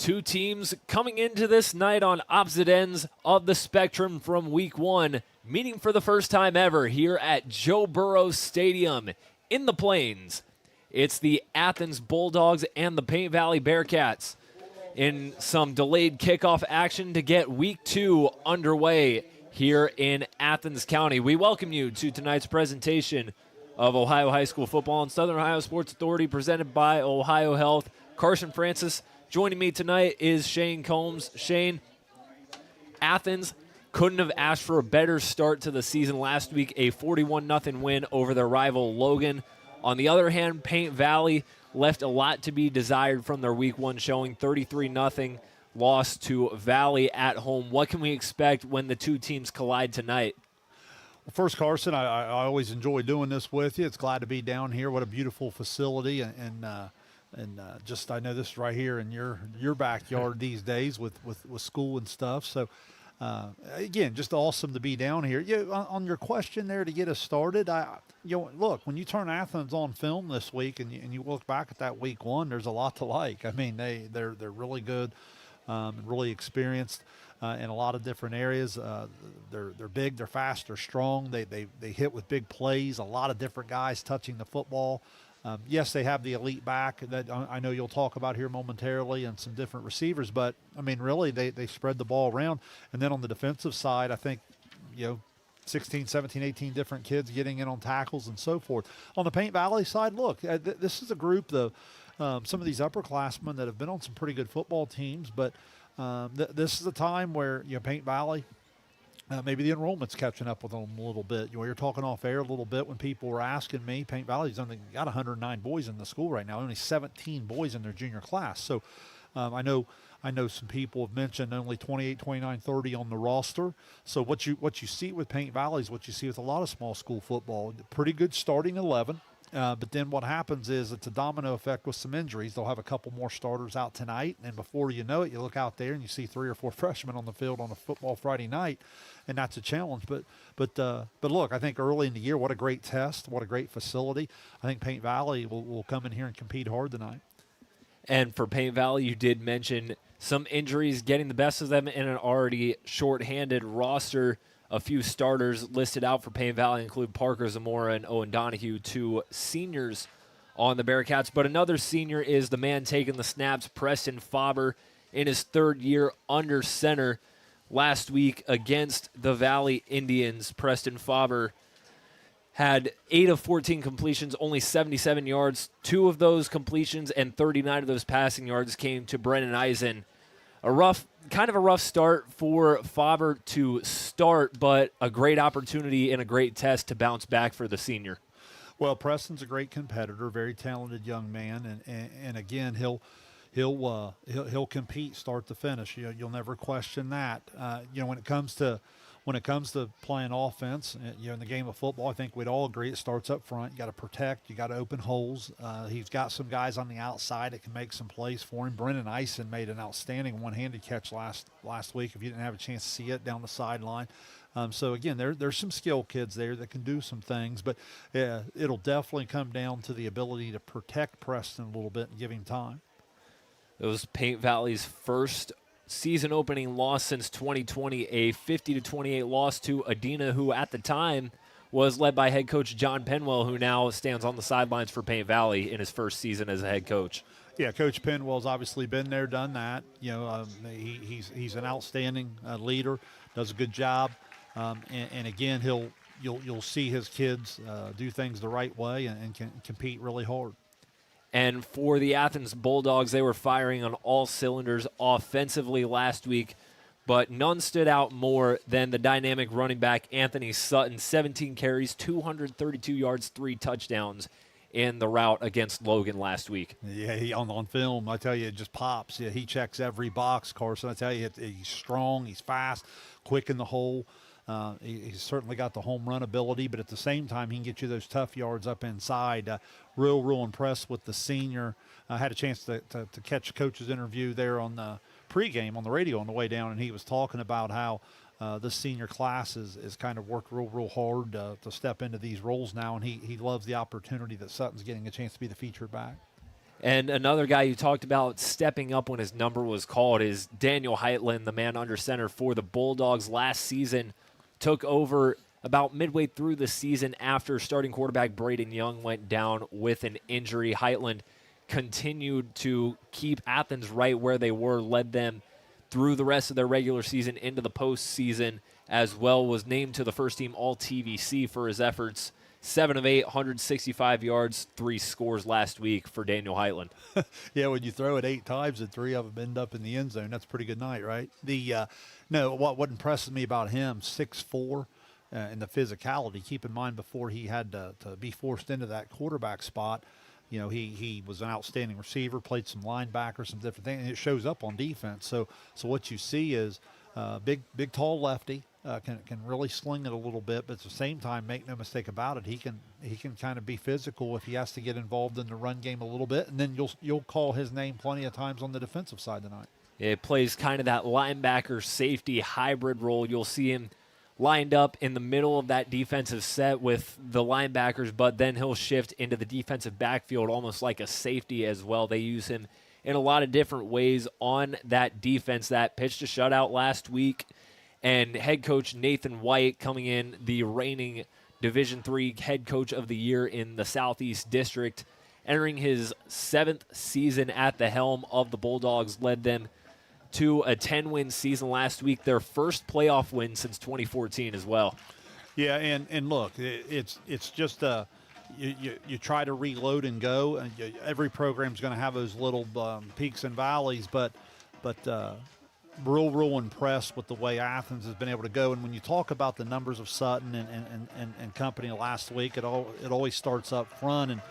Two teams coming into this night on opposite ends of the spectrum from week one, meeting for the first time ever here at Joe Burrow Stadium in the Plains. It's the Athens Bulldogs and the Paint Valley Bearcats in some delayed kickoff action to get week two underway here in Athens County. We welcome you to tonight's presentation of Ohio High School Football and Southern Ohio Sports Authority presented by Ohio Health. Carson Francis. Joining me tonight is Shane Combs. Shane, Athens couldn't have asked for a better start to the season last week, a 41-0 win over their rival Logan. On the other hand, Paint Valley left a lot to be desired from their week one showing, 33-0 loss to Valley at home. What can we expect when the two teams collide tonight? Well, first, Carson, I always enjoy doing this with you. It's glad to be down here. What a beautiful facility, and just I know this is right here in your backyard these days with school and stuff. So again, just awesome to be down here. On your question there to get us started, look, when you turn Athens on film this week and you look back at that week one, there's a lot to like. I mean, they're really good, really experienced in a lot of different areas. They're big, they're fast, they're strong. They hit with big plays. A lot of different guys touching the football. Yes, they have the elite back that I know you'll talk about here momentarily and some different receivers, but, I mean, really, they spread the ball around. And then on the defensive side, I think, 16, 17, 18 different kids getting in on tackles and so forth. On the Paint Valley side, look, this is a group, some of these upperclassmen that have been on some pretty good football teams, but this is a time where, Paint Valley – maybe the enrollment's catching up with them a little bit. You're talking off air a little bit when people were asking me. Paint Valley's only got 109 boys in the school right now, only 17 boys in their junior class. So I know some people have mentioned only 28, 29, 30 on the roster. So what you see with Paint Valley is what you see with a lot of small school football. Pretty good starting 11. But then what happens is it's a domino effect with some injuries. They'll have a couple more starters out tonight, and before you know it, you look out there and you see 3 or 4 freshmen on the field on a football Friday night, and that's a challenge. But look, I think early in the year, what a great test, what a great facility. I think Paint Valley will come in here and compete hard tonight. And for Paint Valley, you did mention some injuries getting the best of them in an already shorthanded roster. A few starters listed out for Paint Valley include Parker Zamora and Owen Donahue, 2 seniors on the Bearcats. But another senior is the man taking the snaps, Preston Faber, in his 3rd year under center. Last week against the Valley Indians, Preston Faber had 8 of 14 completions, only 77 yards. 2 of those completions and 39 of those passing yards came to Brennan Eisen. Kind of a rough start for Faber to start, but a great opportunity and a great test to bounce back for the senior. Well, Preston's a great competitor, very talented young man, and again, he'll compete start to finish. You'll never question that. When it comes to playing offense, in the game of football, I think we'd all agree it starts up front. You got to protect. You got to open holes. He's got some guys on the outside that can make some plays for him. Brennan Eisen made an outstanding one-handed catch last week. If you didn't have a chance to see it down the sideline. So again, there's some skill kids there that can do some things, but it'll definitely come down to the ability to protect Preston a little bit and give him time. It was Paint Valley's first season-opening loss since 2020, a 50-28 loss to Adina, who at the time was led by head coach John Penwell, who now stands on the sidelines for Paint Valley in his first season as a head coach. Yeah, Coach Penwell's obviously been there, done that. He's an outstanding leader, does a good job, and again, you'll see his kids do things the right way and can compete really hard. And for the Athens Bulldogs, they were firing on all cylinders offensively last week, but none stood out more than the dynamic running back Anthony Sutton, 17 carries, 232 yards, 3 touchdowns in the rout against Logan last week. Yeah, he on film, I tell you, it just pops. Yeah, he checks every box, Carson. I tell you, he's strong, he's fast, quick in the hole. He's certainly got the home run ability, but at the same time, he can get you those tough yards up inside. Real impressed with the senior. I had a chance to catch Coach's interview there on the pregame on the radio on the way down, and he was talking about how this senior class is kind of worked real hard to step into these roles now, and he loves the opportunity that Sutton's getting a chance to be the featured back. And another guy you talked about stepping up when his number was called is Daniel Heitland, the man under center for the Bulldogs last season. Took over about midway through the season after starting quarterback Braden Young went down with an injury. Heitland continued to keep Athens right where they were, led them through the rest of their regular season into the postseason as well, was named to the first team All-TVC for his efforts. 7 of 8, 165 yards, 3 scores last week for Daniel Heitland. Yeah, when you throw it 8 times and 3 of them end up in the end zone, that's a pretty good night, right? What impresses me about him, 6'4", and the physicality. Keep in mind, before he had to be forced into that quarterback spot, he was an outstanding receiver, played some linebacker, some different things, and it shows up on defense. So what you see is big, tall lefty, can really sling it a little bit, but at the same time, make no mistake about it, he can kind of be physical if he has to get involved in the run game a little bit, and then you'll call his name plenty of times on the defensive side tonight. It plays kind of that linebacker safety hybrid role. You'll see him lined up in the middle of that defensive set with the linebackers, but then he'll shift into the defensive backfield almost like a safety as well. They use him in a lot of different ways on that defense. That pitched a shutout last week, and head coach Nathan White, coming in the reigning Division III head coach of the year in the Southeast District, entering his 7th season at the helm of the Bulldogs, led them to a 10-win season last week, their first playoff win since 2014 as well. Yeah, and look, it's just you try to reload and go, and every program's going to have those little peaks and valleys, but real impressed with the way Athens has been able to go. And when you talk about the numbers of Sutton and company last week, it always starts up front. And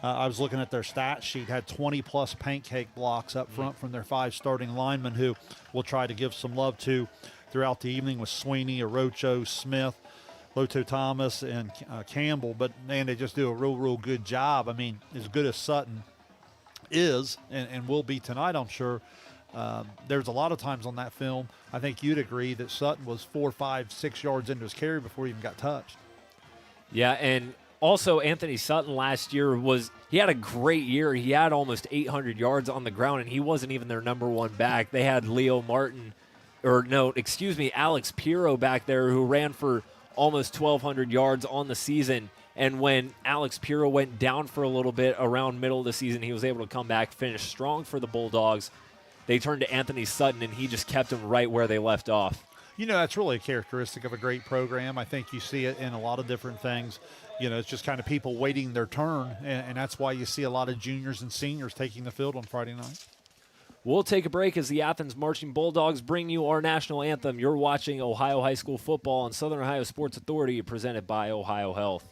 I was looking at their stat sheet, had 20-plus pancake blocks up front from their 5 starting linemen, who we'll try to give some love to throughout the evening, with Sweeney, Orocho, Smith, Loto Thomas, and Campbell. But, man, they just do a real good job. I mean, as good as Sutton is and will be tonight, I'm sure, there's a lot of times on that film, I think you'd agree, that Sutton was 4, 5, 6 yards into his carry before he even got touched. Yeah, and also, Anthony Sutton last year he had a great year. He had almost 800 yards on the ground, and he wasn't even their number one back. They had Alex Pirro back there, who ran for almost 1,200 yards on the season. And when Alex Pirro went down for a little bit around middle of the season, he was able to come back, finish strong for the Bulldogs. They turned to Anthony Sutton, and he just kept them right where they left off. That's really a characteristic of a great program. I think you see it in a lot of different things. It's just kind of people waiting their turn, and that's why you see a lot of juniors and seniors taking the field on Friday night. We'll take a break as the Athens Marching Bulldogs bring you our national anthem. You're watching Ohio High School football on Southern Ohio Sports Authority, presented by Ohio Health.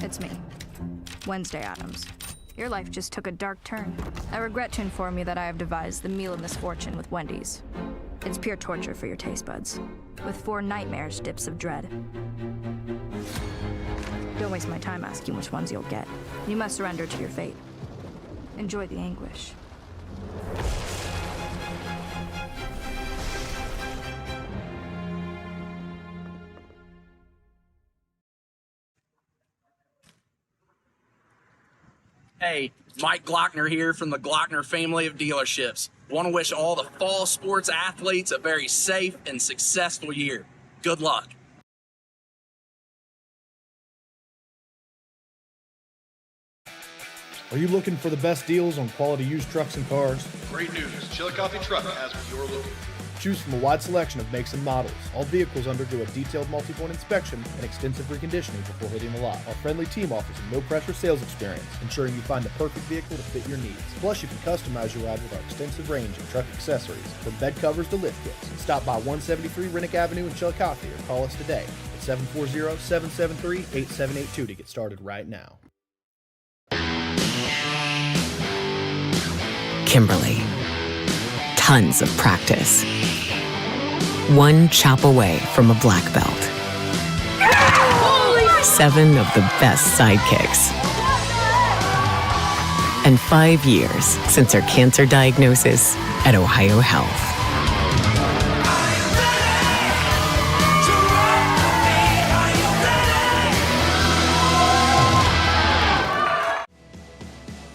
It's me, Wednesday Addams. Your life just took a dark turn. I regret to inform you that I have devised the meal of misfortune with Wendy's. It's pure torture for your taste buds, with 4 nightmares dips of dread. Don't waste my time asking which ones you'll get. You must surrender to your fate. Enjoy the anguish. Hey, Mike Glockner here from the Glockner family of dealerships. Want to wish all the fall sports athletes a very safe and successful year. Good luck. Are you looking for the best deals on quality used trucks and cars? Great news. Chillicothe Truck has what you're looking for. Choose from a wide selection of makes and models. All vehicles undergo a detailed multi-point inspection and extensive reconditioning before hitting the lot. Our friendly team offers a no-pressure sales experience, ensuring you find the perfect vehicle to fit your needs. Plus, you can customize your ride with our extensive range of truck accessories, from bed covers to lift kits. Stop by 173 Rennick Avenue in Chillicothe or call us today at 740-773-8782 to get started right now. Kimberly. Tons of practice. One chop away from a black belt. 7 of the best sidekicks. And 5 years since her cancer diagnosis at Ohio Health.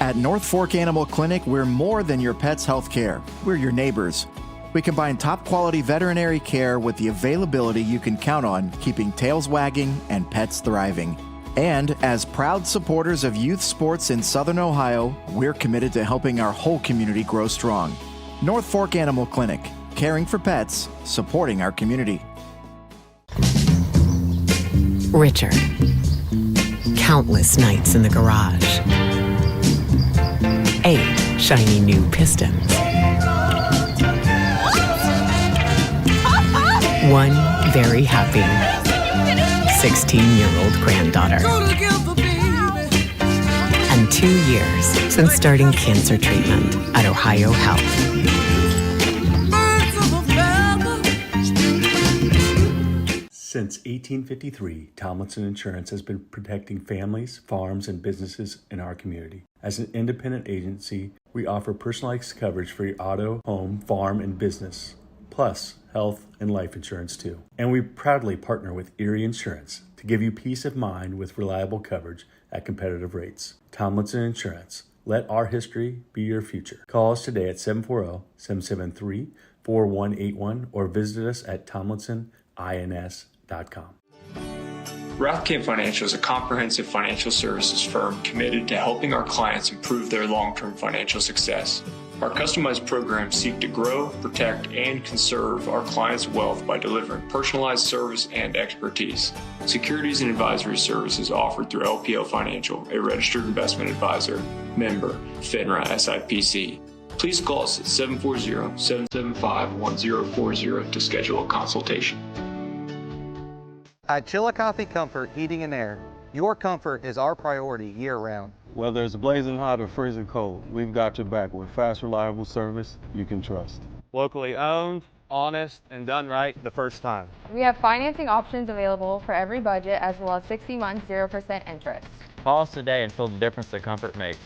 At North Fork Animal Clinic, we're more than your pet's health care. We're your neighbors. We combine top-quality veterinary care with the availability you can count on, keeping tails wagging and pets thriving. And as proud supporters of youth sports in Southern Ohio, we're committed to helping our whole community grow strong. North Fork Animal Clinic, caring for pets, supporting our community. Richard. Countless nights in the garage. 8 shiny new pistons. 1 very happy 16-year-old granddaughter. And 2 years since starting cancer treatment at Ohio Health. Since 1853, Tomlinson Insurance has been protecting families, farms, and businesses in our community. As an independent agency, we offer personalized coverage for your auto, home, farm, and business, plus health and life insurance too. And we proudly partner with Erie Insurance to give you peace of mind with reliable coverage at competitive rates. Tomlinson Insurance. Let our history be your future. Call us today at 740-773-4181 or visit us at tomlinsonins.com. Rathkamp Financial is a comprehensive financial services firm committed to helping our clients improve their long-term financial success. Our customized programs seek to grow, protect, and conserve our clients' wealth by delivering personalized service and expertise. Securities and advisory services offered through LPL Financial, a registered investment advisor, member, FINRA SIPC. Please call us at 740-775-1040 to schedule a consultation. At Chillicothe Comfort Heating and Air, your comfort is our priority year-round. Whether it's blazing hot or freezing cold, we've got your back with fast, reliable service you can trust. Locally owned, honest, and done right the first time. We have financing options available for every budget, as well as 60 months, 0% interest. Call us today and feel the difference that comfort makes.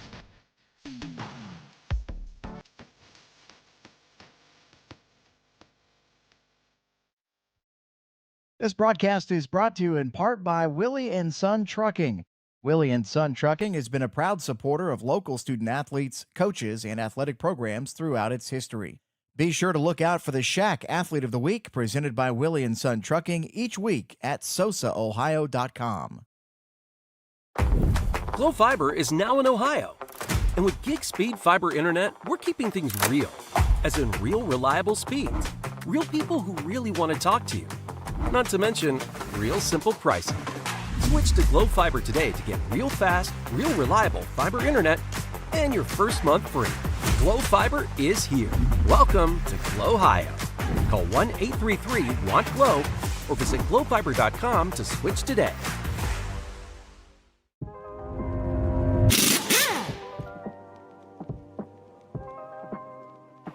This broadcast is brought to you in part by Willie & Son Trucking. Willie & Son Trucking has been a proud supporter of local student-athletes, coaches, and athletic programs throughout its history. Be sure to look out for the Shack Athlete of the Week presented by Willie & Son Trucking each week at sosaohio.com. Glo Fiber is now in Ohio. And with gig speed fiber internet, we're keeping things real. As in real reliable speeds. Real people who really want to talk to you. Not to mention, real simple pricing. Switch to Glo Fiber today to get real fast, real reliable fiber internet and your first month free. Glo Fiber is here. Welcome to Glo-Ohio. Call 1-833-WANT-GLO or visit glofiber.com to switch today.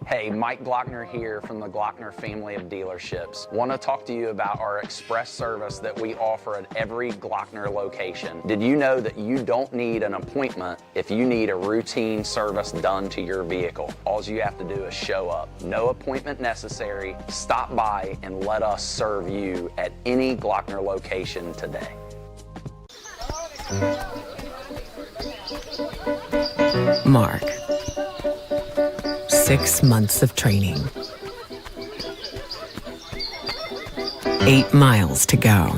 Hey, Mike Glockner here from the Glockner family of dealerships. Want to talk to you about our express service that we offer at every Glockner location. Did you know that you don't need an appointment if you need a routine service done to your vehicle? All you have to do is show up. No appointment necessary. Stop by and let us serve you at any Glockner location today. Mark. 6 months of training. 8 miles to go.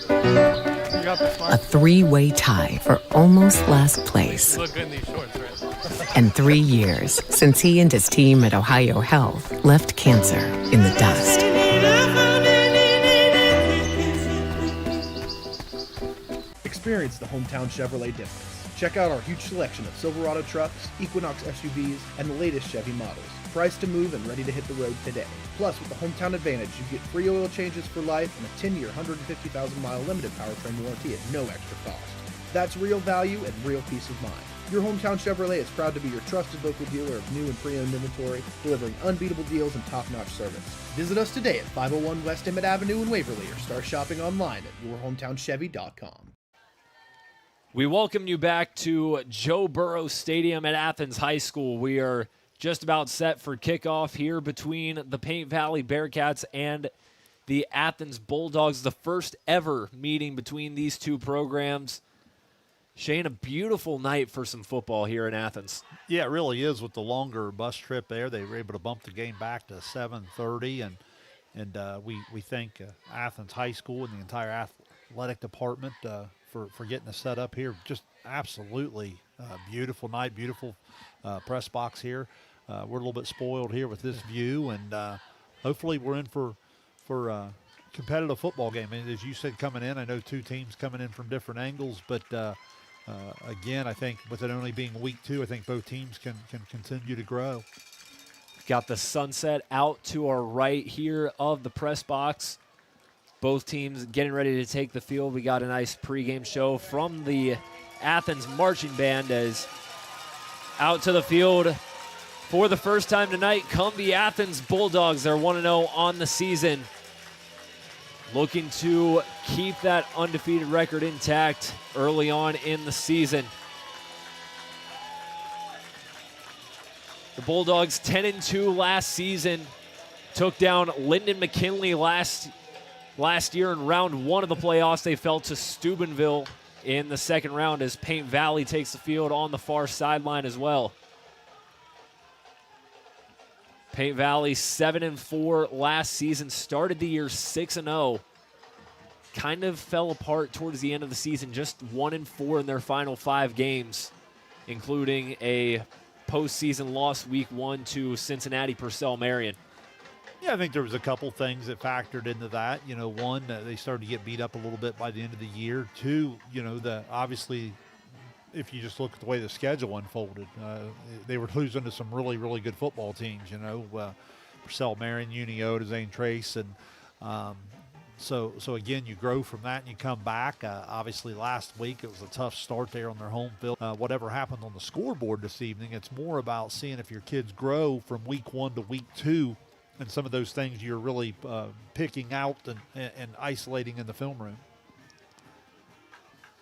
A 3-way tie for almost last place. And 3 years since he and his team at Ohio Health left cancer in the dust. Experience the hometown Chevrolet difference. Check out our huge selection of Silverado trucks, Equinox SUVs, and the latest Chevy models. Priced to move and ready to hit the road today. Plus, with the Hometown Advantage, you get free oil changes for life and a 10-year, 150,000-mile limited powertrain warranty at no extra cost. That's real value and real peace of mind. Your Hometown Chevrolet is proud to be your trusted local dealer of new and pre-owned inventory, delivering unbeatable deals and top-notch service. Visit us today at 501 West Emmett Avenue in Waverly or start shopping online at yourhometowncchevy.com. We welcome you back to Joe Burrow Stadium at Athens High School. We are just about set for kickoff here between the Paint Valley Bearcats and the Athens Bulldogs, the first ever meeting between these two programs. Shane, a beautiful night for some football here in Athens. Yeah, it really is. With the longer bus trip there, they were able to bump the game back to 7:30, and we thank Athens High School and the entire athletic department for getting us set up here. Just absolutely beautiful night, beautiful press box here. We're a little bit spoiled here with this view, and hopefully we're in for competitive football game. And as you said, coming in, I know two teams coming in from different angles, but again, I think with it only being week 2, I think both teams can continue to grow. Got the sunset out to our right here of the press box. Both teams getting ready to take the field. We got a nice pregame show from the Athens marching band as out to the field for the first time tonight come the Athens Bulldogs. They're 1-0 on the season, looking to keep that undefeated record intact early on in the season. The Bulldogs 10-2 last season, took down Lyndon McKinley last year in round 1 of the playoffs. They fell to Steubenville in the second round as Paint Valley takes the field on the far sideline as well. Paint Valley 7-4 last season, started the year 6-0. Kind of fell apart towards the end of the season, just 1-4 in their final 5 games, including a postseason loss week 1 to Cincinnati Purcell Marion. Yeah, I think there was a couple things that factored into that. You know, one, they started to get beat up a little bit by the end of the year. 2, you know, obviously, if you just look at the way the schedule unfolded, they were losing to some really, really good football teams, you know, Purcell Marion, Unio, Zane Trace, and so again, you grow from that and you come back. Obviously, last week it was a tough start there on their home field. Whatever happened on the scoreboard this evening, it's more about seeing if your kids grow from week 1 to week 2, and some of those things you're really picking out and isolating in the film room.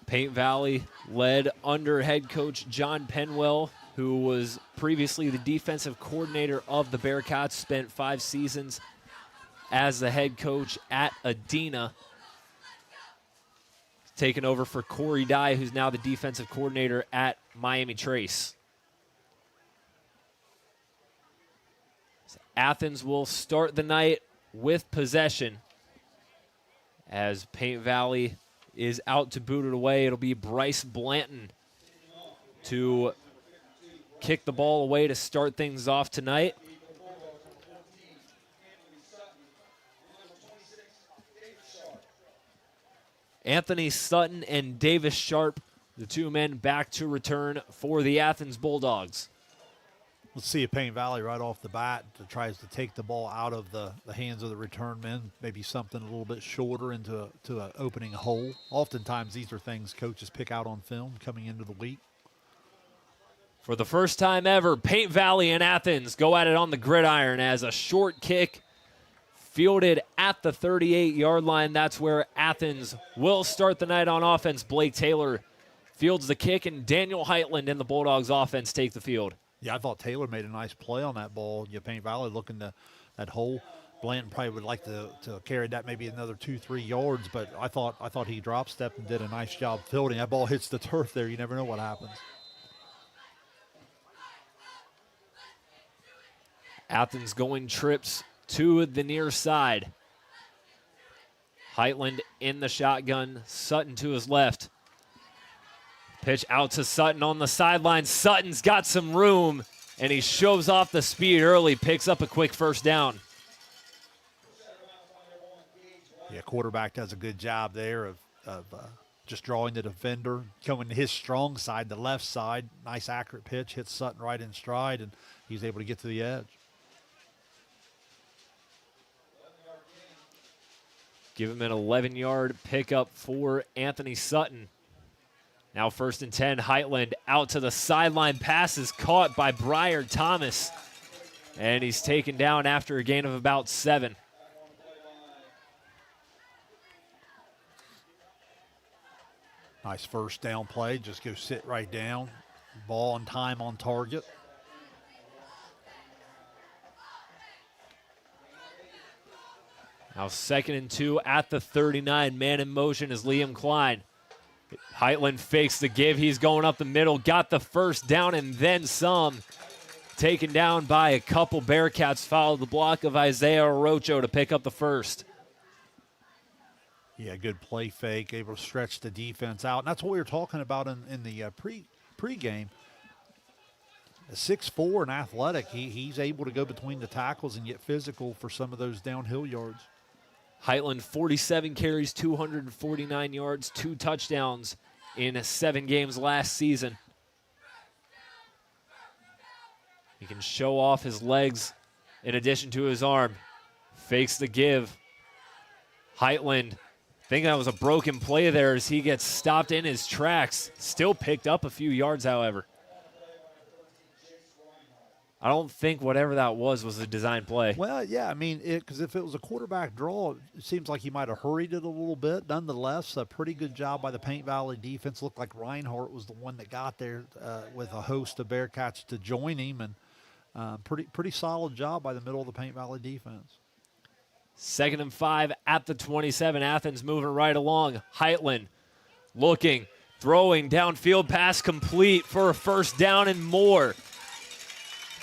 Paint Valley led under head coach John Penwell, who was previously the defensive coordinator of the Bearcats, spent 5 seasons as the head coach at Adena. Taking over for Corey Dye, who's now the defensive coordinator at Miami Trace. Athens will start the night with possession as Paint Valley is out to boot it away. It'll be Bryce Blanton to kick the ball away to start things off tonight. Anthony Sutton and Davis Sharp, the 2 men back to return for the Athens Bulldogs. Let's see if Paint Valley right off the bat tries to take the ball out of the hands of the return men, maybe something a little bit shorter into an opening hole. Oftentimes these are things coaches pick out on film coming into the week. For the first time ever, Paint Valley and Athens go at it on the gridiron as a short kick fielded at the 38-yard line. That's where Athens will start the night on offense. Blake Taylor fields the kick, and Daniel Heitland and the Bulldogs offense take the field. Yeah, I thought Taylor made a nice play on that ball. Paint Valley looking to that hole. Blanton probably would like to carry that maybe another 2-3 yards, but I thought he drop stepped and did a nice job fielding. That ball hits the turf there. You never know what happens. Athens going trips to the near side. Heitland in the shotgun. Sutton to his left. Pitch out to Sutton on the sideline. Sutton's got some room, and he shows off the speed early, picks up a quick first down. Yeah, quarterback does a good job there of just drawing the defender, coming to his strong side, the left side. Nice accurate pitch, hits Sutton right in stride, and he's able to get to the edge. Give him an 11-yard pickup for Anthony Sutton. Now 1st and 10, Heitland out to the sideline. Pass is caught by Briar Thomas, and he's taken down after a gain of about 7. Nice first down play. Just go sit right down. Ball on time on target. Now 2nd and 2 at the 39. Man in motion is Liam Klein. Heitland fakes the give. He's going up the middle, got the first down and then some. Taken down by a couple Bearcats, followed the block of Isaiah Orocho to pick up the first. Yeah, good play fake, able to stretch the defense out. And that's what we were talking about in the pregame. 6'4" and athletic, he's able to go between the tackles and get physical for some of those downhill yards. Heitland, 47 carries, 249 yards, 2 touchdowns in 7 games last season. He can show off his legs in addition to his arm. Fakes the give. Heitland, think that was a broken play there as he gets stopped in his tracks. Still picked up a few yards, however. I don't think whatever that was a design play. Well, yeah, I mean, because if it was a quarterback draw, it seems like he might have hurried it a little bit. Nonetheless, a pretty good job by the Paint Valley defense. Looked like Reinhardt was the one that got there with a host of Bearcats to join him, and pretty solid job by the middle of the Paint Valley defense. 2nd and 5 at the 27. Athens moving right along. Heitland looking, throwing, downfield pass complete for a first down and more.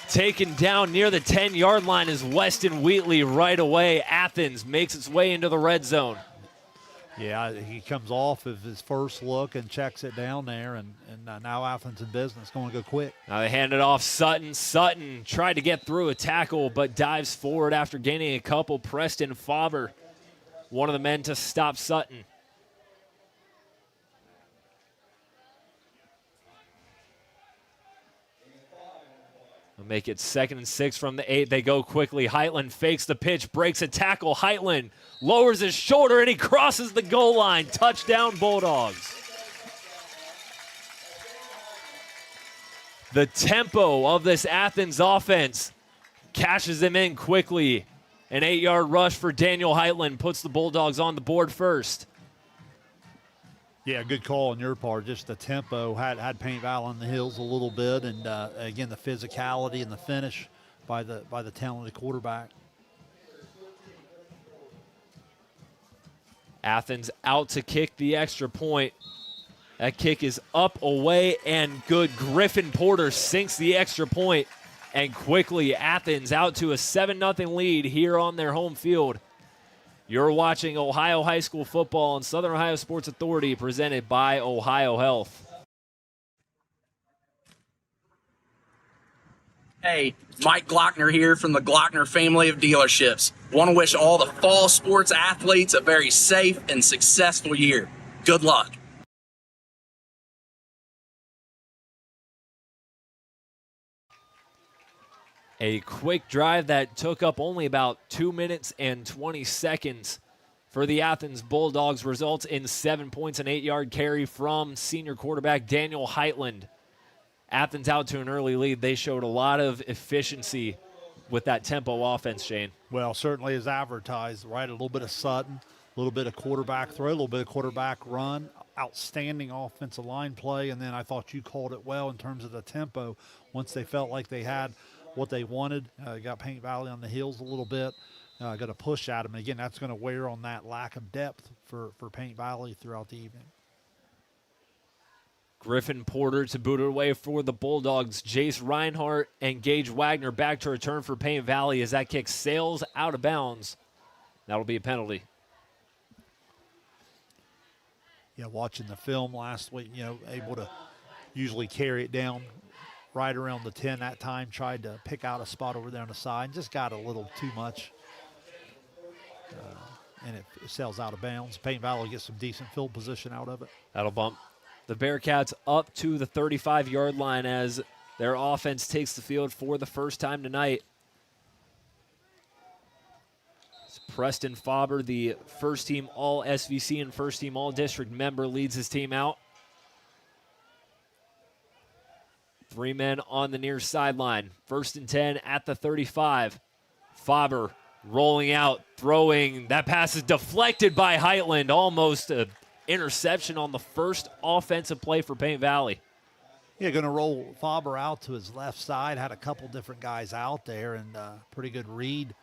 Taken down near the 10-yard line is Weston Wheatley right away. Athens makes its way into the red zone. Yeah, he comes off of his first look and checks it down there, and now Athens in business, going to go quick. Now they hand it off Sutton. Sutton tried to get through a tackle, but dives forward after gaining a couple. Preston Faber, one of the men to stop Sutton. They'll make it 2nd and 6 from the 8. They go quickly. Heitland fakes the pitch, breaks a tackle. Heitland lowers his shoulder, and he crosses the goal line. Touchdown, Bulldogs. The tempo of this Athens offense cashes them in quickly. An 8-yard rush for Daniel Heitland puts the Bulldogs on the board first. Yeah, good call on your part. Just the tempo had Paint Valley on the heels a little bit, and again the physicality and the finish by the talented quarterback. Athens out to kick the extra point. That kick is up, away, and good. Griffin Porter sinks the extra point, and quickly Athens out to a 7-0 lead here on their home field. You're watching Ohio High School football on Southern Ohio Sports Authority, presented by Ohio Health. Hey, Mike Glockner here from the Glockner family of dealerships. Want to wish all the fall sports athletes a very safe and successful year. Good luck. A quick drive that took up only about 2 minutes and 20 seconds for the Athens Bulldogs results in 7 points, an 8-yard carry from senior quarterback Daniel Heitland. Athens out to an early lead. They showed a lot of efficiency with that tempo offense, Shane. Well, certainly as advertised, right? A little bit of Sutton, a little bit of quarterback throw, a little bit of quarterback run, outstanding offensive line play, and then I thought you called it well in terms of the tempo. Once they felt like they had what they wanted, got Paint Valley on the heels a little bit, got a push at them. And again, that's going to wear on that lack of depth for Paint Valley throughout the evening. Griffin Porter to boot it away for the Bulldogs. Jace Reinhardt and Gage Wagner back to return for Paint Valley as that kick sails out of bounds. That'll be a penalty. Yeah, watching the film last week, able to usually carry it down right around the 10 that time, tried to pick out a spot over there on the side, and just got a little too much, and it sails out of bounds. Paint Valley gets some decent field position out of it. That'll bump the Bearcats up to the 35-yard line as their offense takes the field for the first time tonight. It's Preston Faber, the first-team All-SVC and first-team All-District member, leads his team out. 3 men on the near sideline. 1st and 10 at the 35. Faber rolling out, throwing. That pass is deflected by Heitland. Almost an interception on the first offensive play for Paint Valley. Yeah, going to roll Faber out to his left side. Had a couple different guys out there, and pretty good read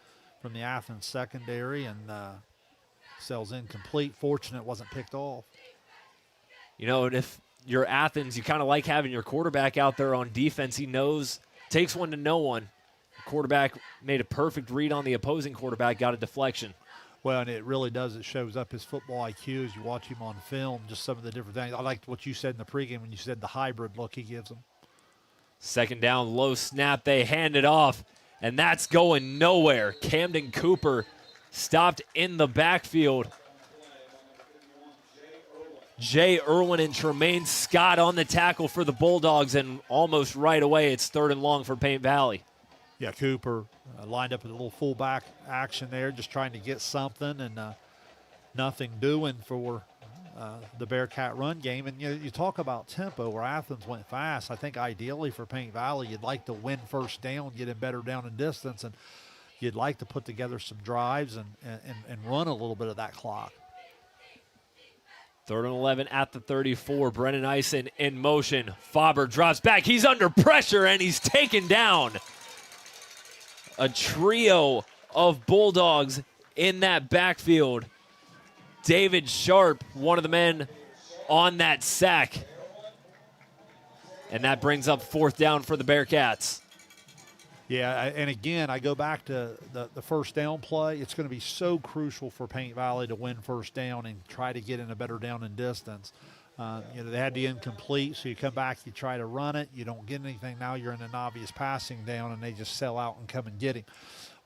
from the Athens secondary, and sails incomplete. Fortunate it wasn't picked off. You know, and if you're Athens, you kind of like having your quarterback out there on defense. He knows, takes one to know one. The quarterback made a perfect read on the opposing quarterback, got a deflection. Well, and it really does. It shows up his football IQ as you watch him on film, just some of the different things. I liked what you said in the pregame when you said the hybrid look he gives them. Second down, low snap. They hand it off, and that's going nowhere. Camden Cooper stopped in the backfield. Jay Irwin and Tremaine Scott on the tackle for the Bulldogs, and almost right away it's 3rd and long for Paint Valley. Yeah, Cooper lined up in a little fullback action there, just trying to get something, and nothing doing for the Bearcat run game. And you talk about tempo where Athens went fast. I think ideally for Paint Valley, you'd like to win first down, get him better down in distance, and you'd like to put together some drives and run a little bit of that clock. 3rd and 11 at the 34. Brennan Eisen in motion. Faber drops back. He's under pressure, and he's taken down. A trio of Bulldogs in that backfield. David Sharp, one of the men on that sack. And that brings up 4th down for the Bearcats. Yeah, and again, I go back to the first down play. It's going to be so crucial for Paint Valley to win first down and try to get in a better down and distance. They had the incomplete, so you come back, you try to run it. You don't get anything. Now you're in an obvious passing down, and they just sell out and come and get him.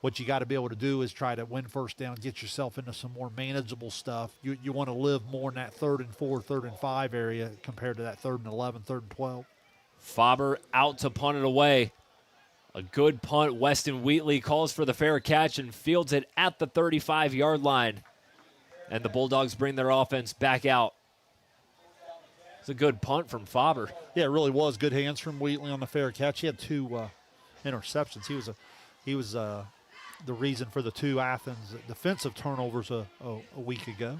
What you got to be able to do is try to win first down, get yourself into some more manageable stuff. You want to live more in that 3rd and 4, 3rd and 5 area compared to that 3rd and 11, 3rd and 12. Faber out to punt it away. A good punt. Weston Wheatley calls for the fair catch and fields it at the 35-yard line. And the Bulldogs bring their offense back out. It's a good punt from Faber. Yeah, it really was. Good hands from Wheatley on the fair catch. He had 2 interceptions. He was the reason for the 2 Athens defensive turnovers a week ago.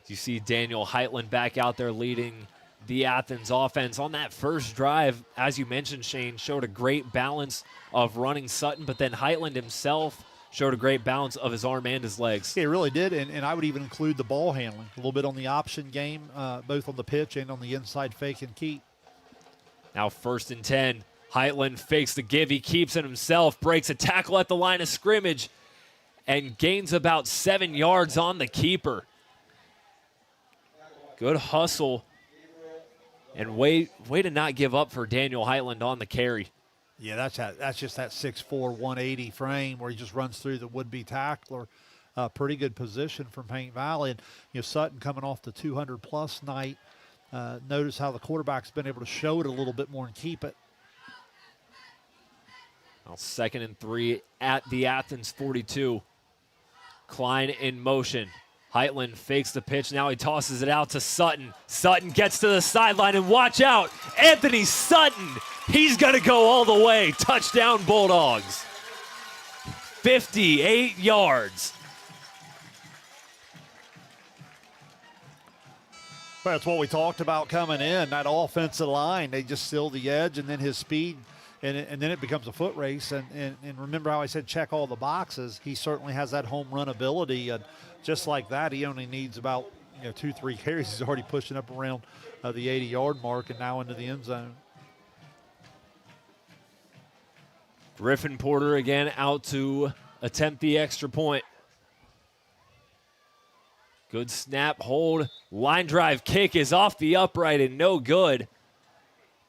You see Daniel Heitland back out there leading the Athens offense. On that first drive, as you mentioned, Shane, showed a great balance of running Sutton, but then Heitland himself showed a great balance of his arm and his legs. Yeah, he really did, and I would even include the ball handling. A little bit on the option game, both on the pitch and on the inside fake and keep. Now 1st and 10. Heitland fakes the give. He keeps it himself, breaks a tackle at the line of scrimmage, and gains about 7 yards on the keeper. Good hustle. And way to not give up for Daniel Heitland on the carry. Yeah, that's just that 6'4", 180 frame where he just runs through the would-be tackler. Pretty good position from Paint Valley. And Sutton coming off the 200-plus night. Notice how the quarterback's been able to show it a little bit more and keep it. Now 2nd and 3 at the Athens 42. Klein in motion. Heitland fakes the pitch. Now he tosses it out to Sutton. Sutton gets to the sideline, and watch out. Anthony Sutton. He's going to go all the way. Touchdown, Bulldogs. 58 yards. Well, that's what we talked about coming in. That offensive line, they just seal the edge, and then his speed, and then it becomes a foot race. And remember how I said check all the boxes. He certainly has that home run ability. And just like that, he only needs about 2-3 carries. He's already pushing up around the 80-yard mark and now into the end zone. Griffin Porter again out to attempt the extra point. Good snap, hold, line drive kick is off the upright and no good.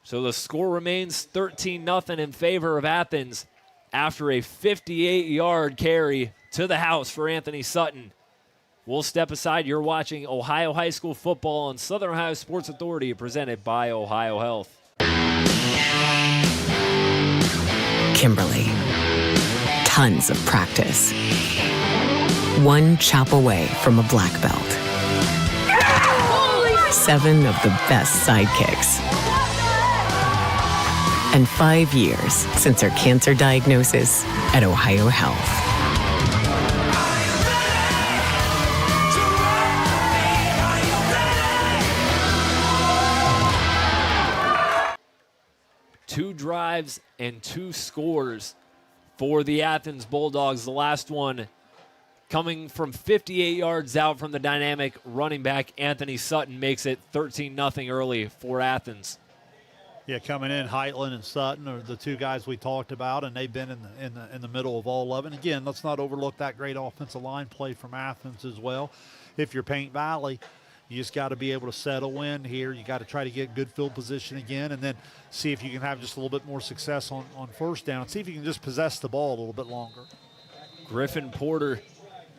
So the score remains 13-0 in favor of Athens after a 58-yard carry to the house for Anthony Sutton. We'll step aside. You're watching Ohio High School football on Southern Ohio Sports Authority, presented by Ohio Health. Kimberly. Tons of practice. One chop away from a black belt. 7 of the best sidekicks. And 5 years since her cancer diagnosis at Ohio Health. Two drives and 2 scores for the Athens Bulldogs. The last one Coming from 58 yards out from the dynamic running back, Anthony Sutton makes it 13-0 early for Athens. Yeah, coming in, Heitland and Sutton are the two guys we talked about, and they've been in the middle of all of it. And again, let's not overlook that great offensive line play from Athens as well. If you're Paint Valley, you just got to be able to settle in here. You got to try to get good field position again, and then see if you can have just a little bit more success on first down. See if you can just possess the ball a little bit longer. Griffin Porter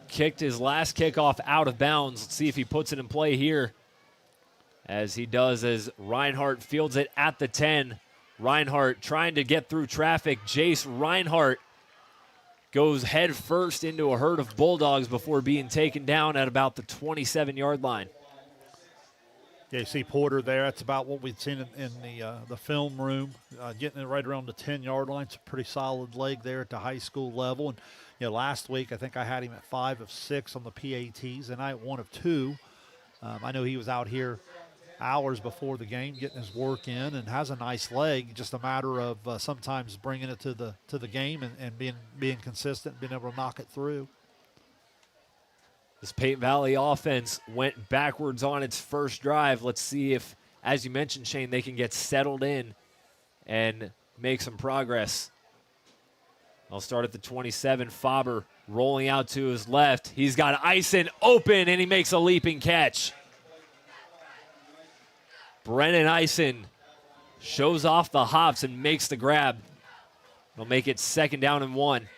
kicked his last kickoff out of bounds. Let's see if he puts it in play here. As he does, as Reinhardt fields it at the 10. Reinhardt trying to get through traffic. Jace Reinhardt goes head first into a herd of Bulldogs before being taken down at about the 27-yard line. Yeah, you see Porter there. That's about what we'd seen in the film room, getting it right around the 10-yard line. It's a pretty solid leg there at the high school level. And last week I think I had him at 5 of 6 on the PATs, and I at 1 of 2. I know he was out here hours before the game getting his work in and has a nice leg. Just a matter of sometimes bringing it to the game and being consistent, being able to knock it through. This Paint Valley offense went backwards on its first drive. Let's see if, as you mentioned, Shane, they can get settled in and make some progress. I'll start at the 27. Faber rolling out to his left. He's got Eisen open, and he makes a leaping catch. Brennan Eisen shows off the hops and makes the grab. They'll make it 2nd down and 1.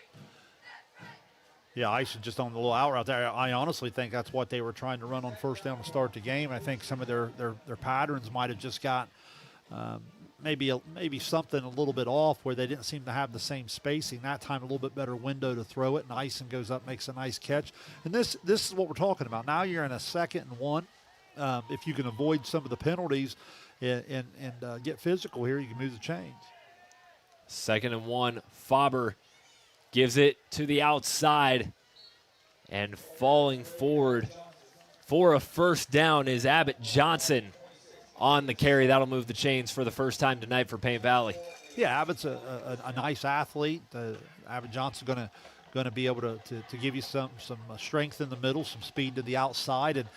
Yeah, Eisen just on the little out route there. I honestly think that's what they were trying to run on first down to start the game. I think some of their patterns might have just got maybe something a little bit off where they didn't seem to have the same spacing. That time a little bit better window to throw it, and Eisen goes up, makes a nice catch. And this is what we're talking about. Now you're in a 2nd and 1. If you can avoid some of the penalties and get physical here, you can move the chains. 2nd and 1. Faber gives it to the outside, and falling forward for a first down is Abbott Johnson on the carry. That'll move the chains for the first time tonight for Paint Valley. Yeah, Abbott's a nice athlete. Abbott Johnson's going to be able to give you some strength in the middle, some speed to the outside, and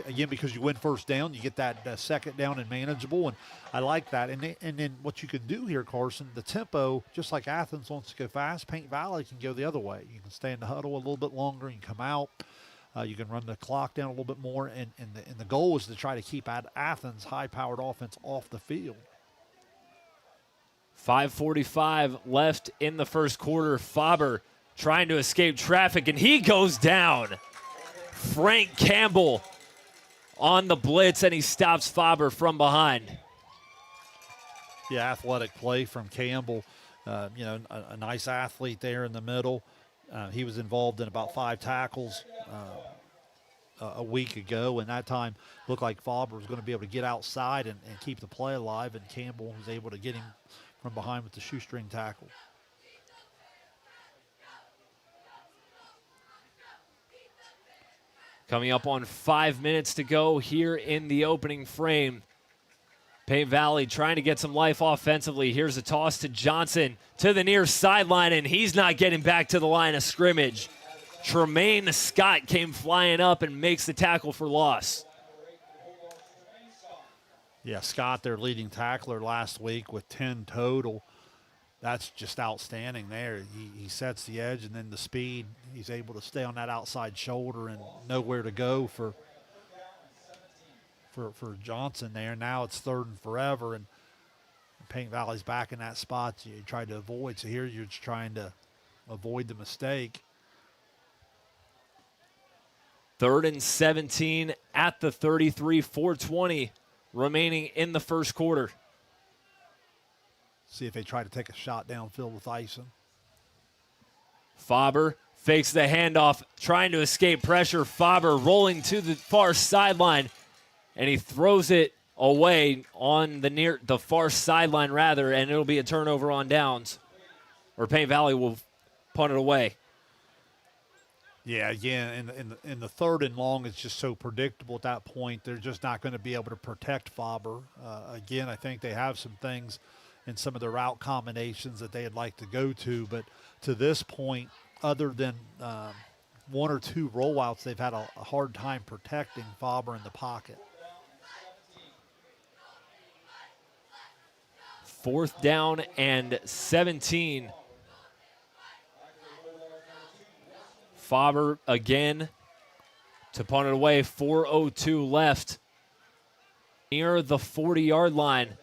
again, because you win first down, you get that 2nd down and manageable, and I like that. And then what you can do here, Carson, the tempo, just like Athens wants to go fast, Paint Valley can go the other way. You can stay in the huddle a little bit longer, and come out. You can run the clock down a little bit more, and the goal is to try to keep Athens' high-powered offense off the field. 5:45 left in the first quarter. Faber trying to escape traffic, and he goes down. Frank Campbell on the blitz, and he stops Faber from behind. Yeah, athletic play from Campbell. A nice athlete there in the middle. He was involved in about 5 tackles a week ago, and that time looked like Faber was going to be able to get outside and keep the play alive, and Campbell was able to get him from behind with the shoestring tackle. Coming up on 5 minutes to go here in the opening frame. Paint Valley trying to get some life offensively. Here's a toss to Johnson to the near sideline, and he's not getting back to the line of scrimmage. Tremaine Scott came flying up and makes the tackle for loss. Yeah, Scott, their leading tackler last week with 10 total. That's just outstanding there. He sets the edge, and then the speed. He's able to stay on that outside shoulder and know where to go for Johnson there. Now it's 3rd and forever, and Paint Valley's back in that spot you tried to avoid. So here you're just trying to avoid the mistake. 3rd and 17 at the 33, 4:20 remaining in the first quarter. See if they try to take a shot downfield with Eisen. Faber fakes the handoff, trying to escape pressure. Faber rolling to the far sideline, and he throws it away on the far sideline rather, and it'll be a turnover on downs. Or Paint Valley will punt it away. Yeah, again, in the 3rd and long, it's just so predictable at that point. They're just not going to be able to protect Faber. Again, I think they have some things in some of the route combinations that they'd like to go to, but to this point, other than one or two rollouts, they've had a hard time protecting Faber in the pocket. 4th down and 17. Faber again to punt it away. 4:02 left. Near the 40-yard line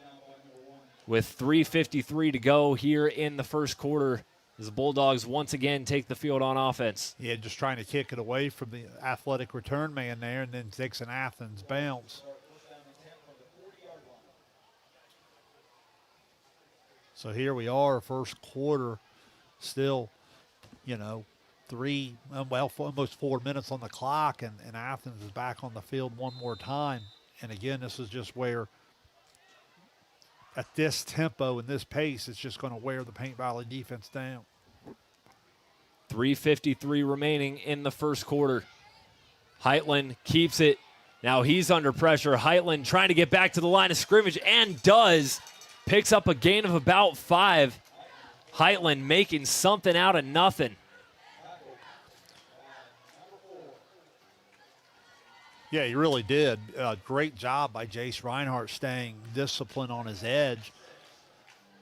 with 3:53 to go here in the first quarter as the Bulldogs once again take the field on offense. Yeah, just trying to kick it away from the athletic return man there, and then takes an Athens bounce. So here we are, first quarter, still, almost 4 minutes on the clock, and Athens is back on the field one more time. And again, this is just where, at this tempo and this pace, it's just going to wear the Paint Valley defense down. 3:53 remaining in the first quarter. Heitland keeps it. Now he's under pressure. Heitland trying to get back to the line of scrimmage, and does. Picks up a gain of about 5. Heitland making something out of nothing. Yeah, he really did. Great job by Jace Reinhardt staying disciplined on his edge.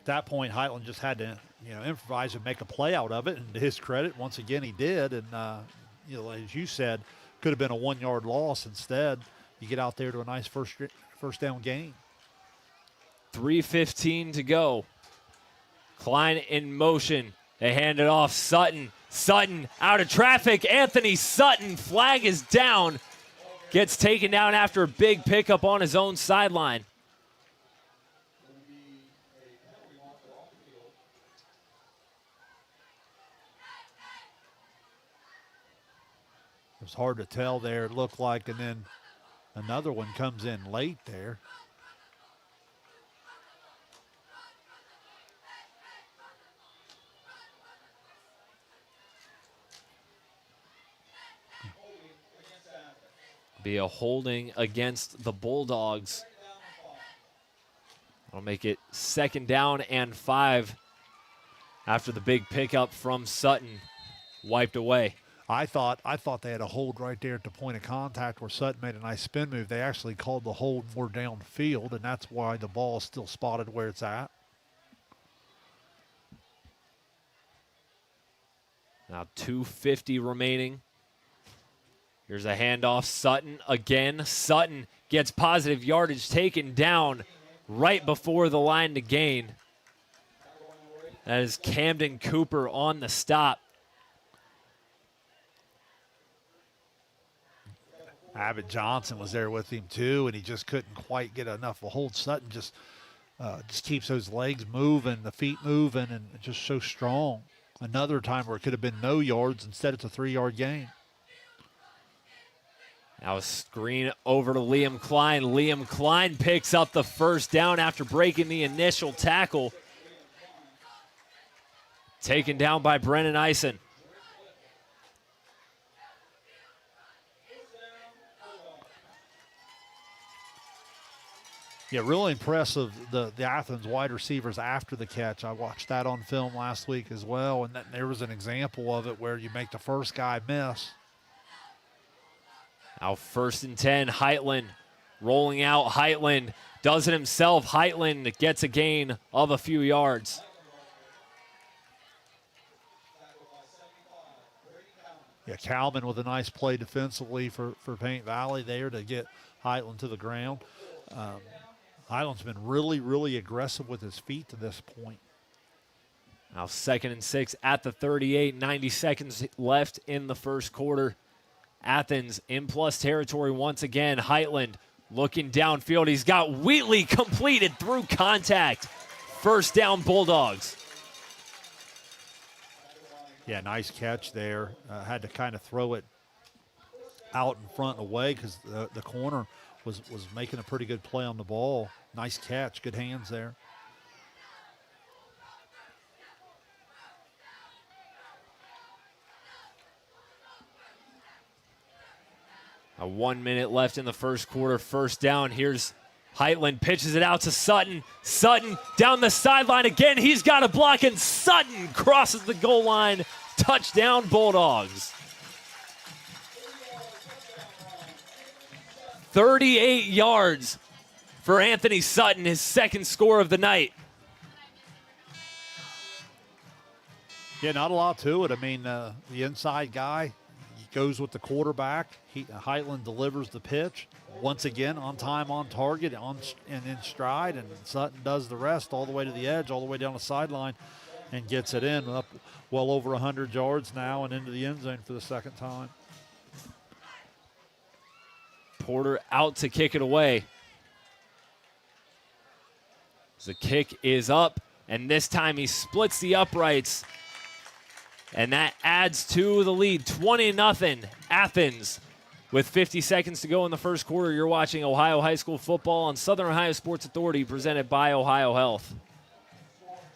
At that point, Heitland just had to, improvise and make a play out of it. And to his credit, once again, he did. And, as you said, could have been a 1-yard loss. Instead, you get out there to a nice first down gain. 3:15 to go. Klein in motion. They hand it off. Sutton. Sutton out of traffic. Anthony Sutton. Flag is down. Gets taken down after a big pickup on his own sideline. It was hard to tell there, it looked like, and then another one comes in late there. Be a holding against the Bulldogs. I'll make it 2nd down and 5 after the big pickup from Sutton wiped away. I thought they had a hold right there at the point of contact where Sutton made a nice spin move. They actually called the hold more downfield, and that's why the ball is still spotted where it's at. Now 2:50 remaining. Here's a handoff. Sutton again. Sutton gets positive yardage, taken down right before the line to gain. That is Camden Cooper on the stop. Abbott Johnson was there with him too, and he just couldn't quite get enough of a hold. Sutton just keeps those legs moving, the feet moving, and just so strong. Another time where it could have been no yards, instead it's a 3-yard gain. Now a screen over to Liam Klein. Liam Klein picks up the first down after breaking the initial tackle. Taken down by Brennan Eisen. Yeah, really impressive, the Athens wide receivers after the catch. I watched that on film last week as well, and there was an example of it where you make the first guy miss. Now 1st and 10, Heitland rolling out. Heitland does it himself. Heitland gets a gain of a few yards. Yeah, Calvin with a nice play defensively for Paint Valley there to get Heitland to the ground. Heitland's been really, really aggressive with his feet to this point. Now 2nd and 6 at the 38, 90 seconds left in the first quarter. Athens in plus territory once again. Heitland looking downfield. He's got Wheatley completed through contact. First down, Bulldogs. Yeah, nice catch there. Had to kind of throw it out in front and away because the corner was making a pretty good play on the ball. Nice catch, good hands there. A 1 minute left in the first quarter. First down. Here's Heitland, pitches it out to Sutton. Sutton down the sideline again. He's got a block, and Sutton crosses the goal line. Touchdown, Bulldogs. 38 yards for Anthony Sutton, his second score of the night. Yeah, not a lot to it. I mean, the inside guy goes with the quarterback. Heitland delivers the pitch. Once again, on time, on target, and in stride, and Sutton does the rest all the way to the edge, all the way down the sideline, and gets it in up well over 100 yards now and into the end zone for the second time. Porter out to kick it away. The kick is up, and this time he splits the uprights, and that adds to the lead, 20-0 Athens. With 50 seconds to go in the first quarter, you're watching Ohio High School football on Southern Ohio Sports Authority, presented by Ohio Health.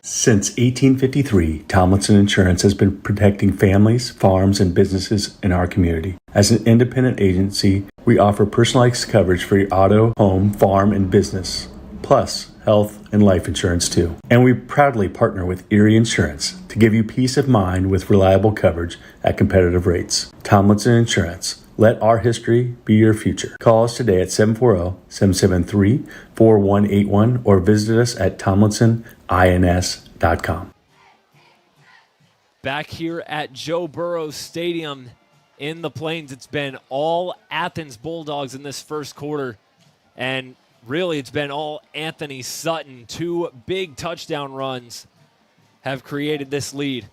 Since 1853, Tomlinson Insurance has been protecting families, farms, and businesses in our community. As an independent agency, we offer personalized coverage for your auto, home, farm, and business, plus health and life insurance too. And we proudly partner with Erie Insurance to give you peace of mind with reliable coverage at competitive rates. Tomlinson Insurance. Let our history be your future. Call us today at 740-773-4181 or visit us at tomlinsonins.com. Back here at Joe Burrow Stadium in the Plains, it's been all Athens Bulldogs in this first quarter. And really, it's been all Anthony Sutton. 2 big touchdown runs have created this lead.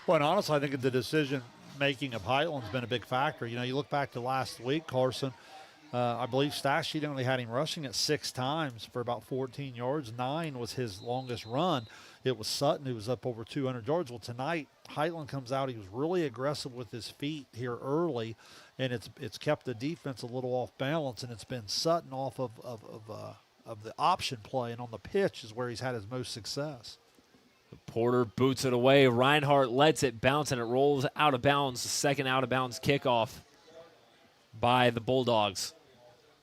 Well, and honestly, I think the decision-making of Heitland's been a big factor. You know, you look back to last week, Carson, I believe Stash Sheet only had him rushing it 6 times for about 14 yards. 9 was his longest run. It was Sutton who was up over 200 yards. Well, tonight, Heitland comes out. He was really aggressive with his feet here early, and it's kept the defense a little off balance, and it's been Sutton off of the option play, and on the pitch is where he's had his most success. Porter boots it away. Reinhardt lets it bounce, and it rolls out of bounds. The second out-of-bounds kickoff by the Bulldogs.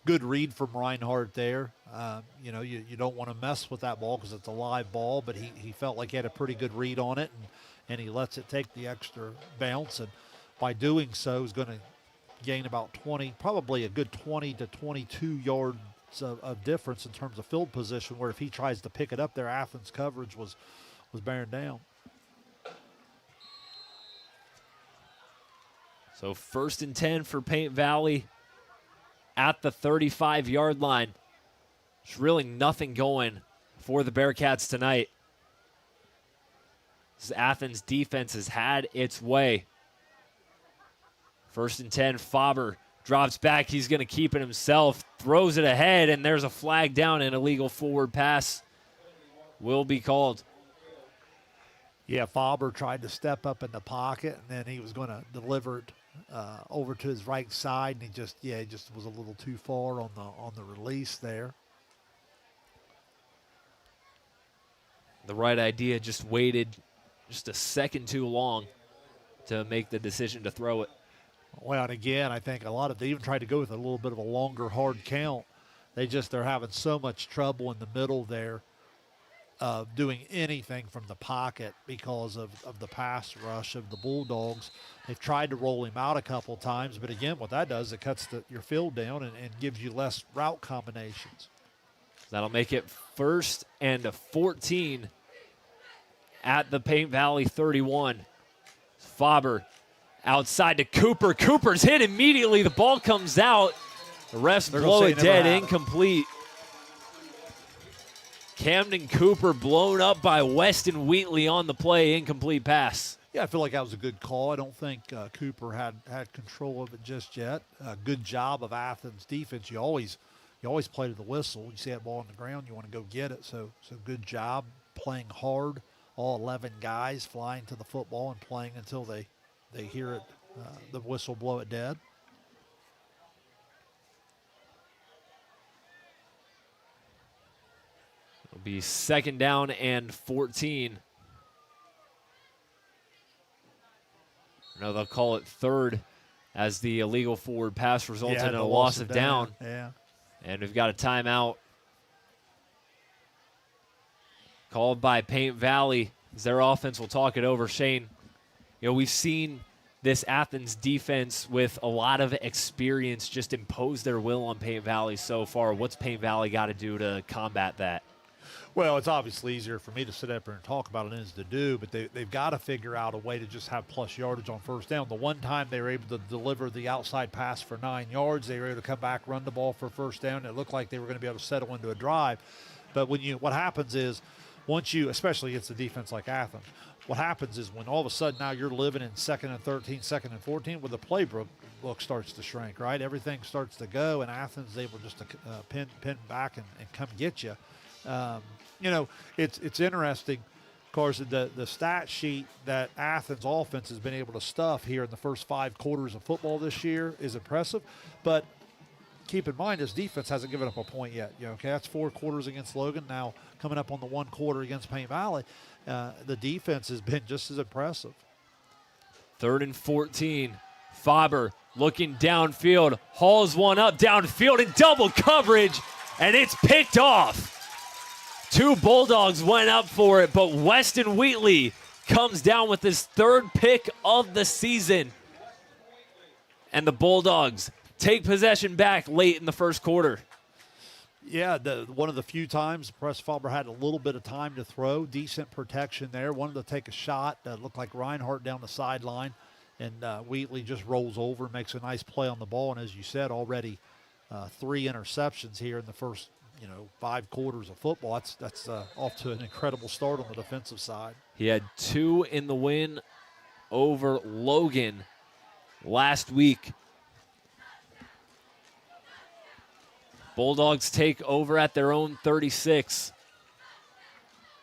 Good read from Reinhardt there. You know, you don't want to mess with that ball because it's a live ball, but he felt like he had a pretty good read on it, and he lets it take the extra bounce, and by doing so, he's going to gain about 20, probably a good 20 to 22 yards of difference in terms of field position, where if he tries to pick it up there, Athens' coverage was bearing down. So 1st and 10 for Paint Valley at the 35-yard line. There's really nothing going for the Bearcats tonight. This Athens defense has had its way. 1st and 10, Faber drops back. He's going to keep it himself, throws it ahead, and there's a flag down. An illegal forward pass will be called. Yeah, Faber tried to step up in the pocket, and then he was going to deliver it over to his right side, and he just was a little too far on the release there. The right idea, just waited just a second too long to make the decision to throw it. Well, and again, I think they even tried to go with a little bit of a longer hard count. They're having so much trouble in the middle there of doing anything from the pocket because of the pass rush of the Bulldogs. They've tried to roll him out a couple times, but again, what that does, it cuts your field down and gives you less route combinations. That'll make it 1st and 14 at the Paint Valley 31. Faber outside to Cooper. Cooper's hit immediately. The ball comes out. The refs blow it dead, incomplete. Camden Cooper blown up by Weston Wheatley on the play, incomplete pass. Yeah, I feel like that was a good call. I don't think Cooper had control of it just yet. Good job of Athens defense. You always play to the whistle. You see that ball on the ground, you want to go get it. So good job playing hard. All 11 guys flying to the football and playing until they hear it, the whistle blow it dead. It'll be 2nd down and 14. No, they'll call it 3rd as the illegal forward pass resulted in a loss of down. Yeah. And we've got a timeout called by Paint Valley as their offense will talk it over. Shane, we've seen this Athens defense with a lot of experience just impose their will on Paint Valley so far. What's Paint Valley got to do to combat that? Well, it's obviously easier for me to sit up here and talk about it than it is to do, but they've got to figure out a way to just have plus yardage on first down. The one time they were able to deliver the outside pass for 9 yards, they were able to come back, run the ball for first down. It looked like they were going to be able to settle into a drive. But what happens is, once you, especially against a defense like Athens, what happens is when all of a sudden now you're living in 2nd and 13, 2nd and 14, well, the playbook starts to shrink, right? Everything starts to go, and Athens is able just to pin back and come get you. It's interesting, of course, the stat sheet that Athens offense has been able to stuff here in the first 5 quarters of football this year is impressive, but keep in mind this defense hasn't given up a point yet. Okay, that's 4 quarters against Logan. Now coming up on the 1 quarter against Paint Valley, the defense has been just as impressive. 3rd and 14. Faber looking downfield, hauls one up downfield in double coverage, and it's picked off. 2 Bulldogs went up for it, but Weston Wheatley comes down with his 3rd pick of the season. And the Bulldogs take possession back late in the first quarter. Yeah, one of the few times Press Faber had a little bit of time to throw, decent protection there. Wanted to take a shot that looked like Reinhardt down the sideline, and Wheatley just rolls over, makes a nice play on the ball. And as you said, already 3 interceptions here in the first 5 quarters of football. That's off to an incredible start on the defensive side. He had 2 in the win over Logan last week. Bulldogs take over at their own 36.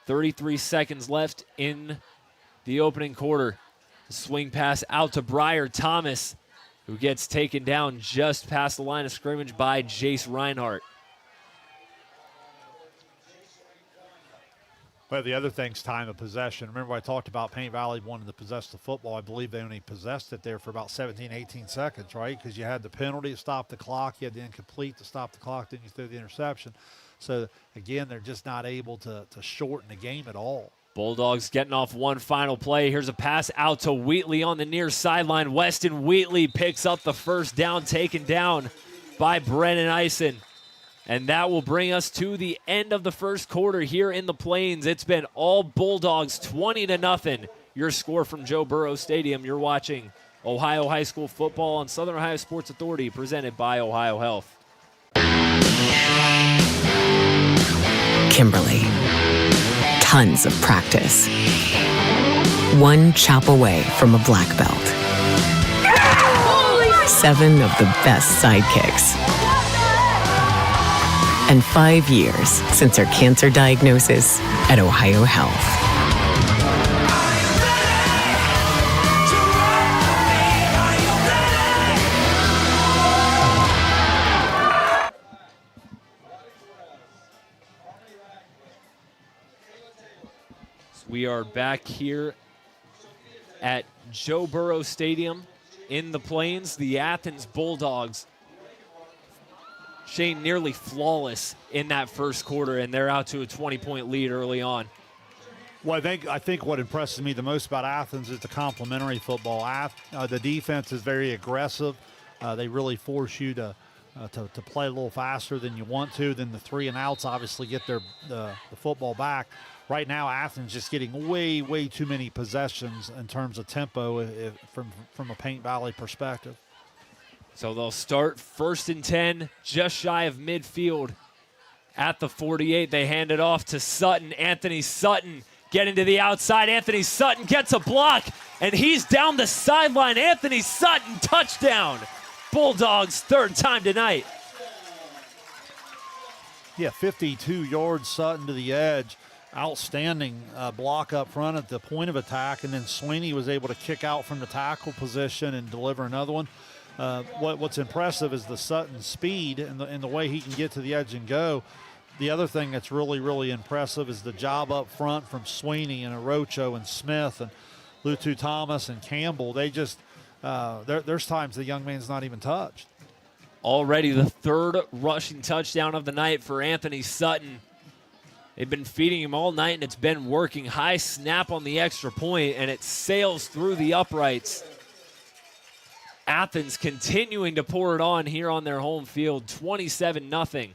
33 seconds left in the opening quarter. The swing pass out to Briar Thomas, who gets taken down just past the line of scrimmage by Jace Reinhardt. Well, the other thing's time of possession. Remember I talked about Paint Valley wanting to possess the football. I believe they only possessed it there for about 17, 18 seconds, right? Because you had the penalty to stop the clock. You had the incomplete to stop the clock. Then you threw the interception. So, again, they're just not able to shorten the game at all. Bulldogs getting off one final play. Here's a pass out to Wheatley on the near sideline. Weston Wheatley picks up the first down, taken down by Brennan Eisen. And that will bring us to the end of the first quarter here in the Plains. It's been all Bulldogs, 20-0. Your score from Joe Burrows Stadium. You're watching Ohio High School football on Southern Ohio Sports Authority, presented by Ohio Health. Kimberly. Tons of practice. 1 chop away from a black belt. 7 of the best sidekicks. And 5 years since her cancer diagnosis at Ohio Health. We are back here at Joe Burrows Stadium in the Plains. The Athens Bulldogs, Shane, nearly flawless in that first quarter, and they're out to a 20-point lead early on. Well, I think what impresses me the most about Athens is the complementary football. The defense is very aggressive. They really force you to play a little faster than you want to. Then the 3 and outs obviously get the football back. Right now, Athens just getting way too many possessions in terms of tempo from a Paint Valley perspective. So they'll start 1st and 10, just shy of midfield at the 48. They hand it off to Sutton. Anthony Sutton getting to the outside. Anthony Sutton gets a block, and he's down the sideline. Anthony Sutton, touchdown. Bulldogs, 3rd time tonight. Yeah, 52 yards, Sutton to the edge. Outstanding block up front at the point of attack, and then Sweeney was able to kick out from the tackle position and deliver another one. What's impressive is the Sutton speed and the way he can get to the edge and go. The other thing that's really impressive is the job up front from Sweeney and Arocho and Smith and Lutu Thomas and Campbell. They just there's times the young man's not even touched. Already the 3rd rushing touchdown of the night for Anthony Sutton. They've been feeding him all night, and it's been working. High snap on the extra point, and it sails through the uprights. Athens continuing to pour it on here on their home field, 27-0.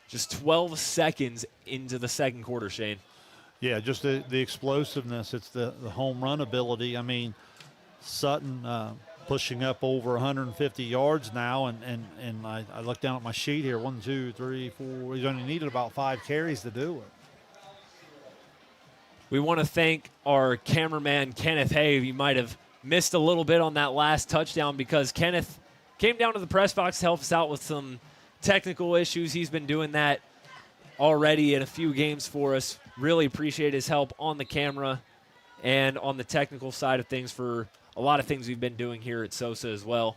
Just 12 seconds into the second quarter, Shane. Yeah, just the explosiveness. It's the home run ability. I mean, Sutton pushing up over 150 yards now, and I look down at my sheet here. 1, 2, 3, 4. He's only needed about 5 carries to do it. We want to thank our cameraman, Kenneth Hay. You might have missed a little bit on that last touchdown because Kenneth came down to the press box to help us out with some technical issues. He's been doing that already in a few games for us. Really appreciate his help on the camera and on the technical side of things for a lot of things we've been doing here at Sosa as well.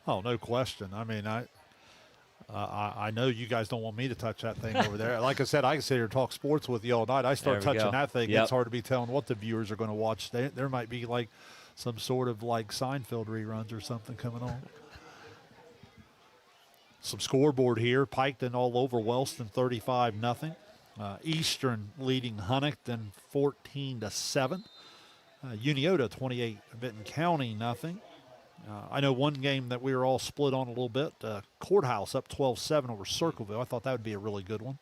Oh, no question. I mean, I know you guys don't want me to touch that thing over there. Like I said, I can sit here and talk sports with you all night. I start touching that thing. Yep. It's hard to be telling what the viewers are going to watch. There might be like some sort of like Seinfeld reruns or something coming on. Some scoreboard here. Piketon all over Wellston, 35-0. Eastern leading Huntington 14-7. Uniota 28, Benton County 0. I know one game that we were all split on a little bit. Courthouse up 12-7 over Circleville. I thought that would be a really good one.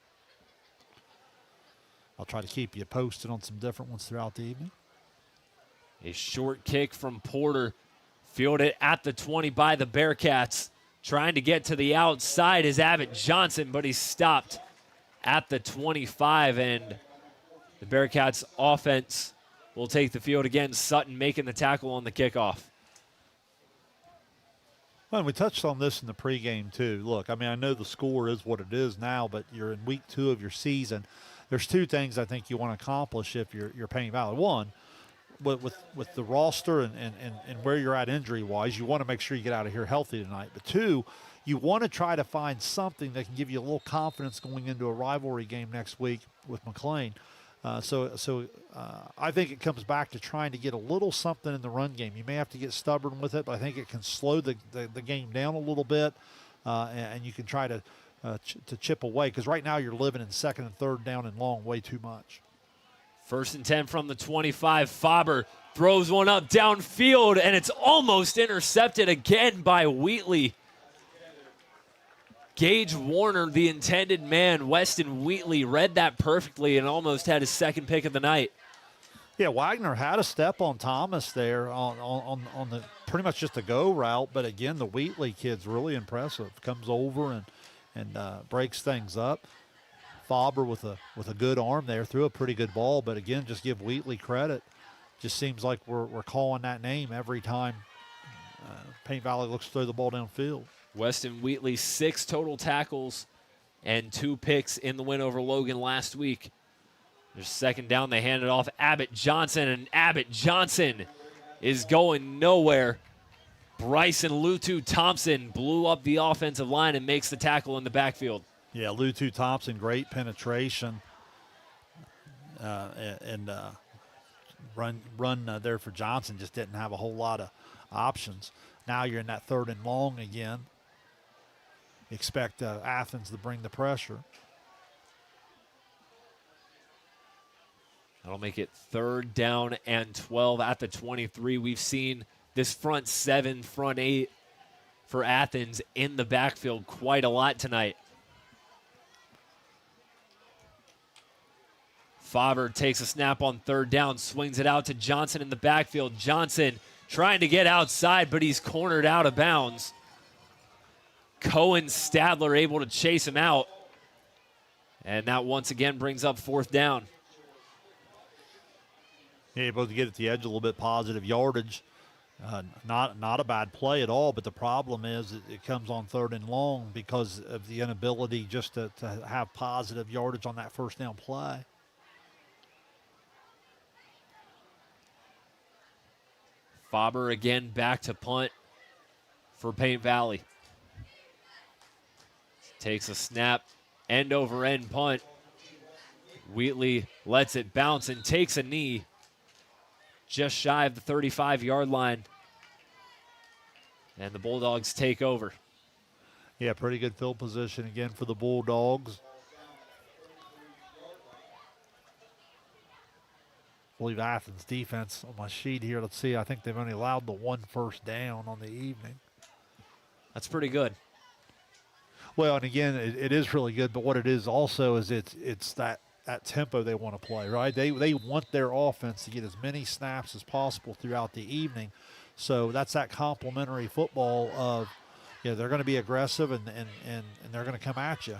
I'll try to keep you posted on some different ones throughout the evening. A short kick from Porter, fielded at the 20 by the Bearcats. Trying to get to the outside is Abbott Johnson, but he's stopped at the 25, and the Bearcats offense will take the field again. Sutton making the tackle on the kickoff. Well, we touched on this in the pregame, too. Look, I mean, I know the score is what it is now, but you're in week 2 of your season. There's 2 things I think you want to accomplish if you're Payne Valley. One, with the roster and where you're at injury-wise, you want to make sure you get out of here healthy tonight. But 2, you want to try to find something that can give you a little confidence going into a rivalry game next week with McLean. So I think it comes back to trying to get a little something in the run game. You may have to get stubborn with it, but I think it can slow the game down a little bit, and you can try to chip away. Because right now you're living in 2nd and 3rd down and long way too much. 1st and 10 from the 25. Faber throws one up downfield, and it's almost intercepted again by Wheatley. Gage Warner, the intended man. Weston Wheatley read that perfectly and almost had his 2nd pick of the night. Yeah, Wagner had a step on Thomas there on the pretty much just a go route, but again, the Wheatley kid's really impressive. Comes over and breaks things up. Faber with a good arm there, threw a pretty good ball, but again, just give Wheatley credit. Just seems like we're calling that name every time Payne Valley looks to throw the ball downfield. Weston Wheatley, 6 total tackles and 2 picks in the win over Logan last week. There's 2nd down. They hand it off Abbott Johnson, and Abbott Johnson is going nowhere. Bryson Lutu Thompson blew up the offensive line and makes the tackle in the backfield. Yeah, Lutu Thompson, great penetration. And run there for Johnson, just didn't have a whole lot of options. Now you're in that 3rd and long again. Expect Athens to bring the pressure. That'll make it 3rd down and 12 at the 23. We've seen this front 7, front 8 for Athens in the backfield quite a lot tonight. Faber takes a snap on 3rd down, swings it out to Johnson in the backfield. Johnson trying to get outside, but he's cornered out of bounds. Cohen Stadler able to chase him out. And that once again brings up 4th down. Able to get at the edge a little bit, positive yardage. Not a bad play at all, but the problem is it comes on 3rd and long because of the inability just to have positive yardage on that 1st down play. Faber again back to punt for Payne Valley. Takes a snap, end over end punt. Wheatley lets it bounce and takes a knee just shy of the 35-yard line. And the Bulldogs take over. Yeah, pretty good field position again for the Bulldogs. believe Athens defense on my sheet here. Let's see. I think they've only allowed the 1 first down on the evening. That's pretty good. Well, and again, it is really good, but what it is also is it's that tempo they want to play, right? They want their offense to get as many snaps as possible throughout the evening. So that's that complementary football of, they're going to be aggressive and they're going to come at you.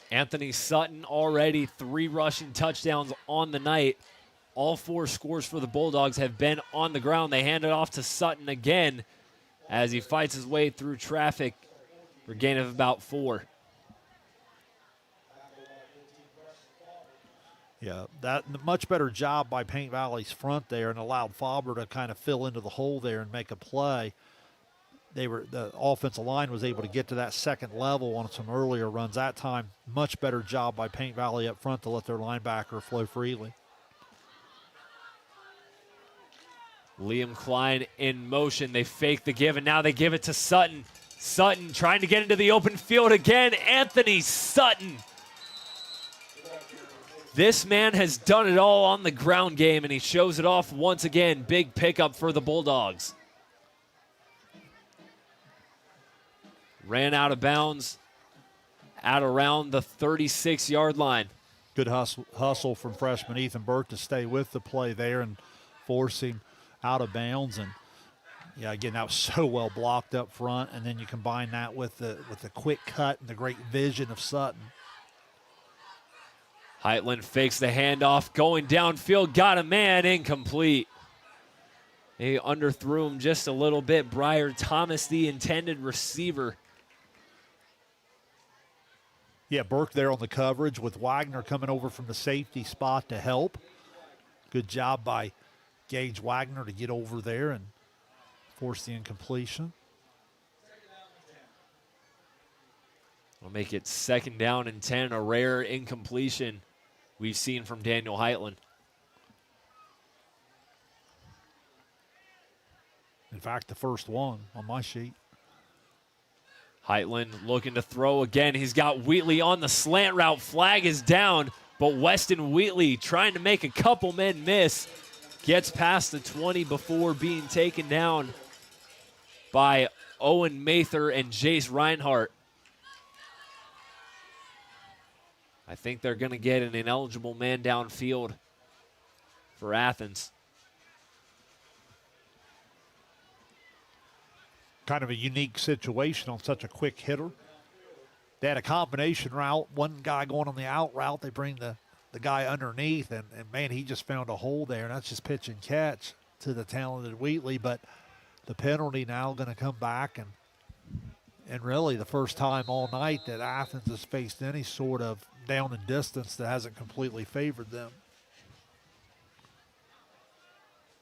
Anthony Sutton already 3 rushing touchdowns on the night. All 4 scores for the Bulldogs have been on the ground. They hand it off to Sutton again as he fights his way through traffic for a gain of about 4. Yeah, that much better job by Paint Valley's front there and allowed Faber to kind of fill into the hole there and make a play. The offensive line was able to get to that second level on some earlier runs that time. Much better job by Paint Valley up front to let their linebacker flow freely. Liam Klein in motion. They fake the give, and now they give it to Sutton. Sutton trying to get into the open field again. Anthony Sutton. This man has done it all on the ground game, and he shows it off once again. Big pickup for the Bulldogs. Ran out of bounds at around the 36-yard line. Good hustle from freshman Ethan Burke to stay with the play there and force him out of bounds. And again, that was so well blocked up front. And then you combine that with the quick cut and the great vision of Sutton. Heitland fakes the handoff, going downfield, got a man, incomplete. He underthrew him just a little bit. Briar Thomas, the intended receiver. Yeah, Burke there on the coverage with Wagner coming over from the safety spot to help. Good job by Gage Wagner to get over there and force the incompletion. We'll make it 2nd down and 10, a rare incompletion we've seen from Daniel Heitland. In fact, the first one on my sheet. Heitland looking to throw again. He's got Wheatley on the slant route. Flag is down, but Weston Wheatley trying to make a couple men miss. Gets past the 20 before being taken down by Owen Mather and Jace Reinhardt. I think they're going to get an ineligible man downfield for Athens. Kind of a unique situation on such a quick hitter. They had a combination route, one guy going on the out route. They bring the guy underneath, and man, he just found a hole there, and that's just pitch and catch to the talented Wheatley. But the penalty now going to come back, and really the first time all night that Athens has faced any sort of down and distance that hasn't completely favored them.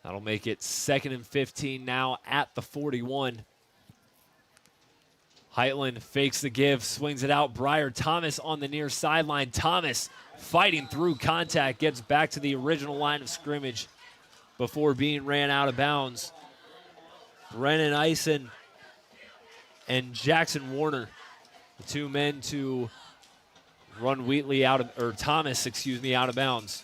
That'll make it 2nd and 15 now at the 41. Heitland fakes the give, swings it out. Briar Thomas on the near sideline. Thomas fighting through contact, gets back to the original line of scrimmage before being ran out of bounds. Brennan Eisen and Jackson Warner, the 2 men to run Wheatley out of, or Thomas, out of bounds.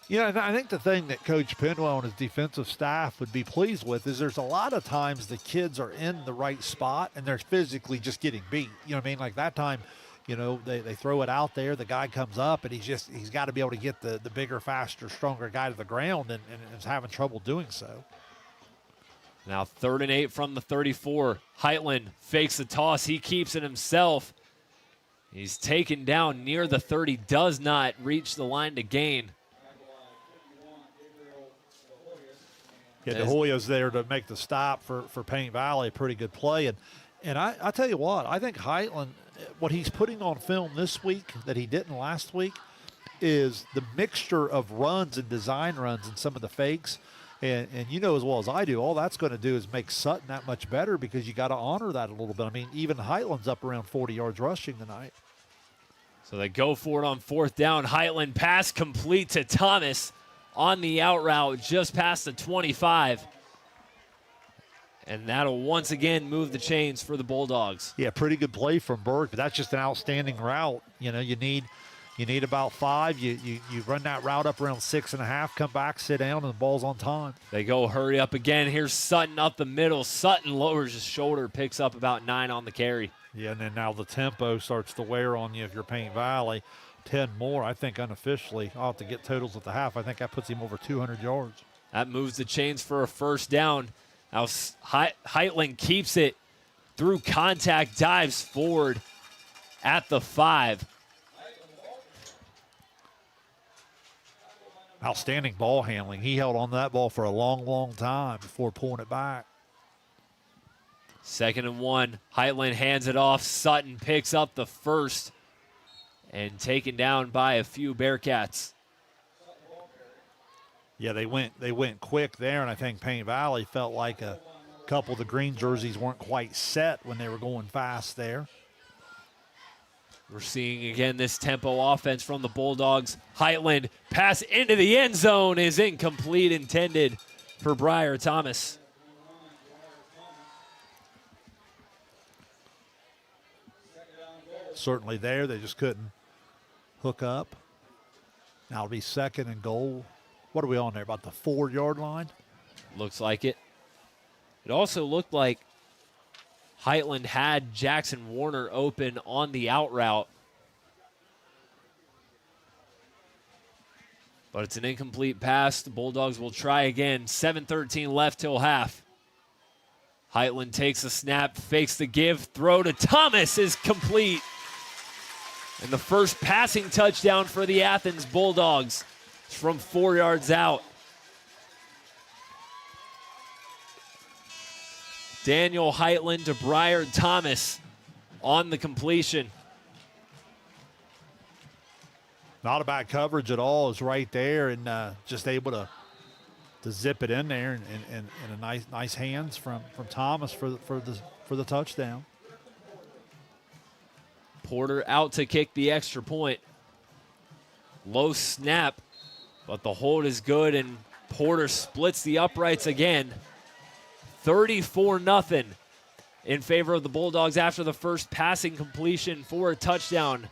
I think the thing that Coach Penwell and his defensive staff would be pleased with is there's a lot of times the kids are in the right spot and they're physically just getting beat. You know what I mean? Like that time, they throw it out there, the guy comes up and he's got to be able to get the bigger, faster, stronger guy to the ground and is having trouble doing so. Now 3rd and 8 from the 34. Heitland fakes the toss. He keeps it himself. He's taken down near the 30, does not reach the line to gain. Yeah, De Hoyo's there to make the stop for Paint Valley. Pretty good play. And I tell you what, I think Heitland, what he's putting on film this week that he didn't last week is the mixture of runs and design runs and some of the fakes. And you know as well as I do, all that's going to do is make Sutton that much better because you got to honor that a little bit. I mean, even Heitland's up around 40 yards rushing tonight. So they go for it on 4th down. Heitland pass complete to Thomas on the out route just past the 25. And that'll once again move the chains for the Bulldogs. Yeah, pretty good play from Burke, but that's just an outstanding route. You need You need about 5. You run that route up around 6.5, come back, sit down, and the ball's on time. They go hurry up again. Here's Sutton up the middle. Sutton lowers his shoulder, picks up about 9 on the carry. Yeah, and then now the tempo starts to wear on you if you're Paint Valley. 10 more, I think unofficially. I'll have to get totals at the half. I think that puts him over 200 yards. That moves the chains for a first down. Now Heitland keeps it through contact, dives forward at the 5. Outstanding ball handling. He held on to that ball for a long, long time before pulling it back. 2nd and 1. Heitland hands it off. Sutton picks up the first and taken down by a few Bearcats. Yeah, they went quick there, and I think Paint Valley felt like a couple of the green jerseys weren't quite set when they were going fast there. We're seeing again this tempo offense from the Bulldogs. Heitland pass into the end zone is incomplete, intended for Briar Thomas. Certainly there, they just couldn't hook up. Now it'll be 2nd and goal. What are we on there, about the 4-yard line? Looks like it. It also looked like Heitland had Jackson Warner open on the out route. But it's an incomplete pass. The Bulldogs will try again. 7:13 left till half. Heitland takes a snap, fakes the give, throw to Thomas is complete. And the first passing touchdown for the Athens Bulldogs is from 4 yards out. Daniel Heitland to Briar Thomas on the completion. Not a bad coverage at all. Is right there and just able to zip it in there and a nice hands from Thomas for the touchdown. Porter out to kick the extra point. Low snap, but the hold is good, and Porter splits the uprights again. 34-0 in favor of the Bulldogs after the first passing completion for a touchdown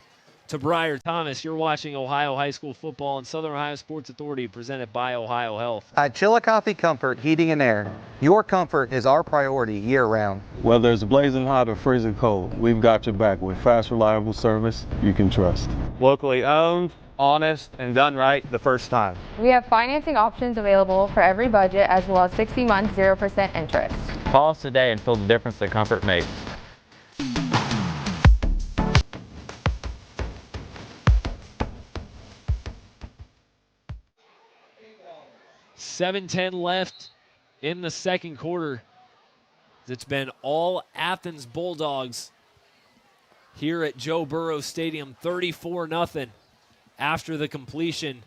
to Briar Thomas. You're watching Ohio High School football on Southern Ohio Sports Authority, presented by Ohio Health. At Chillicothe Comfort Heating and Air, your comfort is our priority year-round. Whether it's blazing hot or freezing cold, we've got your back with fast, reliable service you can trust. Locally owned, honest, and done right the first time. We have financing options available for every budget, as well as 60 months 0% interest. Call us today and feel the difference that comfort makes. $7:10 left in the second quarter. It's been all Athens Bulldogs here at Joe Burrow Stadium, 34-0 after the completion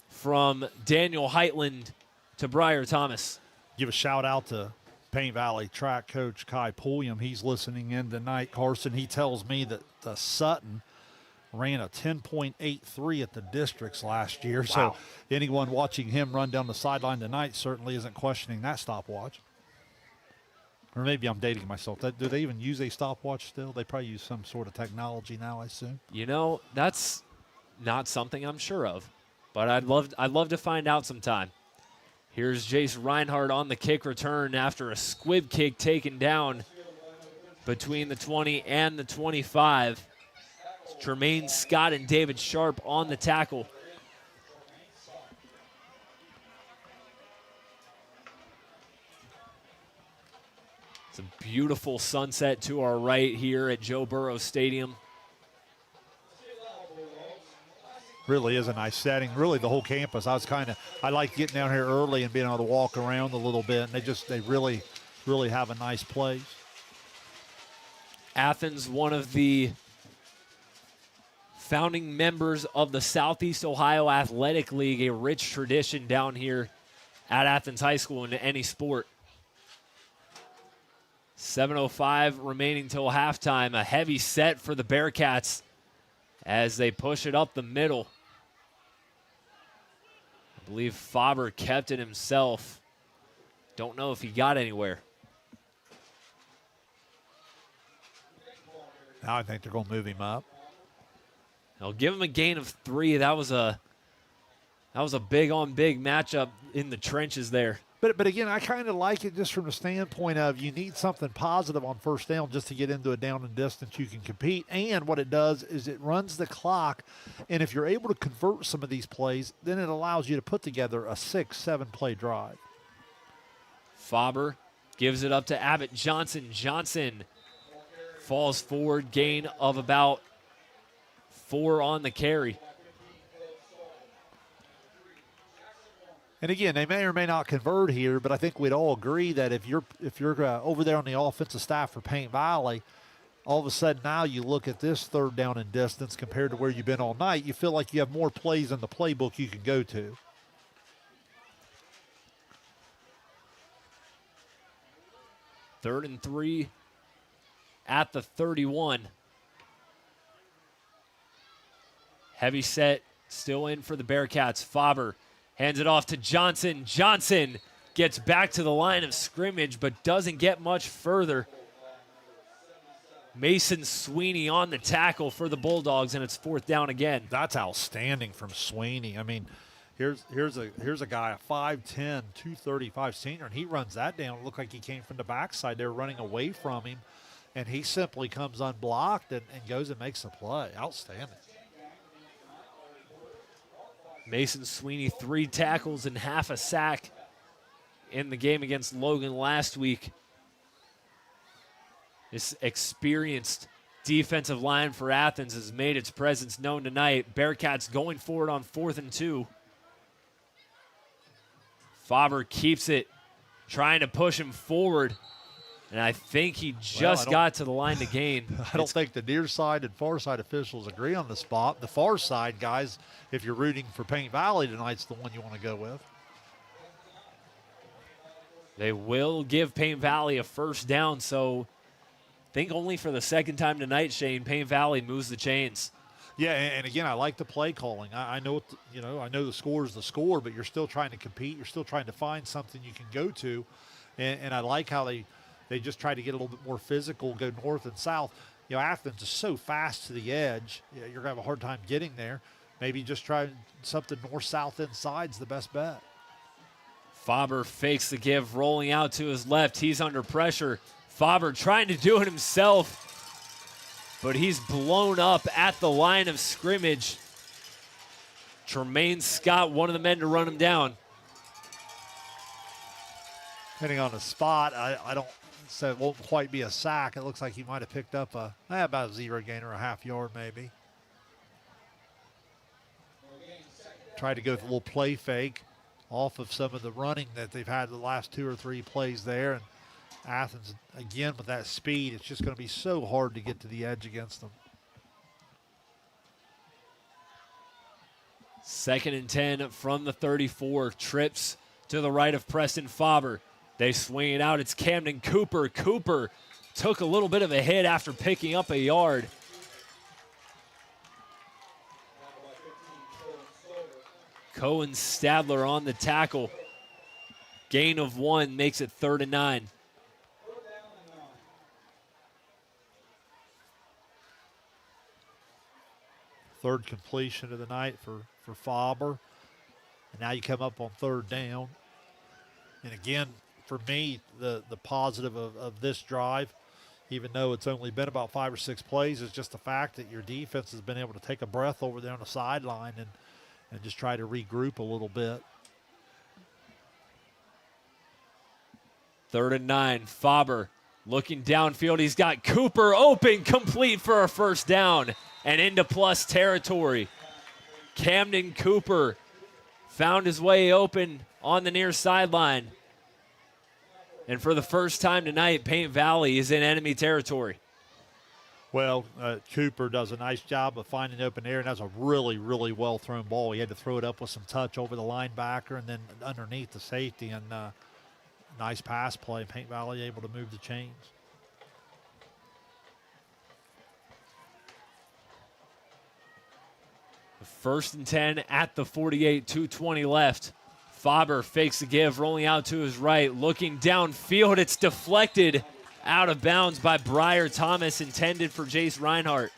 from Daniel Heitland to Briar Thomas. Give a shout out to Paint Valley track coach Kai Pulliam. He's listening in tonight. Carson, he tells me that Sutton ran a 10.83 at the districts last year. Wow. So anyone watching him run down the sideline tonight certainly isn't questioning that stopwatch. Or maybe I'm dating myself. Do they even use a stopwatch still? They probably use some sort of technology now, I assume. You know, that's not something I'm sure of, but I'd love to find out sometime. Here's Jace Reinhardt on the kick return after a squib kick taken down between the 20 and the 25. Tremaine Scott and David Sharp on the tackle. It's a beautiful sunset to our right here at Joe Burrow Stadium. Really is a nice setting. Really, the whole campus. I like getting down here early and being able to walk around a little bit. And they really have a nice place. Athens, one of the founding members of the Southeast Ohio Athletic League, a rich tradition down here at Athens High School in any sport. 7:05 remaining till halftime. A heavy set for the Bearcats as they push it up the middle. I believe Faber kept it himself. Don't know if he got anywhere. Now I think they're going to move him up. I'll give him a gain of 3. That was a big-on-big matchup in the trenches there. But again, I kind of like it just from the standpoint of you need something positive on first down just to get into a down and distance you can compete. And what it does is it runs the clock. And if you're able to convert some of these plays, then it allows you to put together a 6-7 play drive. Faber gives it up to Abbott Johnson. Johnson falls forward, gain of about 4 on the carry. And again, they may or may not convert here, but I think we'd all agree that if you're over there on the offensive staff for Paint Valley, all of a sudden now you look at this third down and distance compared to where you've been all night, you feel like you have more plays in the playbook you can go to. Third and 3 at the 31. Heavy set still in for the Bearcats. Faber hands it off to Johnson. Johnson gets back to the line of scrimmage but doesn't get much further. Mason Sweeney on the tackle for the Bulldogs, and it's 4th down again. That's outstanding from Sweeney. I mean, here's a guy, a 5'10", 235 senior, and he runs that down. It looked like he came from the backside. They were running away from him, and he simply comes unblocked and goes and makes a play. Outstanding. Mason Sweeney, 3 tackles and half a sack in the game against Logan last week. This experienced defensive line for Athens has made its presence known tonight. Bearcats going forward on 4th and 2. Faber keeps it, trying to push him forward. And I think he just got to the line to gain. I don't think the near side and far side officials agree on the spot. The far side, guys, if you're rooting for Paint Valley tonight's the one you want to go with. They will give Paint Valley a first down, so I think only for the second time tonight, Shane, Paint Valley moves the chains. Yeah, and again, I like the play calling. I know, I know the score is the score, but you're still trying to compete. You're still trying to find something you can go to, and I like how they just try to get a little bit more physical, go north and south. Athens is so fast to the edge. You're going to have a hard time getting there. Maybe just try something north-south inside is the best bet. Faber fakes the give, rolling out to his left. He's under pressure. Faber trying to do it himself, but he's blown up at the line of scrimmage. Tremaine Scott, one of the men to run him down. Depending on the spot, I don't say it won't quite be a sack. It looks like he might have picked up about a 0 gain or a half yard maybe. Tried to go with a little play fake off of some of the running that they've had the last 2 or 3 plays there. And Athens, again, with that speed, it's just going to be so hard to get to the edge against them. 2nd and 10 from the 34. Trips to the right of Preston Faber. They swing it out. It's Camden Cooper. Cooper took a little bit of a hit after picking up a yard. Cohen Stadler on the tackle. Gain of 1 makes it 3rd and 9. Third completion of the night for Faber. And now you come up on 3rd down. And again, for me, the positive of this drive, even though it's only been about 5 or 6 plays, is just the fact that your defense has been able to take a breath over there on the sideline and just try to regroup a little bit. 3rd and 9. Faber looking downfield. He's got Cooper open, complete for a first down and into plus territory. Camden Cooper found his way open on the near sideline. And for the first time tonight, Paint Valley is in enemy territory. Well, Cooper does a nice job of finding open air, and that's a really, really well-thrown ball. He had to throw it up with some touch over the linebacker and then underneath the safety, and nice pass play. Paint Valley able to move the chains. First and 10 at the 48, 2:20 left. Faber fakes the give, rolling out to his right, looking downfield. It's deflected out of bounds by Briar Thomas, intended for Jace Reinhardt.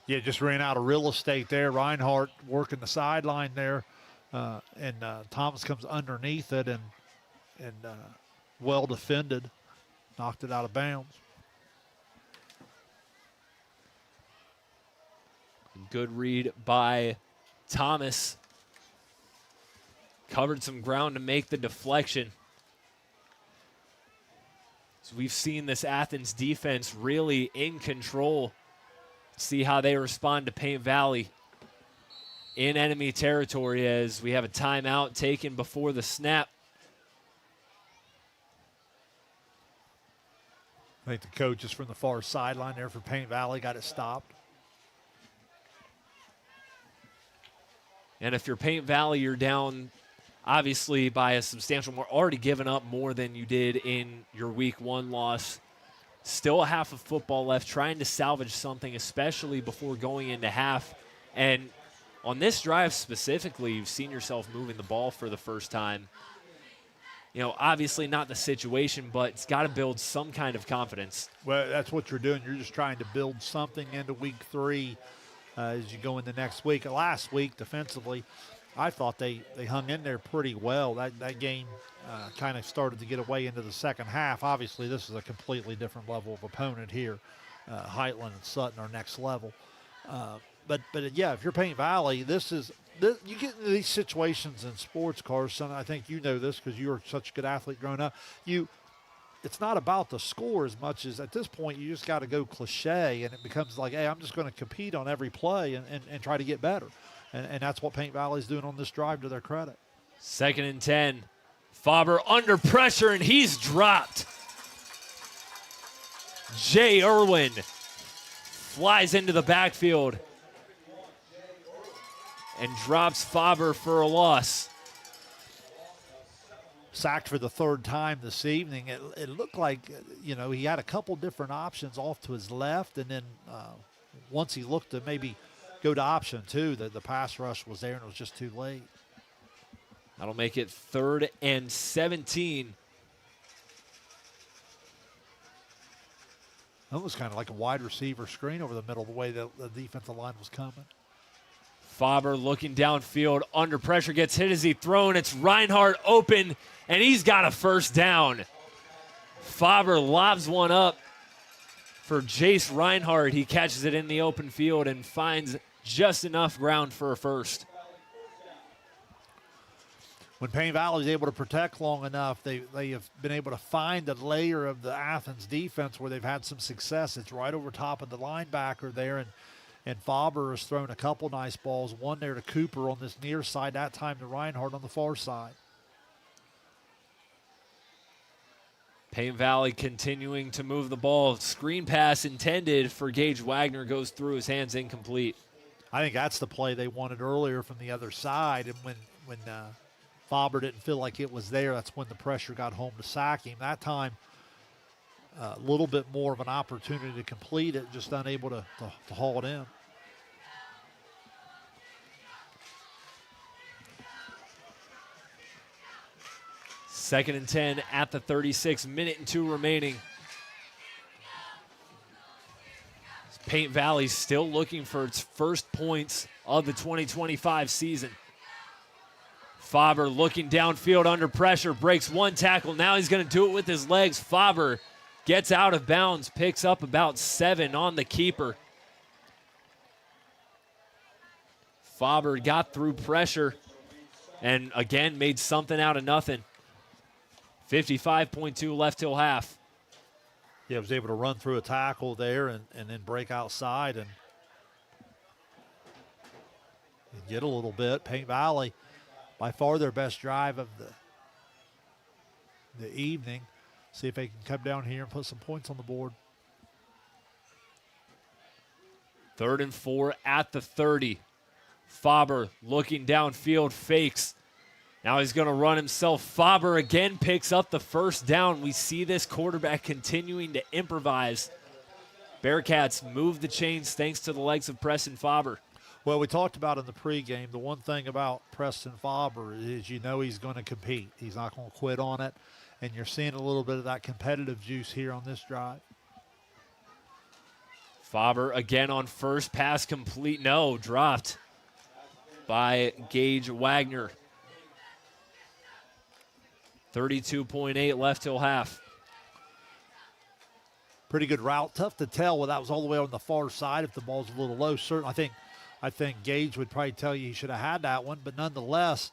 Yeah, just ran out of real estate there. Reinhardt working the sideline there, and Thomas comes underneath it and well defended, knocked it out of bounds. Good read by Thomas. Covered some ground to make the deflection. So we've seen this Athens defense really in control. See how they respond to Paint Valley in enemy territory as we have a timeout taken before the snap. I think the coach is from the far sideline there for Paint Valley, got it stopped. And if you're Paint Valley, you're down obviously by a substantial mark, already given up more than you did in your week 1 loss. Still a half of football left, trying to salvage something, especially before going into half. And on this drive specifically, you've seen yourself moving the ball for the first time. You know, obviously not the situation, but it's got to build some kind of confidence. Well, that's what you're doing. You're just trying to build something into week 3 as you go into next week. Last week, defensively, I thought they hung in there pretty well. That game kind of started to get away into the second half. Obviously, this is a completely different level of opponent here. Heitland and Sutton are next level. But yeah, if you're Paint Valley, you get into these situations in sports, Carson. I think you know this because you were such a good athlete growing up. It's not about the score as much as at this point you just got to go cliche, and it becomes like, hey, I'm just going to compete on every play and try to get better. And that's what Paint Valley's doing on this drive, to their credit. 2nd and 10. Faber under pressure, and he's dropped. Jay Irwin flies into the backfield and drops Faber for a loss. Sacked for the 3rd time this evening. It looked like, he had a couple different options off to his left, and then once he looked to maybe go to option 2, the pass rush was there and it was just too late. That'll make it 3rd and 17. That was kind of like a wide receiver screen over the middle, the way the defensive line was coming. Faber looking downfield, under pressure, gets hit as he thrown. It's Reinhardt open, and he's got a first down. Faber lobs one up for Jace Reinhardt. He catches it in the open field and finds just enough ground for a first. When Paint Valley is able to protect long enough, they have been able to find a layer of the Athens defense where they've had some success. It's right over top of the linebacker there, and Faber has thrown a couple nice balls, one there to Cooper on this near side, that time to Reinhardt on the far side. Paint Valley continuing to move the ball. Screen pass intended for Gage Wagner goes through his hands, incomplete. I think that's the play they wanted earlier from the other side, and when Faber didn't feel like it was there, that's when the pressure got home to sack him. That time, a little bit more of an opportunity to complete it, just unable to haul it in. Second and 10 at the 36, minute and 2 remaining. Paint Valley still looking for its first points of the 2025 season. Faber looking downfield under pressure, breaks one tackle. Now he's going to do it with his legs. Faber gets out of bounds, picks up about 7 on the keeper. Faber got through pressure and again made something out of nothing. 55.2 left till half. Yeah, was able to run through a tackle there and then break outside and get a little bit. Paint Valley, by far their best drive of the evening. See if they can come down here and put some points on the board. 3rd and 4 at the 30. Faber looking downfield, fakes. Now he's going to run himself. Faber again picks up the first down. We see this quarterback continuing to improvise. Bearcats move the chains thanks to the legs of Preston Faber. Well, we talked about in the pregame, the one thing about Preston Faber is he's going to compete. He's not going to quit on it. And you're seeing a little bit of that competitive juice here on this drive. Faber again on first, pass complete. No, dropped by Gage Wagner. 32.8 left till half. Pretty good route. Tough to tell when that was all the way on the far side if the ball's a little low. Certainly, I think Gage would probably tell you he should have had that one, but nonetheless,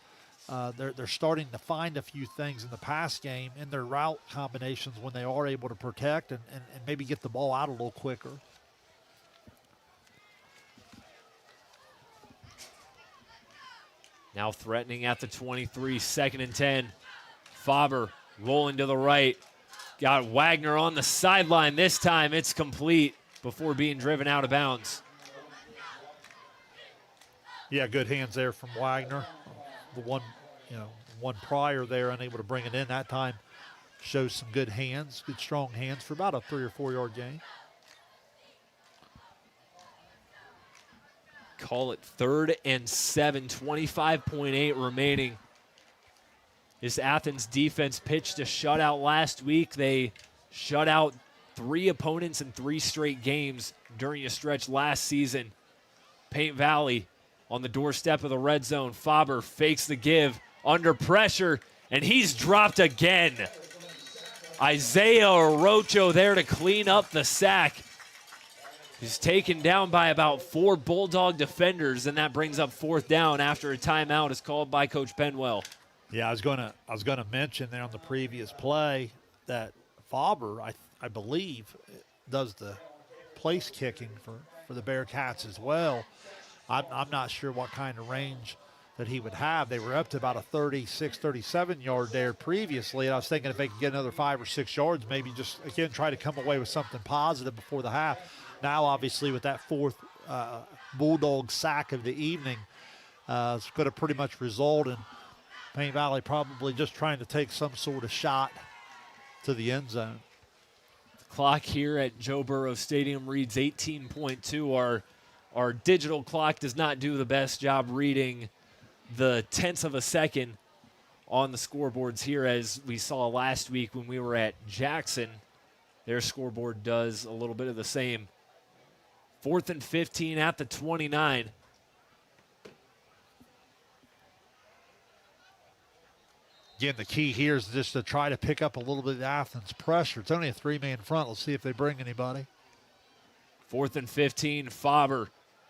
they're starting to find a few things in the pass game in their route combinations when they are able to protect and maybe get the ball out a little quicker. Now threatening at the 23, 2nd and 10. Faber rolling to the right. Got Wagner on the sideline. This time it's complete before being driven out of bounds. Yeah, good hands there from Wagner. The one prior there, unable to bring it in that time, shows some good hands, good strong hands for about a 3 or 4 yard gain. Call it 3rd and 7, 25.8 remaining. This Athens defense pitched a shutout last week. They shut out 3 opponents in 3 straight games during a stretch last season. Paint Valley on the doorstep of the red zone. Faber fakes the give under pressure, and he's dropped again. Isaiah Orocho there to clean up the sack. He's taken down by about 4 Bulldog defenders, and that brings up 4th down after a timeout is called by Coach Penwell. Yeah, I was gonna mention there on the previous play that Faber, I believe, does the place kicking for the Bearcats as well. I'm not sure what kind of range that he would have. They were up to about a 36, 37 yard there previously, and I was thinking if they could get another 5 or 6 yards, maybe just again try to come away with something positive before the half. Now, obviously, with that 4th Bulldog sack of the evening, it's going to pretty much result in Paint Valley probably just trying to take some sort of shot to the end zone. The clock here at Joe Burrow Stadium reads 18.2. Our digital clock does not do the best job reading the tenths of a second on the scoreboards here, as we saw last week when we were at Jackson. Their scoreboard does a little bit of the same. 4th and 15 at the 29. Again, the key here is just to try to pick up a little bit of Athens pressure. It's only a 3-man front. Let's see if they bring anybody. 4th and 15, Faber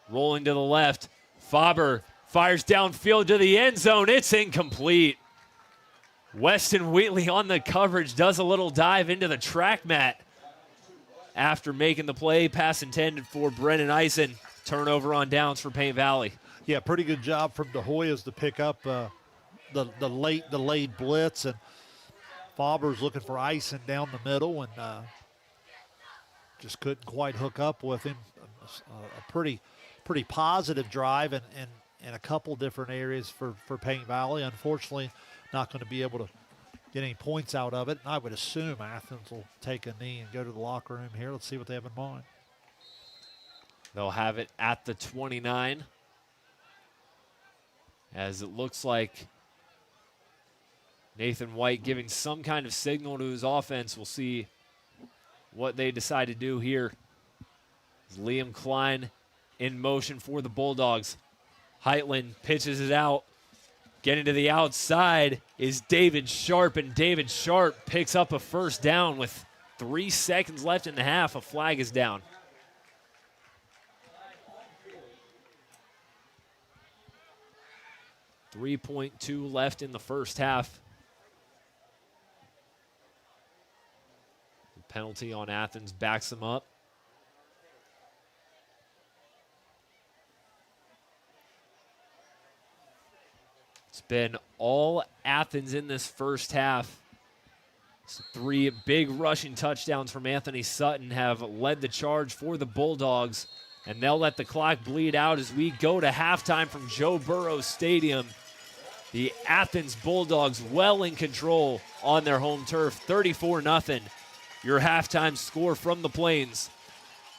rolling to the left. Faber fires downfield to the end zone. It's incomplete. Weston Wheatley on the coverage does a little dive into the track mat after making the play. Pass intended for Brennan Eisen. Turnover on downs for Paint Valley. Yeah, pretty good job from De Hoyos to pick up the late delayed blitz, and Faber's looking for Eisen down the middle and just couldn't quite hook up with him. A pretty positive drive and in a couple different areas for Paint Valley. Unfortunately, not going to be able to get any points out of it. And I would assume Athens will take a knee and go to the locker room here. Let's see what they have in mind. They'll have it at the 29, as it looks like Nathan White giving some kind of signal to his offense. We'll see what they decide to do here. Liam Klein in motion for the Bulldogs. Heitland pitches it out. Getting to the outside is David Sharp, and David Sharp picks up a 1st down with 3 seconds left in the half. A flag is down. .2 left in the first half. The penalty on Athens backs them up. It's been all Athens in this first half. 3 big rushing touchdowns from Anthony Sutton have led the charge for the Bulldogs, and they'll let the clock bleed out as we go to halftime from Joe Burrow Stadium. The Athens Bulldogs well in control on their home turf, 34-0. Your halftime score from the Plains.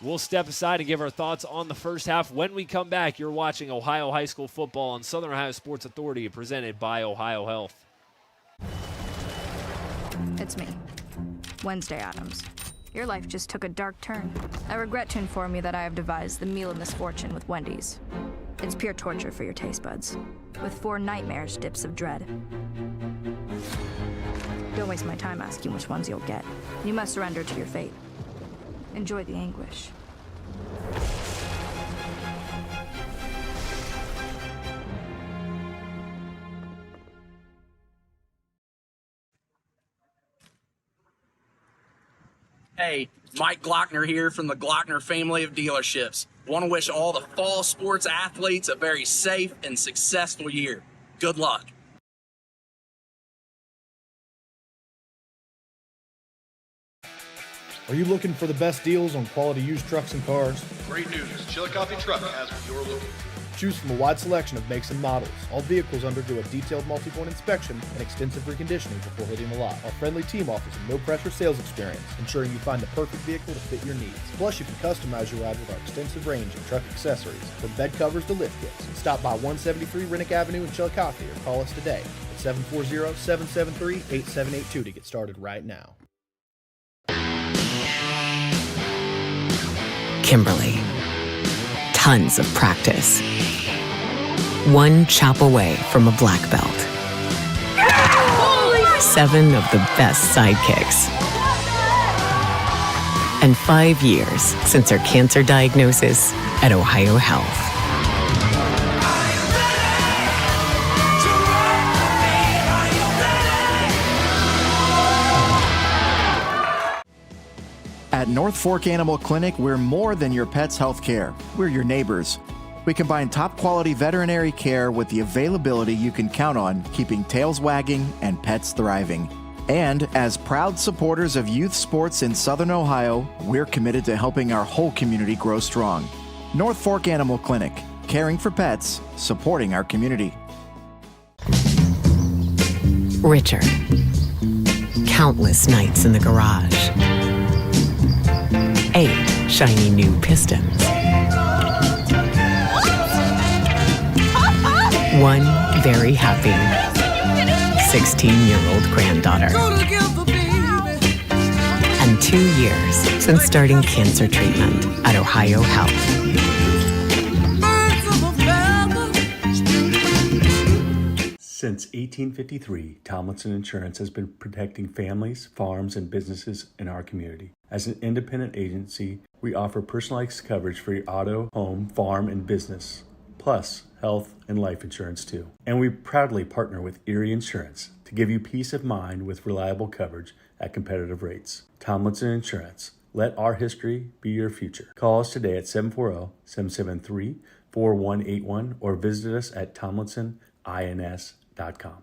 We'll step aside and give our thoughts on the first half. When we come back, you're watching Ohio High School football on Southern Ohio Sports Authority, presented by Ohio Health. It's me, Wednesday Addams. Your life just took a dark turn. I regret to inform you that I have devised the meal of misfortune with Wendy's. It's pure torture for your taste buds, with 4 nightmarish dips of dread. Don't waste my time asking which ones you'll get. You must surrender to your fate. Enjoy the anguish. Hey, Mike Glockner here from the Glockner family of dealerships. Want to wish all the fall sports athletes a very safe and successful year. Good luck. Are you looking for the best deals on quality used trucks and cars? Great news. Chillicothe Truck has what you're looking for. Choose from a wide selection of makes and models. All vehicles undergo a detailed multi-point inspection and extensive reconditioning before hitting the lot. Our friendly team offers a no-pressure sales experience, ensuring you find the perfect vehicle to fit your needs. Plus, you can customize your ride with our extensive range of truck accessories, from bed covers to lift kits. Stop by 173 Rennick Avenue in Chillicothe or call us today at 740-773-8782 to get started right now. Kimberly. Tons of practice. One chop away from a black belt. 7 of the best sidekicks. And 5 years since her cancer diagnosis at Ohio Health. At North Fork Animal Clinic, we're more than your pet's health care. We're your neighbors. We combine top-quality veterinary care with the availability you can count on, keeping tails wagging and pets thriving. And as proud supporters of youth sports in Southern Ohio, we're committed to helping our whole community grow strong. North Fork Animal Clinic, caring for pets, supporting our community. Richard. Countless nights in the garage. 8 shiny new pistons. 1 very happy 16-year-old granddaughter. And 2 years since starting cancer treatment at Ohio Health. Since 1853, Tomlinson Insurance has been protecting families, farms, and businesses in our community. As an independent agency, we offer personalized coverage for your auto, home, farm, and business, plus health and life insurance too. And we proudly partner with Erie Insurance to give you peace of mind with reliable coverage at competitive rates. Tomlinson Insurance. Let our history be your future. Call us today at 740-773-4181 or visit us at tomlinsonins.com.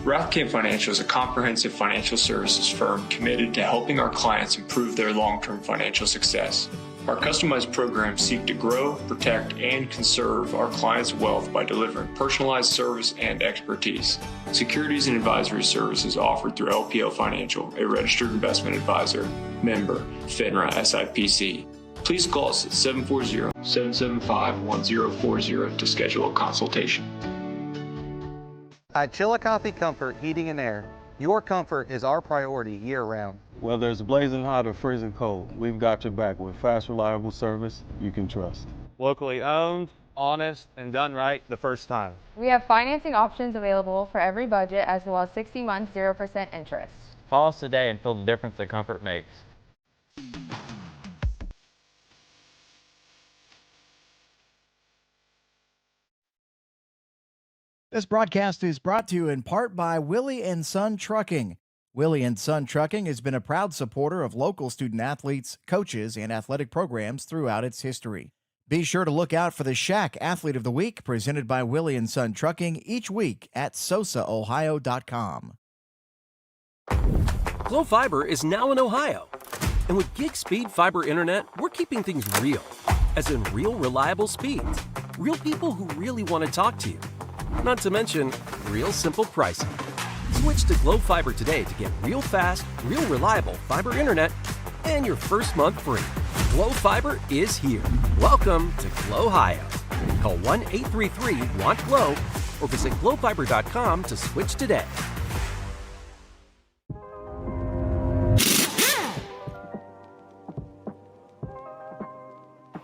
Rathkamp Financial is a comprehensive financial services firm committed to helping our clients improve their long-term financial success. Our customized programs seek to grow, protect, and conserve our clients' wealth by delivering personalized service and expertise. Securities and advisory services offered through LPL Financial, a registered investment advisor, member, FINRA SIPC. Please call us at 740-775-1040 to schedule a consultation. At Chillicothe Comfort Heating and Air, your comfort is our priority year-round. Whether it's blazing hot or freezing cold, we've got your back with fast, reliable service you can trust. Locally owned, honest, and done right the first time. We have financing options available for every budget as well as 60 months 0% interest. Call us today and feel the difference that comfort makes. This broadcast is brought to you in part by Willie & Son Trucking. Willie & Son Trucking has been a proud supporter of local student-athletes, coaches, and athletic programs throughout its history. Be sure to look out for the Shack Athlete of the Week presented by Willie & Son Trucking each week at sosaohio.com. Glo Fiber is now in Ohio. And with gig speed fiber internet, we're keeping things real. As in real, reliable speeds. Real people who really want to talk to you. Not to mention, real simple pricing. Switch to Glo Fiber today to get real fast, real reliable fiber internet and your first month free. Glo Fiber is here. Welcome to Glo-Ohio. Call 1-833-WANT-GLO or visit glofiber.com to switch today.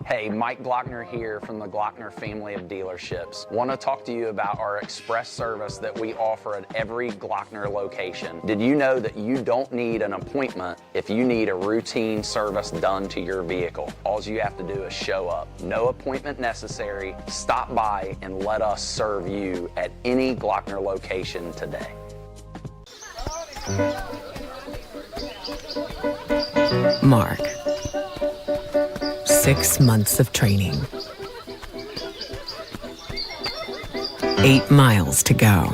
Hey, Mike Glockner here from the Glockner family of dealerships. Want to talk to you about our express service that we offer at every Glockner location. Did you know that you don't need an appointment if you need a routine service done to your vehicle? All you have to do is show up. No appointment necessary. Stop by and let us serve you at any Glockner location today. Mark. 6 months of training. 8 miles to go.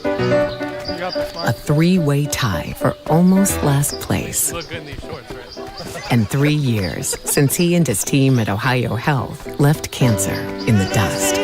A 3-way tie for almost last place. And 3 years since he and his team at Ohio Health left cancer in the dust.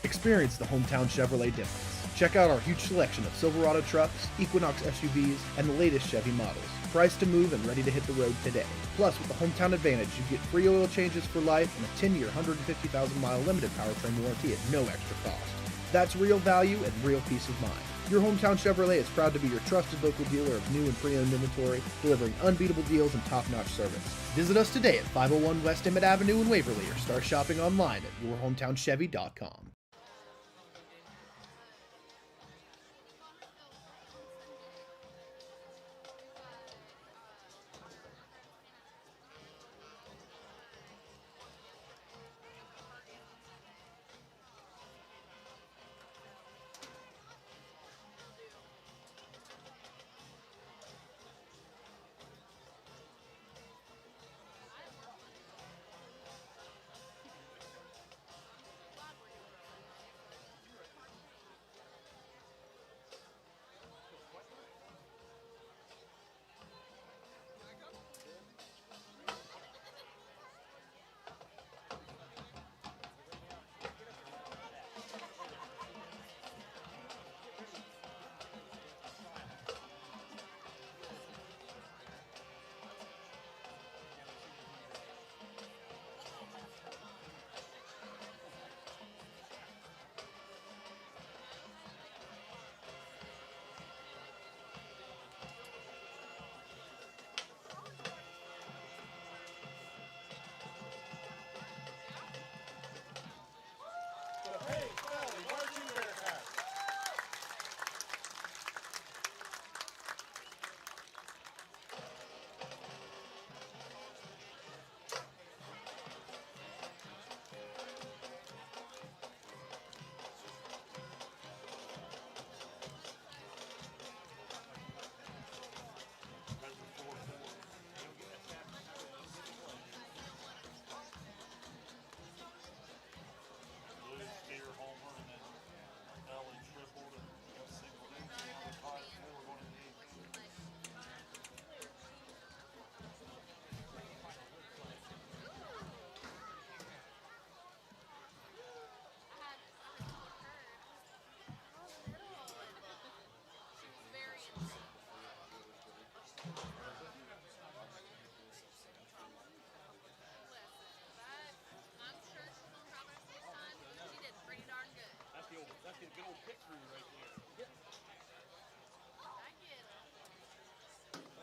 Experience the hometown Chevrolet difference. Check out our huge selection of Silverado trucks, Equinox SUVs, and the latest Chevy models. Priced to move and ready to hit the road today. Plus, with the Hometown Advantage, you get free oil changes for life and a 10-year, 150,000-mile limited powertrain warranty at no extra cost. That's real value and real peace of mind. Your Hometown Chevrolet is proud to be your trusted local dealer of new and pre-owned inventory, delivering unbeatable deals and top-notch service. Visit us today at 501 West Emmett Avenue in Waverly or start shopping online at yourhometowncchevy.com.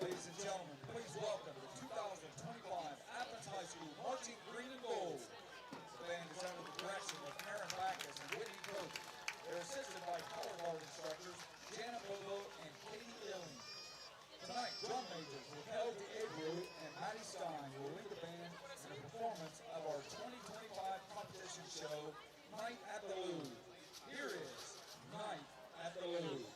Ladies and gentlemen, please welcome the 2025 Athens High School Marching Green and Gold. The band is under the direction of Aaron Backus and Whitney Coach. They're assisted by color guard instructors Janet Bobo and Katie Illing. Tonight, drum majors Kelly Abreu and Maddie Stein will lead the band in a performance of our 2025 competition show, Night at the Louvre. Here is Night at the Louvre.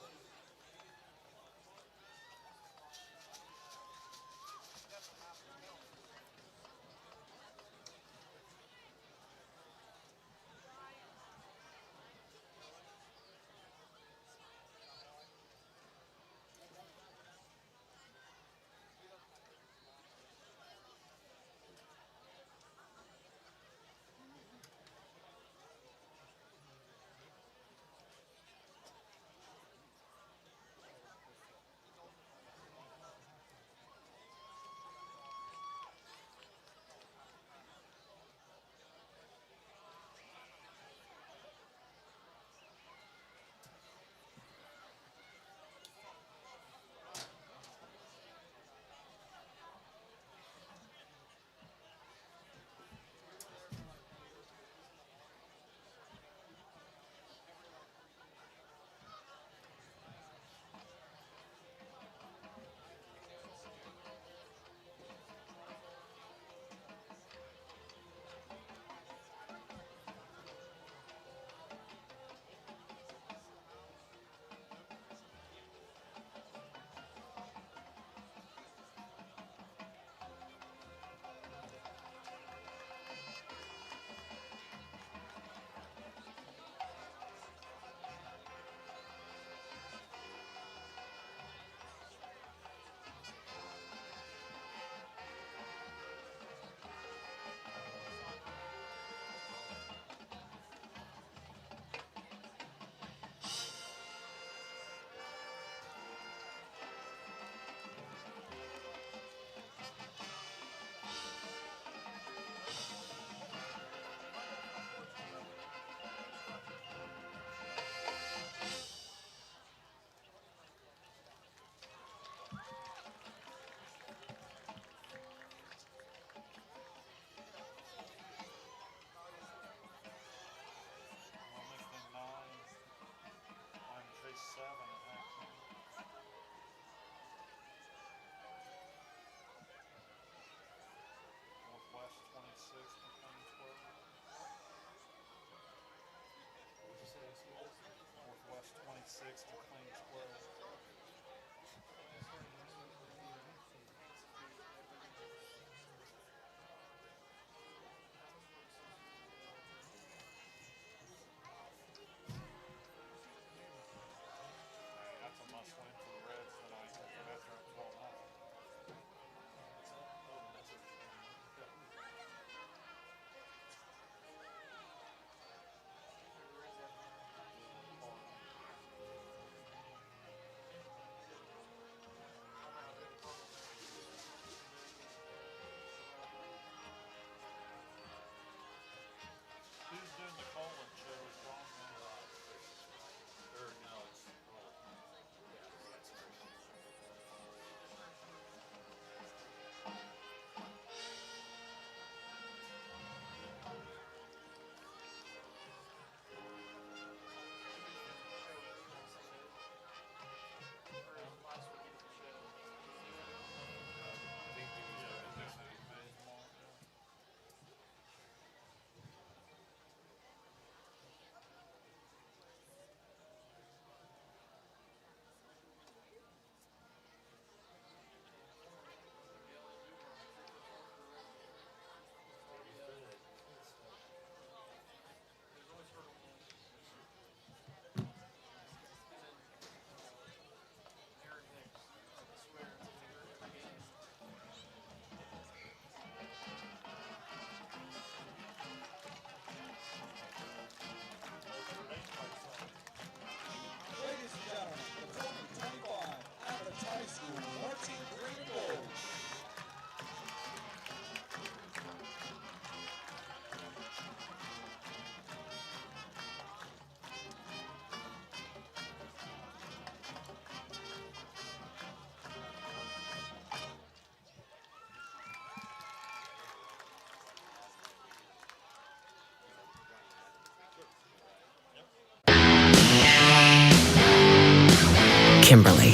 Kimberly.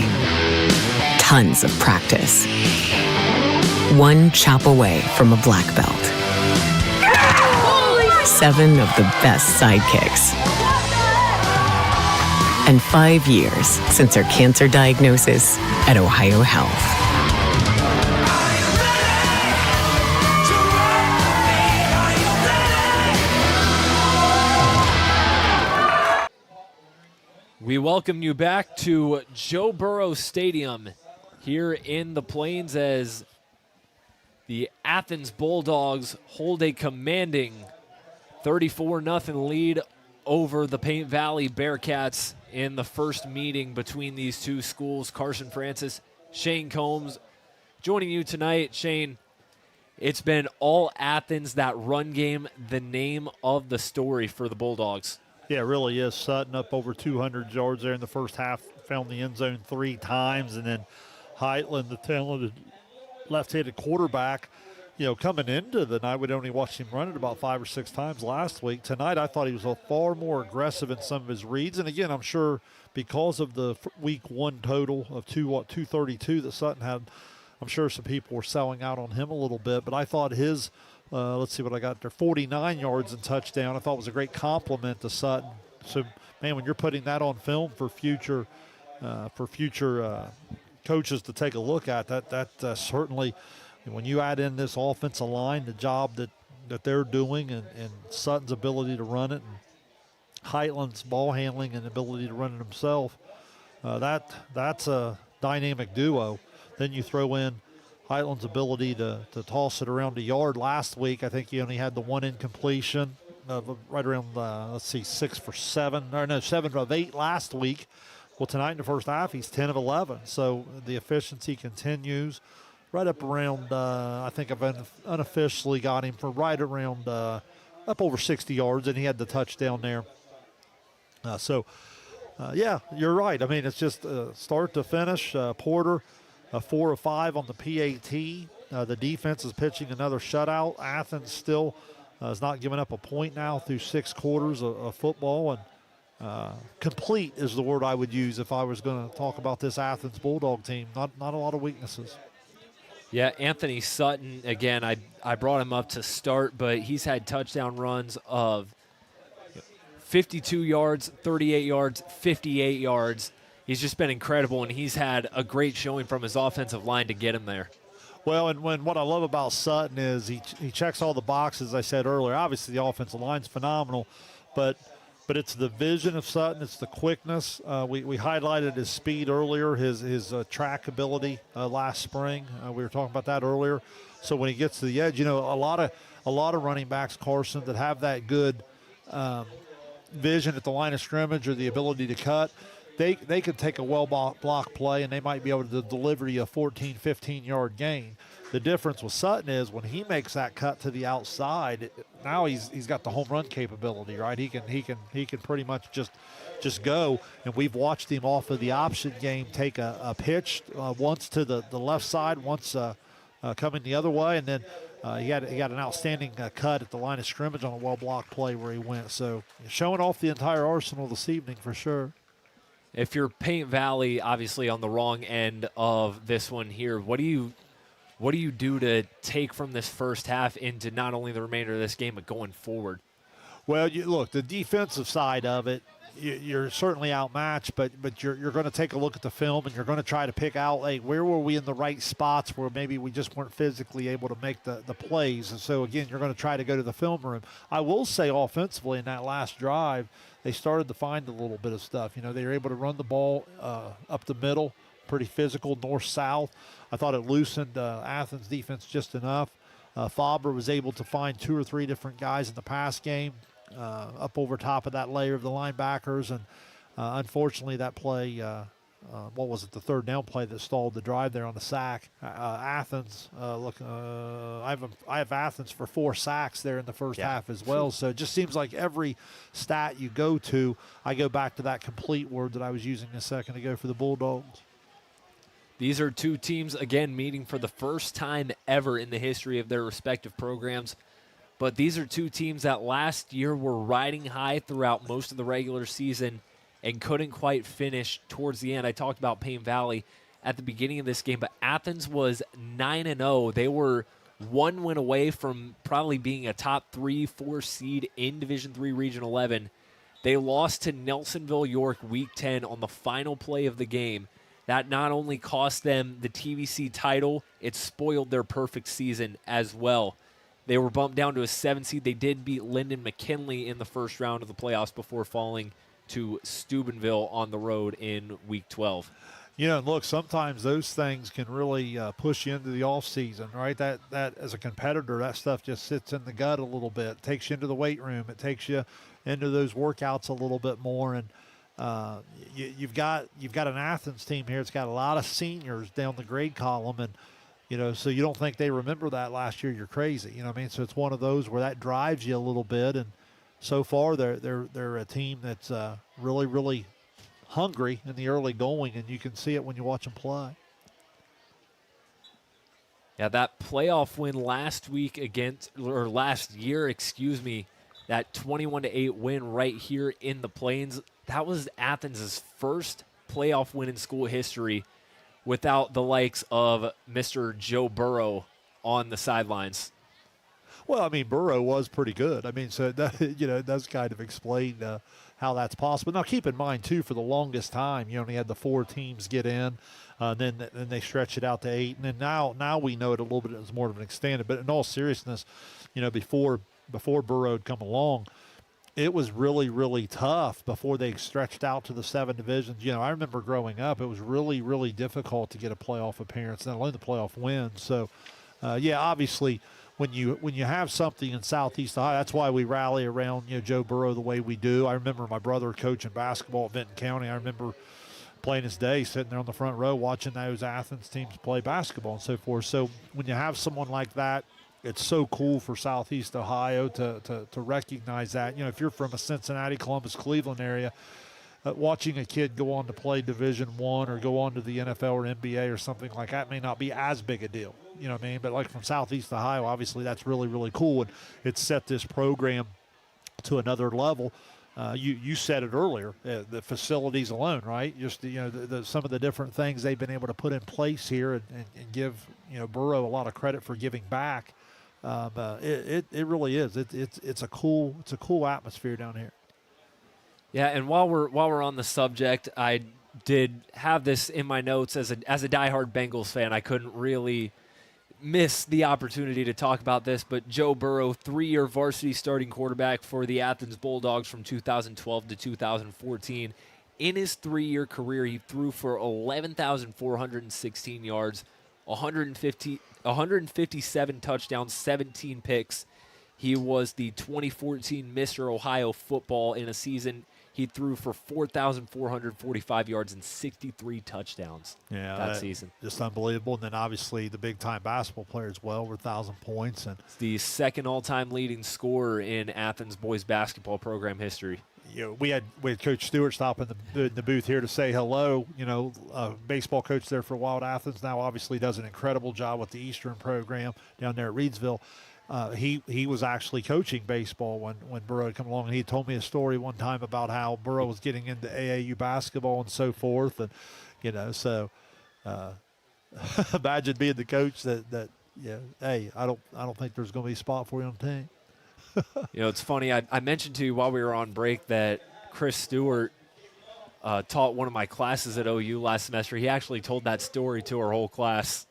Tons of practice. One chop away from a black belt. 7 of the best sidekicks. And 5 years since her cancer diagnosis at Ohio Health. We welcome you back to Joe Burrow Stadium here in the Plains as the Athens Bulldogs hold a commanding 34-0 lead over the Paint Valley Bearcats in the first meeting between these two schools. Carson Francis, Shane Combs joining you tonight. Shane, it's been all Athens, that run game, the name of the story for the Bulldogs. Yeah, it really is. Sutton up over 200 yards there in the first half, found the end zone 3 times, and then Heitland, the talented left-handed quarterback, coming into the night, we'd only watched him run it about 5 or 6 times last week. Tonight, I thought he was far more aggressive in some of his reads, and again, I'm sure because of the week 1 total of 232 that Sutton had, I'm sure some people were selling out on him a little bit, but I thought his let's see what I got there, 49 yards and touchdown, I thought was a great compliment to Sutton. So, man, when you're putting that on film for future coaches to take a look at, that certainly, when you add in this offensive line, the job that they're doing, and Sutton's ability to run it, and Heitland's ball handling and ability to run it himself, that's a dynamic duo. Then you throw in Heitland's ability to toss it around a yard. Last week, I think he only had the 1 incompletion, right around, 7 of 8 last week. Well, tonight in the first half, he's 10 of 11. So the efficiency continues right up around, I think I've unofficially got him for right around up over 60 yards, and he had the touchdown there. Yeah, you're right. I mean, it's just start to finish. Porter, 4 of 5 on the PAT. The defense is pitching another shutout. Athens still has not given up a point now through 6 quarters of football. And complete is the word I would use if I was going to talk about this Athens Bulldog team. Not a lot of weaknesses. Yeah, Anthony Sutton, again, I brought him up to start, but he's had touchdown runs of 52 yards, 38 yards, 58 yards. He's just been incredible, and he's had a great showing from his offensive line to get him there. Well, and what I love about Sutton is he checks all the boxes, as I said earlier. Obviously, the offensive line's phenomenal, but it's the vision of Sutton. It's the quickness. We highlighted his speed earlier, his track ability last spring. We were talking about that earlier. So when he gets to the edge, a lot of running backs, Carson, that have that good vision at the line of scrimmage or the ability to cut, they could take a well-blocked play, and they might be able to deliver you a 14, 15-yard gain. The difference with Sutton is when he makes that cut to the outside, now he's got the home run capability, right? He can pretty much just go. And we've watched him off of the option game take a pitch once to the left side, once coming the other way, and then he got an outstanding cut at the line of scrimmage on a well-blocked play where he went. So showing off the entire arsenal this evening for sure. If you're Paint Valley, obviously on the wrong end of this one here, what do you do to take from this first half into not only the remainder of this game, but going forward? Well, look, the defensive side of it, you're certainly outmatched, but you're going to take a look at the film, and you're going to try to pick out, hey, where were we in the right spots where maybe we just weren't physically able to make the plays. And so, again, you're going to try to go to the film room. I will say offensively in that last drive, they started to find a little bit of stuff. They were able to run the ball up the middle, pretty physical, north-south. I thought it loosened Athens' defense just enough. Faber was able to find 2 or 3 different guys in the pass game up over top of that layer of the linebackers. And unfortunately, that play, what was it, the third down play that stalled the drive there on the sack. Athens, I have Athens for 4 sacks there in the first half as well. So it just seems like every stat you go to, I go back to that complete word that I was using a second ago for the Bulldogs. These are 2 teams, again, meeting for the first time ever in the history of their respective programs. But these are 2 teams that last year were riding high throughout most of the regular season and couldn't quite finish towards the end. I talked about Payne Valley at the beginning of this game, but Athens was 9-0. They were one win away from probably being a top 3-4 seed in Division III Region 11. They lost to Nelsonville York Week 10 on the final play of the game. That not only cost them the TVC title, it spoiled their perfect season as well. They were bumped down to a 7 seed. They did beat Lyndon McKinley in the first round of the playoffs before falling to Steubenville on the road in Week 12. You know, look, sometimes those things can really push you into the off season, right? That as a competitor, that stuff just sits in the gut a little bit. It takes you into the weight room. It takes you into those workouts a little bit more. And you've got an Athens team here. It's got a lot of seniors down the grade column, and you know, so you don't think they remember that last year. You're crazy. You know what I mean? So it's one of those where that drives you a little bit. And so far, they're a team that's really, really hungry in the early going, and you can see it when you watch them play. Yeah, that playoff win last year, that 21-8 win right here in the Plains, that was Athens' first playoff win in school history without the likes of Mr. Joe Burrow on the sidelines. Well, I mean, Burrow was pretty good. I mean, so that, you know, it does kind of explain how that's possible. Now, keep in mind, too, for the longest time, you only had the 4 teams get in, then they stretched it out to 8, and then now we know it a little bit as more of an extended. But in all seriousness, you know, before Burrow had come along, it was really, really tough before they stretched out to the 7 divisions. You know, I remember growing up, it was really, really difficult to get a playoff appearance, not only the playoff win. So, yeah, obviously, when you have something in Southeast Ohio, that's why we rally around, you know, Joe Burrow the way we do. I remember my brother coaching basketball at Benton County. I remember plain as day sitting there on the front row watching those Athens teams play basketball and so forth. So when you have someone like that, it's so cool for Southeast Ohio to recognize that. You know, if you're from a Cincinnati, Columbus, Cleveland area, watching a kid go on to play Division I or go on to the NFL or NBA or something like that may not be as big a deal. You know what I mean? But like from Southeast Ohio, obviously that's really, really cool. And it's set this program to another level. You said it earlier, the facilities alone, right? Just, you know, some of the different things they've been able to put in place here and give, you know, Burrow a lot of credit for giving back. It really is. It's a cool atmosphere down here. Yeah, and while we're on the subject, I did have this in my notes as a diehard Bengals fan. I couldn't really miss the opportunity to talk about this, but Joe Burrow, 3-year varsity starting quarterback for the Athens Bulldogs from 2012 to 2014. In his 3-year career, he threw for 11,416 yards, 157 touchdowns, 17 picks. He was the 2014 Mr. Ohio football in a season. He threw for 4,445 yards and 63 touchdowns that season. Just unbelievable. And then obviously the big-time basketball player as well, with 1,000 points. And the second all-time leading scorer in Athens boys basketball program history. You know, we had Coach Stewart stop in the booth here to say hello. You know, baseball coach there for a while at Athens, now obviously does an incredible job with the Eastern program down there at Reedsville. He was actually coaching baseball when Burrow had come along, and he told me a story one time about how Burrow was getting into AAU basketball and so forth, and you know, so imagine being the coach that yeah, hey, I don't think there's going to be a spot for you on the team. You know, it's funny. I mentioned to you while we were on break that Chris Stewart taught one of my classes at OU last semester. He actually told that story to our whole class.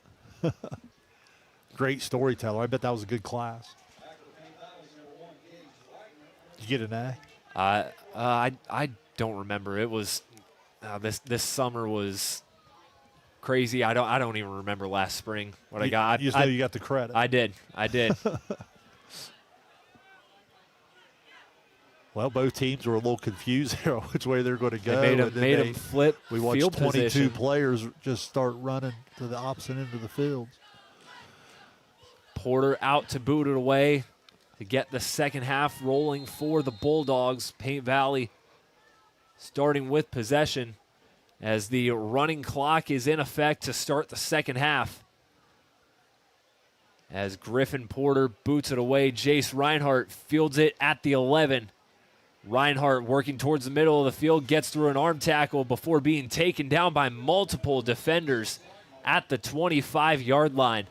Great storyteller. I bet that was a good class. Did you get an A? I don't remember. It was this summer was crazy. I don't even remember last spring what I got. You just know you got the credit. I did. Well, both teams were a little confused here on which way they're going to go. They made them flip. We watched field 22 position. players just start running to the opposite end of the fields. Porter out to boot it away to get the second half rolling for the Bulldogs. Payne Valley starting with possession as the running clock is in effect to start the second half. As Griffin Porter boots it away, Jace Reinhardt fields it at the 11. Reinhardt working towards the middle of the field, gets through an arm tackle before being taken down by multiple defenders at the 25-yard line.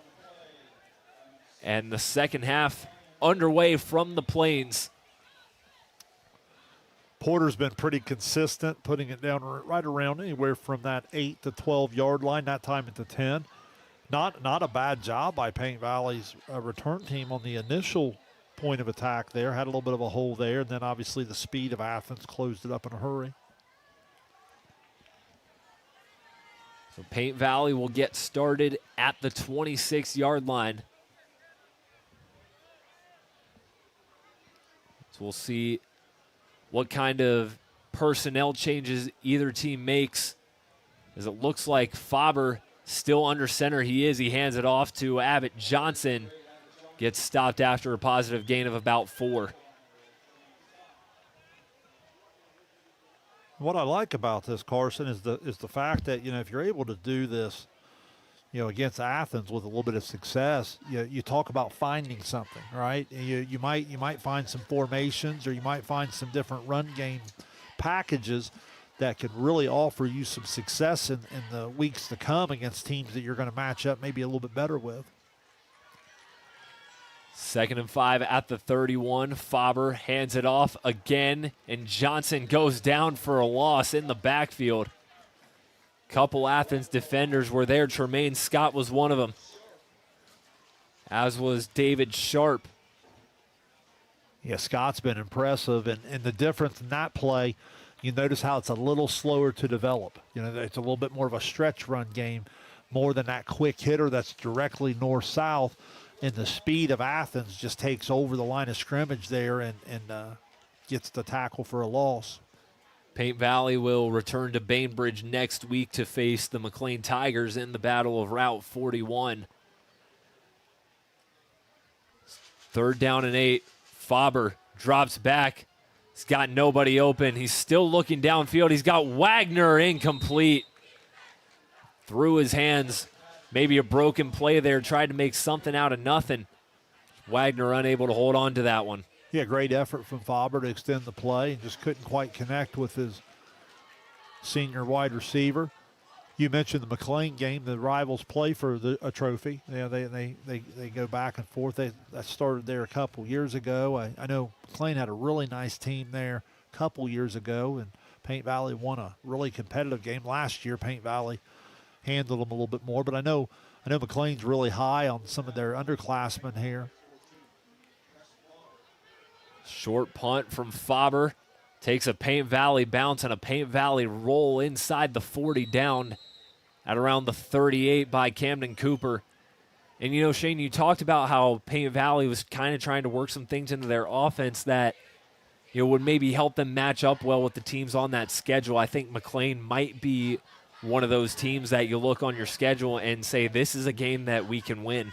And the second half underway from the Plains. Porter's been pretty consistent, putting it down right around anywhere from that 8 to 12-yard line, that time at the 10. Not a bad job by Paint Valley's return team on the initial point of attack there. Had a little bit of a hole there, and then obviously the speed of Athens closed it up in a hurry. So Paint Valley will get started at the 26-yard line. So we'll see what kind of personnel changes either team makes, as it looks like Faber still under center. He is. He hands it off to Abbott Johnson. Gets stopped after a positive gain of about 4. What I like about this, Carson, is the fact that, if you're able to do this, against Athens with a little bit of success, you talk about finding something, right? You might find some formations, or you might find some different run game packages that could really offer you some success in the weeks to come against teams that you're going to match up maybe a little bit better with. 2nd and 5 at the 31. Faber hands it off again, and Johnson goes down for a loss in the backfield. Couple Athens defenders were there. Tremaine Scott was one of them, as was David Sharp. Yeah, Scott's been impressive, and the difference in that play, you notice how it's a little slower to develop. It's a little bit more of a stretch run game, more than that quick hitter that's directly north-south. And the speed of Athens just takes over the line of scrimmage there and gets the tackle for a loss. Paint Valley will return to Bainbridge next week to face the McLean Tigers in the Battle of Route 41. 3rd down and 8. Faber drops back. He's got nobody open. He's still looking downfield. He's got Wagner incomplete. Through his hands. Maybe a broken play there, tried to make something out of nothing. Wagner unable to hold on to that one. Yeah, great effort from Faber to extend the play, and just couldn't quite connect with his senior wide receiver. You mentioned the McLean game. The rivals play for a trophy. They go back and forth. That started there a couple years ago. I know McLean had a really nice team there a couple years ago, and Paint Valley won a really competitive game last year. Paint Valley handled them a little bit more, but I know McLean's really high on some of their underclassmen here. Short punt from Faber. Takes a Paint Valley bounce and a Paint Valley roll inside the 40, down at around the 38 by Camden Cooper. And, Shane, you talked about how Paint Valley was kind of trying to work some things into their offense that, would maybe help them match up well with the teams on that schedule. I think McLean might be one of those teams that you look on your schedule and say, this is a game that we can win.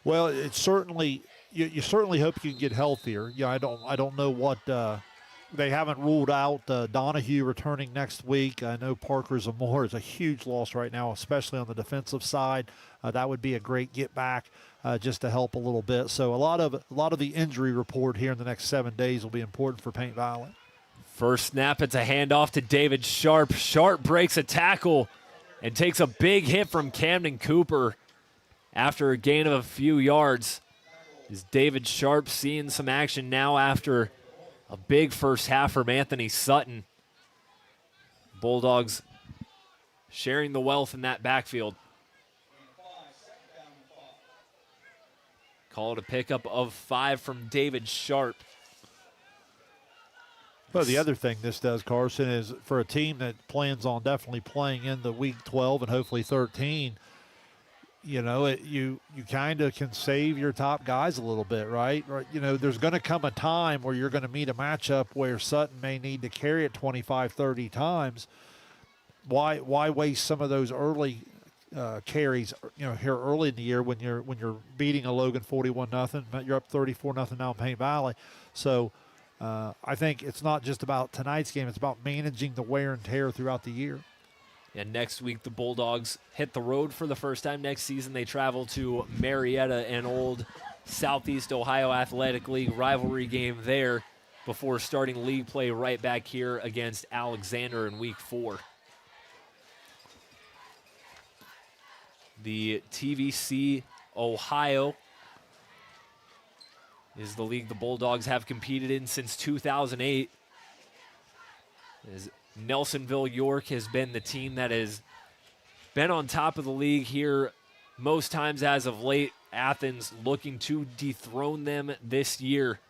Well, it's certainly you certainly hope you can get healthier. I don't know what they haven't ruled out Donahue returning next week. I know Parker Zamora is a huge loss right now, especially on the defensive side. That would be a great get back just to help a little bit. So a lot of the injury report here in the next 7 days will be important for Paint Valley. First snap, it's a handoff to David Sharp. Sharp breaks a tackle and takes a big hit from Camden Cooper after a gain of a few yards. Is David Sharp seeing some action now after a big first half from Anthony Sutton? Bulldogs sharing the wealth in that backfield. Call it a pickup of 5 from David Sharp. Well, the other thing this does, Carson, is for a team that plans on definitely playing in the week 12 and hopefully 13, you kind of can save your top guys a little bit, right? There's going to come a time where you're going to meet a matchup where Sutton may need to carry it 25, 30 times. Why waste some of those early carries, here early in the year when you're beating a Logan 41-0, you're up 34-0 now in Paint Valley. So I think it's not just about tonight's game. It's about managing the wear and tear throughout the year. And next week, the Bulldogs hit the road for the first time next season. They travel to Marietta, an old Southeast Ohio Athletic League rivalry game there before starting league play right back here against Alexander in week 4. The TVC Ohio is the league the Bulldogs have competed in since 2008. As Nelsonville York has been the team that has been on top of the league here most times as of late. Athens looking to dethrone them this year.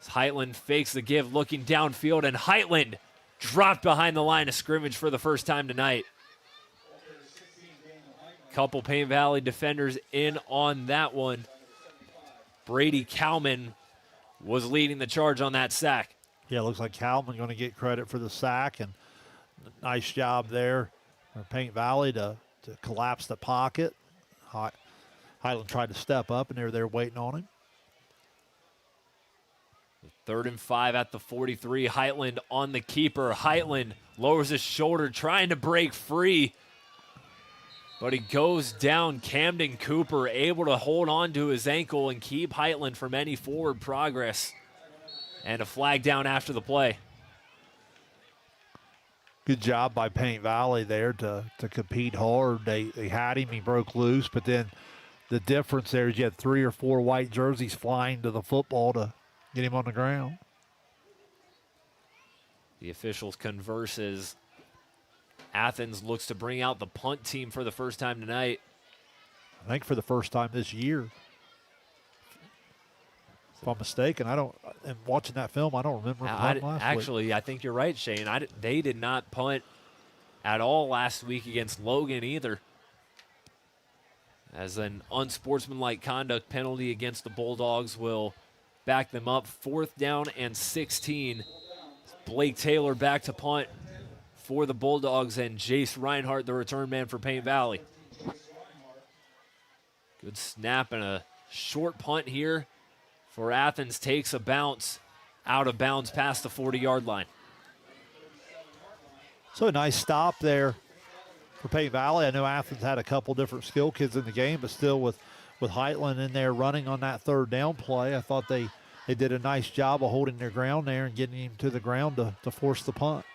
As Heitland fakes the give, looking downfield, and Heitland dropped behind the line of scrimmage for the first time tonight. Couple Paint Valley defenders in on that one. Brady Cowman was leading the charge on that sack. Yeah, it looks like Cowman going to get credit for the sack, and nice job there for Paint Valley to collapse the pocket. Highland tried to step up, and they were there waiting on him. 3rd and 5 at the 43. Heitland on the keeper. Heitland lowers his shoulder, trying to break free, but he goes down. Camden Cooper able to hold on to his ankle and keep Heitland from any forward progress. And a flag down after the play. Good job by Paint Valley there to compete hard. They had him, he broke loose, but then the difference there is you had 3 or 4 white jerseys flying to the football to get him on the ground. The officials converse as Athens looks to bring out the punt team for the first time tonight. I think for the first time this year. If I'm mistaken, and watching that film, I don't remember punting last actually, week. I think you're right, Shane. They did not punt at all last week against Logan either. As an unsportsmanlike conduct penalty against the Bulldogs will back them up. 4th down and 16. Blake Taylor back to punt for the Bulldogs, and Jace Reinhardt, the return man for Paint Valley. Good snap and a short punt here for Athens. Takes a bounce out of bounds past the 40-yard line. So a nice stop there for Paint Valley. I know Athens had a couple different skill kids in the game, but still with Heitland in there running on that 3rd down play, I thought they did a nice job of holding their ground there and getting him to the ground to force the punt.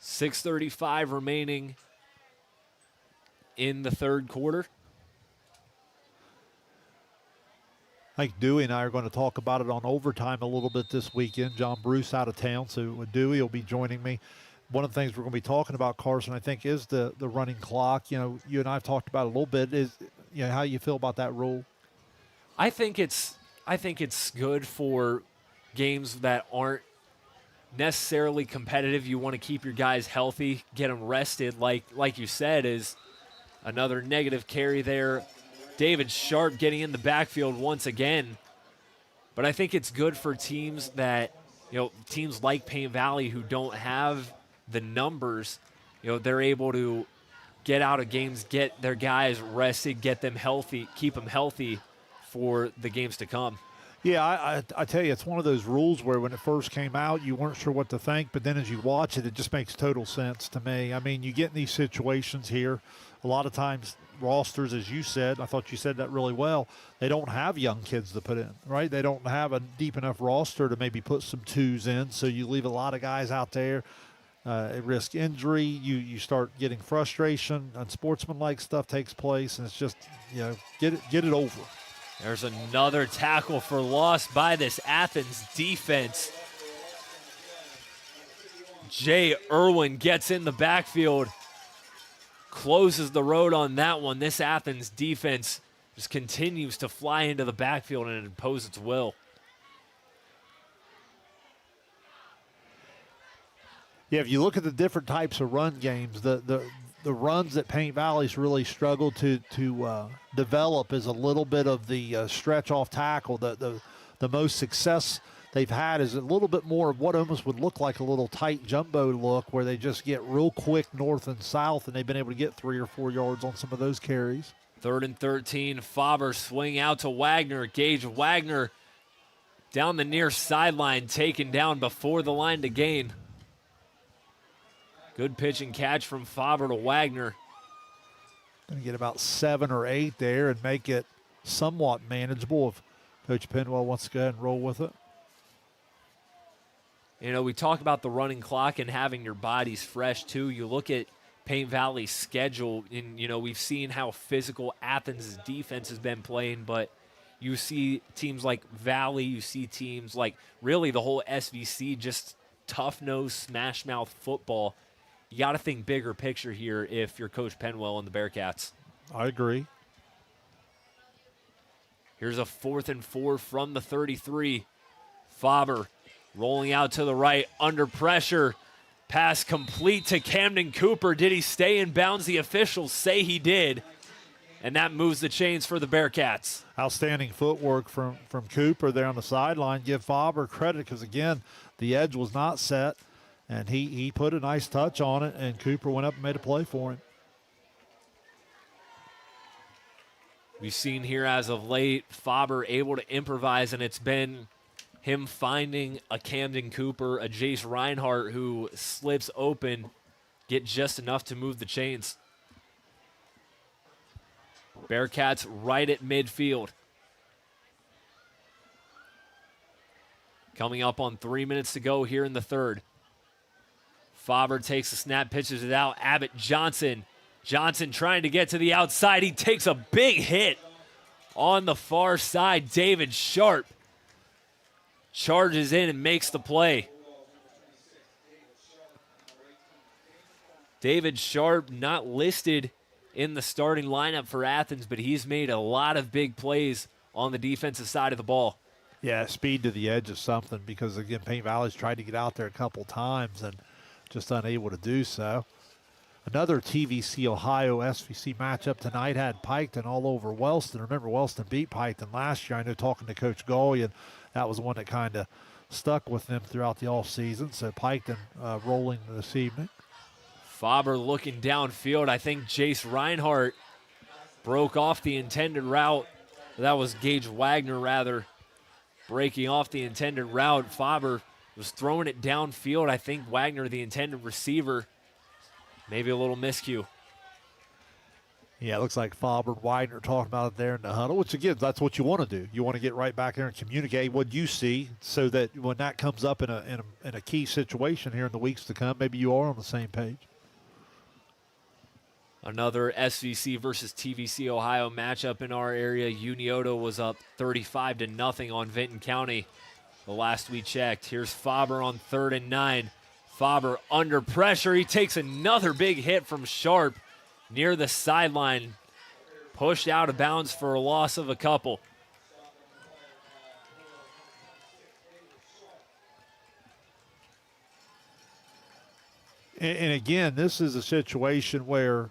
6:35 remaining in the 3rd quarter. I think Dewey and I are going to talk about it on overtime a little bit this weekend. John Bruce out of town, so Dewey will be joining me. One of the things we're going to be talking about, Carson, I think, is the running clock. You know, you and I have talked about it a little bit. Is, you know, how you feel about that rule? I think it's good for games that aren't necessarily competitive. You want to keep your guys healthy, get them rested. Like you said, is another negative carry there. David Sharp getting in the backfield once again. But I think it's good for teams that, teams like Paint Valley who don't have the numbers, they're able to get out of games, get their guys rested, get them healthy, keep them healthy for the games to come. Yeah, I tell you, it's one of those rules where when it first came out, you weren't sure what to think, but then as you watch it, it just makes total sense to me. I mean, you get in these situations here, a lot of times rosters, as you said, I thought you said that really well, they don't have young kids to put in, right? They don't have a deep enough roster to maybe put some 2s in, so you leave a lot of guys out there at risk injury. You start getting frustration, unsportsmanlike stuff takes place, and it's just, get it over. There's another tackle for loss by this Athens defense. Jay Irwin gets in the backfield, closes the road on that one. This Athens defense just continues to fly into the backfield and impose its will. Yeah, if you look at the different types of run games, the runs that Paint Valley's really struggled to develop is a little bit of the stretch off tackle. The most success they've had is a little bit more of what almost would look like a little tight jumbo look where they just get real quick north and south, and they've been able to get 3 or 4 yards on some of those carries. 3rd and 13, Faber swing out to Wagner. Gage Wagner down the near sideline, taken down before the line to gain. Good pitch and catch from Faber to Wagner. Going to get about 7 or 8 there and make it somewhat manageable. If Coach Penwell wants to go ahead and roll with it. You know, we talk about the running clock and having your bodies fresh, too. You look at Paint Valley's schedule, and, you know, we've seen how physical Athens' defense has been playing, but you see teams like Valley, you see teams like really the whole SVC, just tough-nosed, smash-mouth football. You got to think bigger picture here if you're Coach Penwell and the Bearcats. I agree. Here's a 4th and 4 from the 33. Faber rolling out to the right, under pressure. Pass complete to Camden Cooper. Did he stay in bounds? The officials say he did. And that moves the chains for the Bearcats. Outstanding footwork from Cooper there on the sideline. Give Faber credit because, again, the edge was not set, and he put a nice touch on it, and Cooper went up and made a play for him. We've seen here as of late, Faber able to improvise, and it's been him finding a Camden Cooper, a Jace Reinhardt who slips open, get just enough to move the chains. Bearcats right at midfield. Coming up on 3 minutes to go here in the third. Faber takes the snap, pitches it out. Abbott Johnson. Johnson trying to get to the outside. He takes a big hit on the far side. David Sharp charges in and makes the play. David Sharp not listed in the starting lineup for Athens, but he's made a lot of big plays on the defensive side of the ball. Yeah, speed to the edge is something because, again, Paint Valley's tried to get out there a couple times and just unable to do so. Another TVC Ohio SVC matchup tonight had Piketon all over Wellston. Remember, Wellston beat Piketon last year. I know talking to Coach Gullion, that was one that kind of stuck with them throughout the offseason. So Piketon rolling this evening. Faber looking downfield. I think Jace Reinhardt broke off the intended route. That was Gage Wagner, rather, breaking off the intended route. Faber was throwing it downfield. I think Wagner, the intended receiver, maybe a little miscue. Yeah, it looks like Faber and Wagner talking about it there in the huddle, which, again, that's what you want to do. You want to get right back there and communicate what you see so that when that comes up in a key situation here in the weeks to come, maybe you are on the same page. Another SVC versus TVC Ohio matchup in our area. Unioto was up 35-0 on Vinton County the last we checked. Here's Faber on 3rd and 9. Faber under pressure. He takes another big hit from Sharp near the sideline. Pushed out of bounds for a loss of a couple. And again, this is a situation where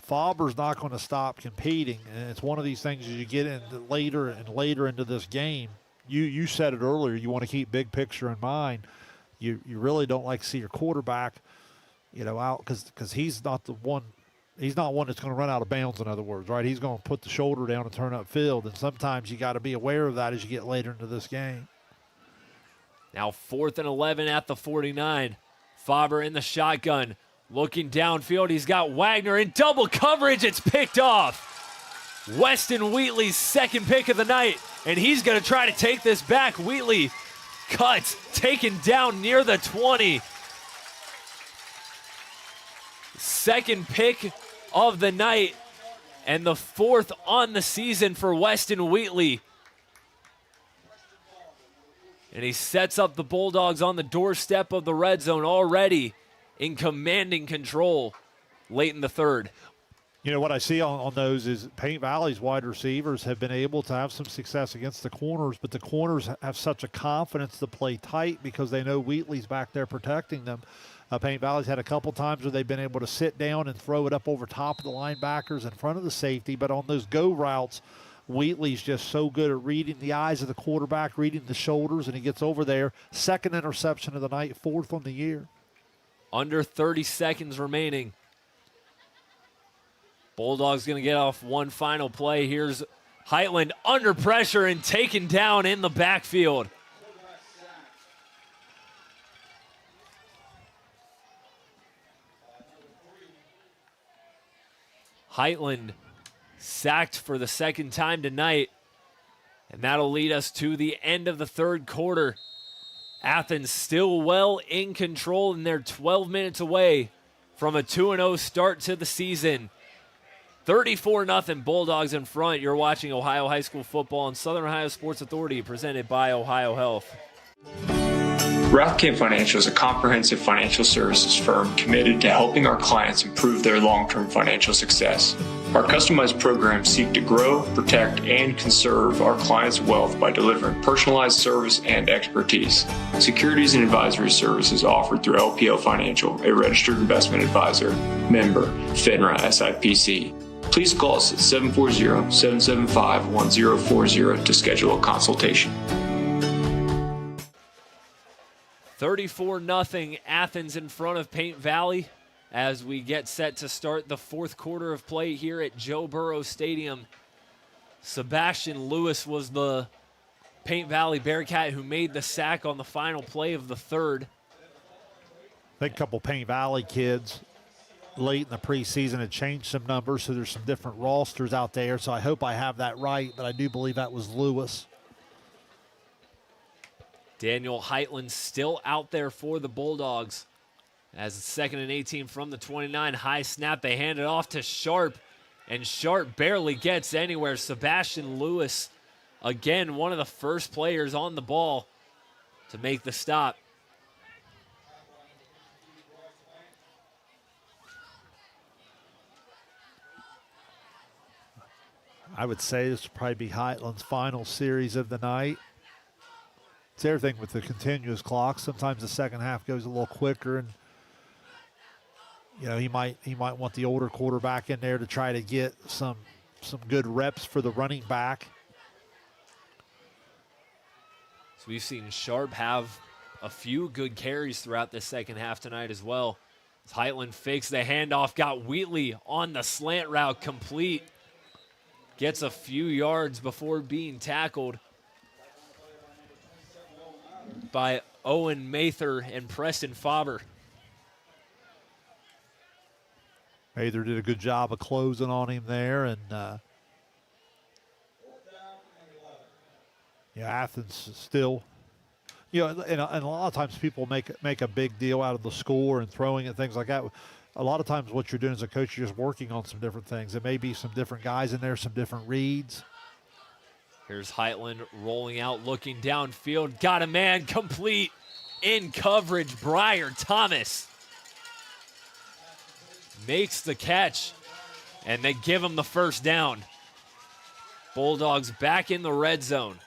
Faber's not going to stop competing, and it's one of these things as you get into later and later into this game. You said it earlier, you want to keep big picture in mind. You really don't like to see your quarterback, out because he's not the one. He's not one that's going to run out of bounds, in other words, right? He's going to put the shoulder down and turn upfield, and sometimes you got to be aware of that as you get later into this game. Now 4th and 11 at the 49. Faber in the shotgun. Looking downfield, he's got Wagner in double coverage. It's picked off. Weston Wheatley's second pick of the night, and he's going to try to take this back. Wheatley cuts, taken down near the 20. Second pick of the night, and the 4th on the season for Weston Wheatley. And he sets up the Bulldogs on the doorstep of the red zone already in commanding control late in the third. What I see on those is Paint Valley's wide receivers have been able to have some success against the corners, but the corners have such a confidence to play tight because they know Wheatley's back there protecting them. Paint Valley's had a couple times where they've been able to sit down and throw it up over top of the linebackers in front of the safety, but on those go routes, Wheatley's just so good at reading the eyes of the quarterback, reading the shoulders, and he gets over there. Second interception of the night, 4th on the year. Under 30 seconds remaining. Bulldogs going to get off one final play. Here's Heitland under pressure and taken down in the backfield. Heitland sacked for the second time tonight. And that'll lead us to the end of the third quarter. Athens still well in control, and they're 12 minutes away from a 2-0 start to the season. 34-0 Bulldogs in front. You're watching Ohio High School football on Southern Ohio Sports Authority, presented by Ohio Health. Rathkamp Financial is a comprehensive financial services firm committed to helping our clients improve their long-term financial success. Our customized programs seek to grow, protect, and conserve our clients' wealth by delivering personalized service and expertise. Securities and advisory services offered through LPL Financial, a registered investment advisor, member, FINRA SIPC. Please call us at 740-775-1040 to schedule a consultation. 34-0 Athens in front of Paint Valley as we get set to start the fourth quarter of play here at Joe Burrow Stadium. Sebastian Lewis was the Paint Valley Bearcat who made the sack on the final play of the third. I think a couple Paint Valley kids late in the preseason had changed some numbers, so there's some different rosters out there, so I hope I have that right, but I do believe that was Lewis. Daniel Heitland still out there for the Bulldogs. As it's 2nd and 18 from the 29, high snap, they hand it off to Sharp, and Sharp barely gets anywhere. Sebastian Lewis, again, one of the first players on the ball to make the stop. I would say this will probably be Heitland's final series of the night. It's everything with the continuous clock. Sometimes the second half goes a little quicker, and he might want the older quarterback in there to try to get some good reps for the running back. So we've seen Sharp have a few good carries throughout the second half tonight as well. As Heitland fakes the handoff, got Wheatley on the slant route complete. Gets a few yards before being tackled by Owen Mather and Preston Faber. Mather did a good job of closing on him there, and Athens still, and a lot of times people make a big deal out of the score and throwing and things like that. A lot of times what you're doing as a coach, you're just working on some different things. There may be some different guys in there, some different reads. Here's Heitland rolling out, looking downfield. Got a man complete in coverage. Briar Thomas makes the catch, and they give him the first down. Bulldogs back in the red zone.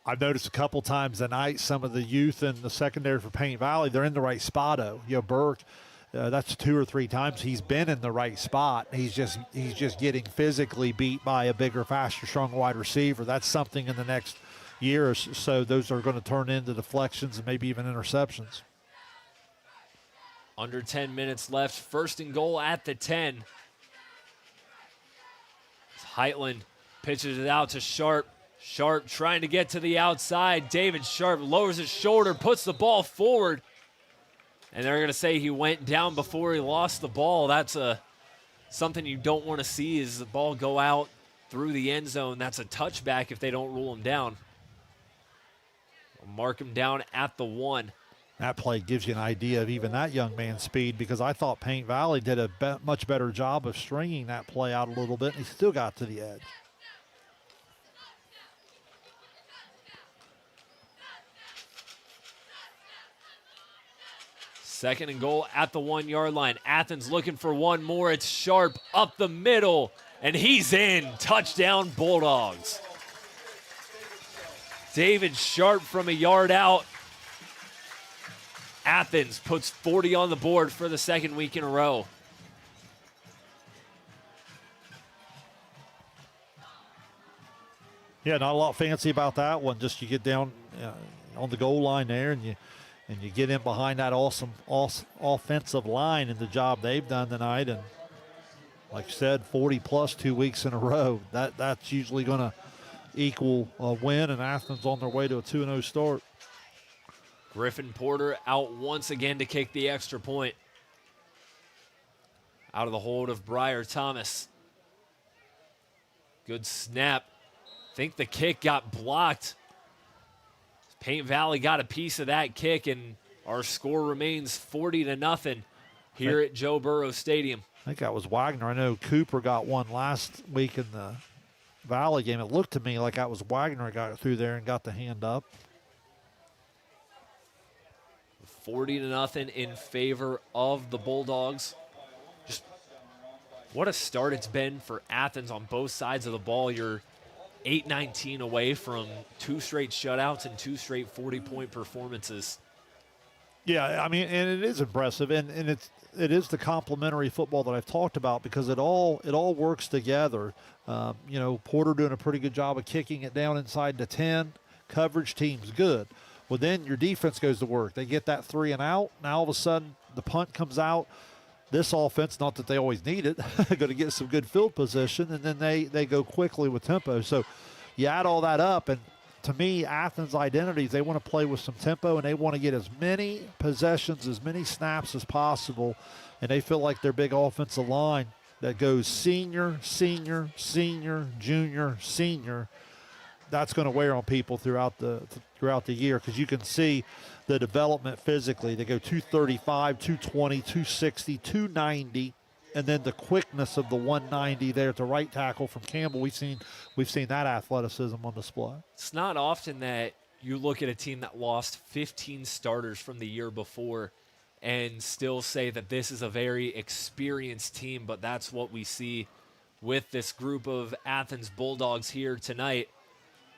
I've noticed a couple times tonight some of the youth in the secondary for Paint Valley, they're in the right spot. Burke, that's 2 or 3 times he's been in the right spot. He's just getting physically beat by a bigger, faster, stronger wide receiver. That's something in the next year or so. Those are going to turn into deflections and maybe even interceptions. Under 10 minutes left. 1st and goal at the 10. Heitland pitches it out to Sharp. Sharp trying to get to the outside. David Sharp lowers his shoulder, puts the ball forward. And they're going to say he went down before he lost the ball. That's something you don't want to see, is the ball go out through the end zone. That's a touchback if they don't rule him down. Mark him down at the 1. That play gives you an idea of even that young man's speed, because I thought Paint Valley did a much better job of stringing that play out a little bit, and he still got to the edge. Second and goal at the 1-yard line. Athens looking for one more. It's Sharp up the middle, and he's in. Touchdown, Bulldogs. David Sharp from a yard out. Athens puts 40 on the board for the second week in a row. Yeah, not a lot fancy about that one. Just you get down on the goal line there, and you get in behind that awesome offensive line, and the job they've done tonight. And like you said, 40-plus 2 weeks in a row. That's usually going to equal a win, and Athens on their way to a 2-0 start. Griffin Porter out once again to kick the extra point. Out of the hold of Briar Thomas. Good snap. think the kick got blocked. Paint Valley got a piece of that kick, and our score remains 40-0 here at Joe Burrow Stadium. I think that was Wagner. I know Cooper got one last week in the Valley game. It looked to me like that was Wagner got through there and got the hand up. 40-0 in favor of the Bulldogs. Just what a start it's been for Athens on both sides of the ball. You're 8-19 away from 2 straight shutouts and 2 straight 40-point performances. Yeah, I mean, and it is impressive, and it is the complementary football that I've talked about, because it all works together. You know, Porter doing a pretty good job of kicking it down inside the 10. Coverage team's good. Well, then your defense goes to work. They get that 3 and out. Now all of a sudden the punt comes out. This offense, not that they always need it, going to get some good field position, and then they go quickly with tempo. So you add all that up, and to me, Athens' identity is they want to play with some tempo, and they want to get as many possessions, as many snaps as possible, and they feel like their big offensive line that goes senior, senior, senior, junior, senior, that's going to wear on people throughout the year, because you can see the development physically. They go 235, 220, 260, 290, and then the quickness of the 190 there at the right tackle from Campbell. We've seen that athleticism on display. It's not often that you look at a team that lost 15 starters from the year before and still say that this is a very experienced team, but that's what we see with this group of Athens Bulldogs here tonight.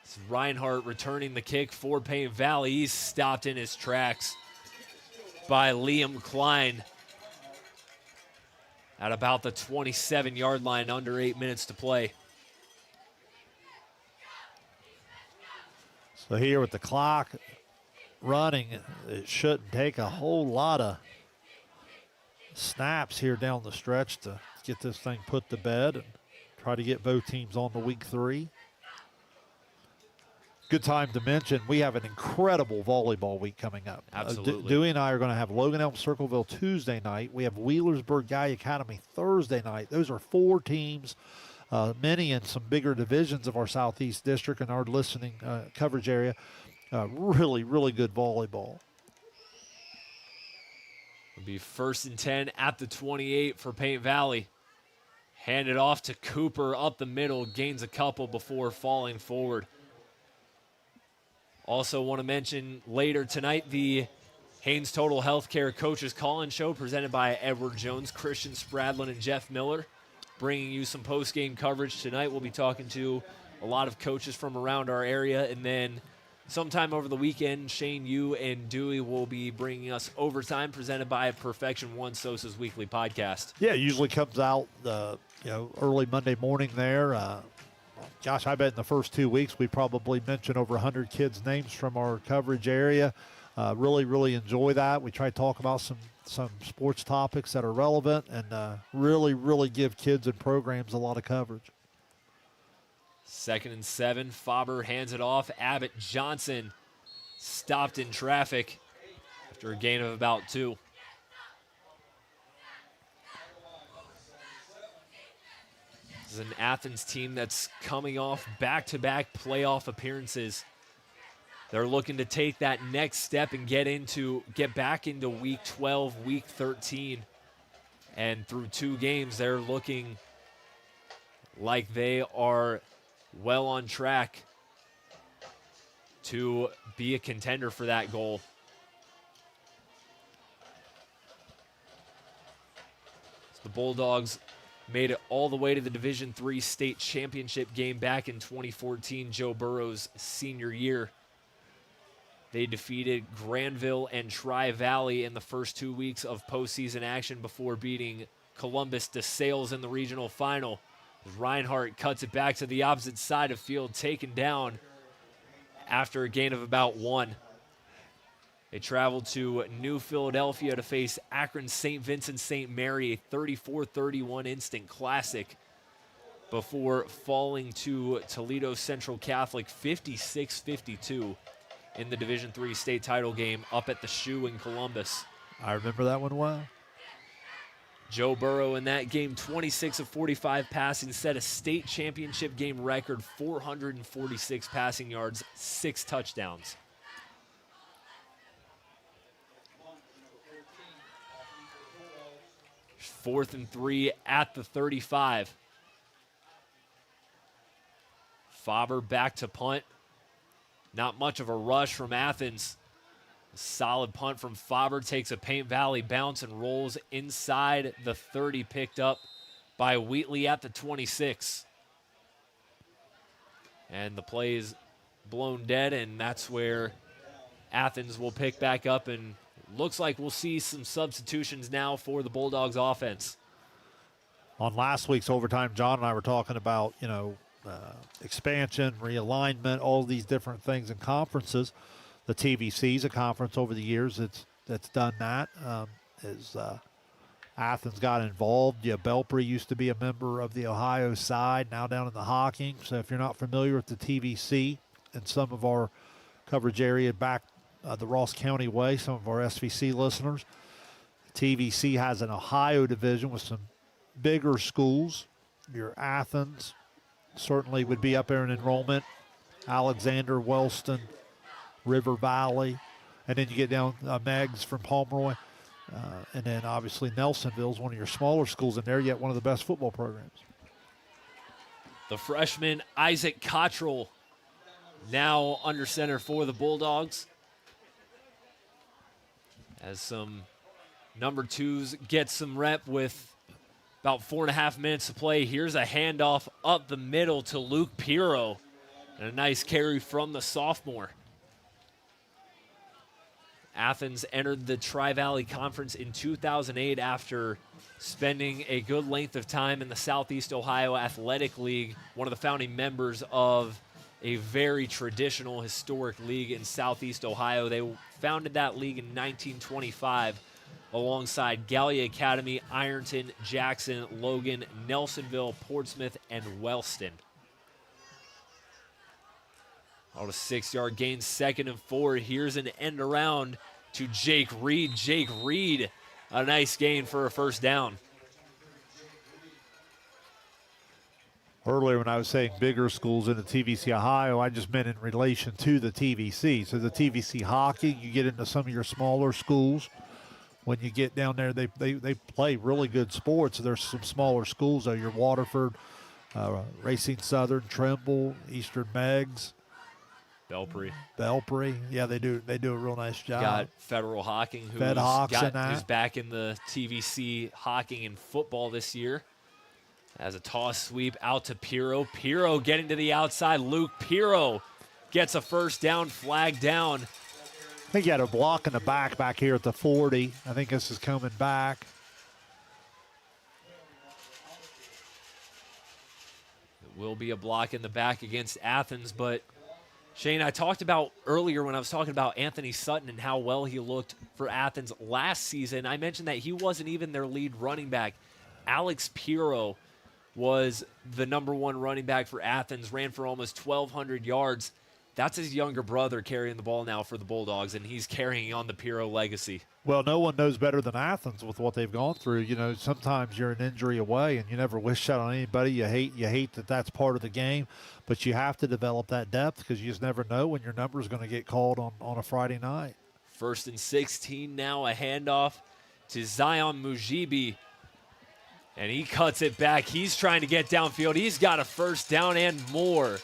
It's Reinhardt returning the kick for Paint Valley. He's stopped in his tracks by Liam Klein at about the 27-yard line, under 8 minutes to play. So here with the clock running, it shouldn't take a whole lot of snaps here down the stretch to get this thing put to bed and try to get both teams on to week 3. Good time to mention, we have an incredible volleyball week coming up. Absolutely. Dewey and I are going to have Logan Elm Circleville Tuesday night. We have Wheelersburg Guy Academy Thursday night. Those are 4 teams, many in some bigger divisions of our Southeast District and our listening coverage area. Really, really good volleyball. It'll be 1st and 10 at the 28 for Paint Valley. Handed off to Cooper up the middle, gains a couple before falling forward. Also want to mention later tonight the Haynes Total Healthcare Coaches Call-In Show presented by Edward Jones, Christian Spradlin, and Jeff Miller, bringing you some post-game coverage tonight. We'll be talking to a lot of coaches from around our area, and then sometime over the weekend, Shane, you and Dewey will be bringing us Overtime, presented by Perfection One, Sosa's weekly podcast. Yeah, it usually comes out early Monday morning there. Gosh, I bet in the first 2 weeks we probably mentioned over 100 kids' names from our coverage area. Really, really enjoy that. We try to talk about some sports topics that are relevant and really, really give kids and programs a lot of coverage. 2nd and 7, Faber hands it off. Abbott Johnson stopped in traffic after a gain of about 2. This is an Athens team that's coming off back-to-back playoff appearances. They're looking to take that next step and get back into week 12, week 13. And through 2 games, they're looking like they are well on track to be a contender for that goal. So the Bulldogs made it all the way to the Division III state championship game back in 2014, Joe Burrow's senior year. They defeated Granville and Tri-Valley in the first 2 weeks of postseason action before beating Columbus DeSales in the regional final. Reinhardt cuts it back to the opposite side of field, taken down after a gain of about 1. They traveled to New Philadelphia to face Akron St. Vincent St. Mary, a 34-31 instant classic, before falling to Toledo Central Catholic 56-52 in the Division III state title game up at the Shoe in Columbus. I remember that one well. Joe Burrow in that game, 26 of 45 passing, set a state championship game record, 446 passing yards, 6 touchdowns. Fourth and 3 at the 35. Faber back to punt. Not much of a rush from Athens. A solid punt from Faber, takes a Paint Valley bounce and rolls inside the 30, picked up by Wheatley at the 26. And the play is blown dead, and that's where Athens will pick back up, and looks like we'll see some substitutions now for the Bulldogs offense. On last week's overtime, John and I were talking about, expansion, realignment, all these different things in conferences. The TVC's a conference over the years that's done that. Athens got involved. Yeah, Belpre used to be a member of the Ohio side, now down in the Hocking. So if you're not familiar with the TVC and some of our coverage area back the Ross County way, some of our SVC listeners, TVC has an Ohio division with some bigger schools. Your Athens certainly would be up there in enrollment. Alexander, Wellston, River Valley, and then you get down Meggs from Pomeroy, and then obviously Nelsonville is one of your smaller schools in there, yet one of the best football programs. The freshman Isaac Cottrell now under center for the Bulldogs, as some number twos get some rep with about 4.5 minutes to play. Here's a handoff up the middle to Luke Pirro, and a nice carry from the sophomore. Athens entered the Tri-Valley Conference in 2008 after spending a good length of time in the Southeast Ohio Athletic League, one of the founding members of a very traditional, historic league in Southeast Ohio. They founded that league in 1925 alongside Gallia Academy, Ironton, Jackson, Logan, Nelsonville, Portsmouth, and Wellston. On a 6-yard gain, 2nd and 4. Here's an end around to Jake Reed. Jake Reed, a nice gain for a first down. Earlier when I was saying bigger schools in the TVC Ohio, I just meant in relation to the TVC. So the TVC hockey, you get into some of your smaller schools. When you get down there, they play really good sports. There's some smaller schools, though. Your Waterford, Racing Southern, Trimble, Eastern Meggs. Belpre. Yeah, they do a real nice job. Got Federal Hocking, who's back in the TVC Hocking and football this year. As a toss sweep out to Pirro. Pirro getting to the outside. Luke Pirro gets a first down, flag down. I think he had a block in the back here at the 40. I think this is coming back. It will be a block in the back against Athens, but Shane, I talked about earlier when I was talking about Anthony Sutton and how well he looked for Athens last season. I mentioned that he wasn't even their lead running back. Alex Pirro was the number 1 running back for Athens, ran for almost 1,200 yards. That's his younger brother carrying the ball now for the Bulldogs, and he's carrying on the Pirro legacy. Well, no one knows better than Athens with what they've gone through. Sometimes you're an injury away, and you never wish that on anybody. You hate that that's part of the game, but you have to develop that depth because you just never know when your number is going to get called on a Friday night. 1st and 16 now, a handoff to Zion Mujibi, and he cuts it back. He's trying to get downfield. He's got a first down and more.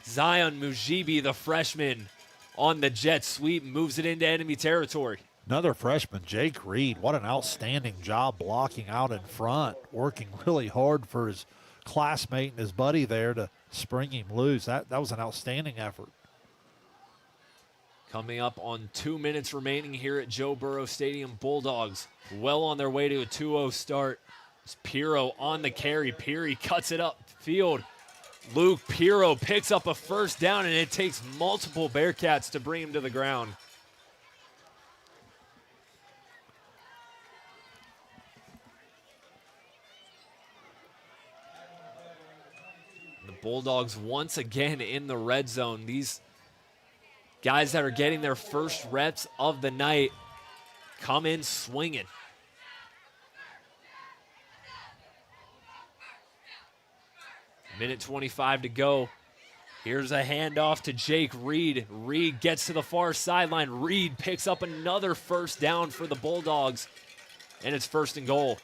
Zion Mujibi, the freshman, on the jet sweep, moves it into enemy territory. Another freshman, Jake Reed. What an outstanding job blocking out in front, working really hard for his classmate and his buddy there to spring him loose. That was an outstanding effort. Coming up on 2 minutes remaining here at Joe Burrow Stadium, Bulldogs well on their way to a 2-0 start. It's Pirro on the carry. Peary cuts it up field. Luke Pirro picks up a first down, and it takes multiple Bearcats to bring him to the ground. The Bulldogs once again in the red zone. These Guys that are getting their first reps of the night come in swinging. Minute 25 to go. Here's a handoff to Jake Reed. Reed gets to the far sideline. Reed picks up another first down for the Bulldogs, and it's 1st and goal.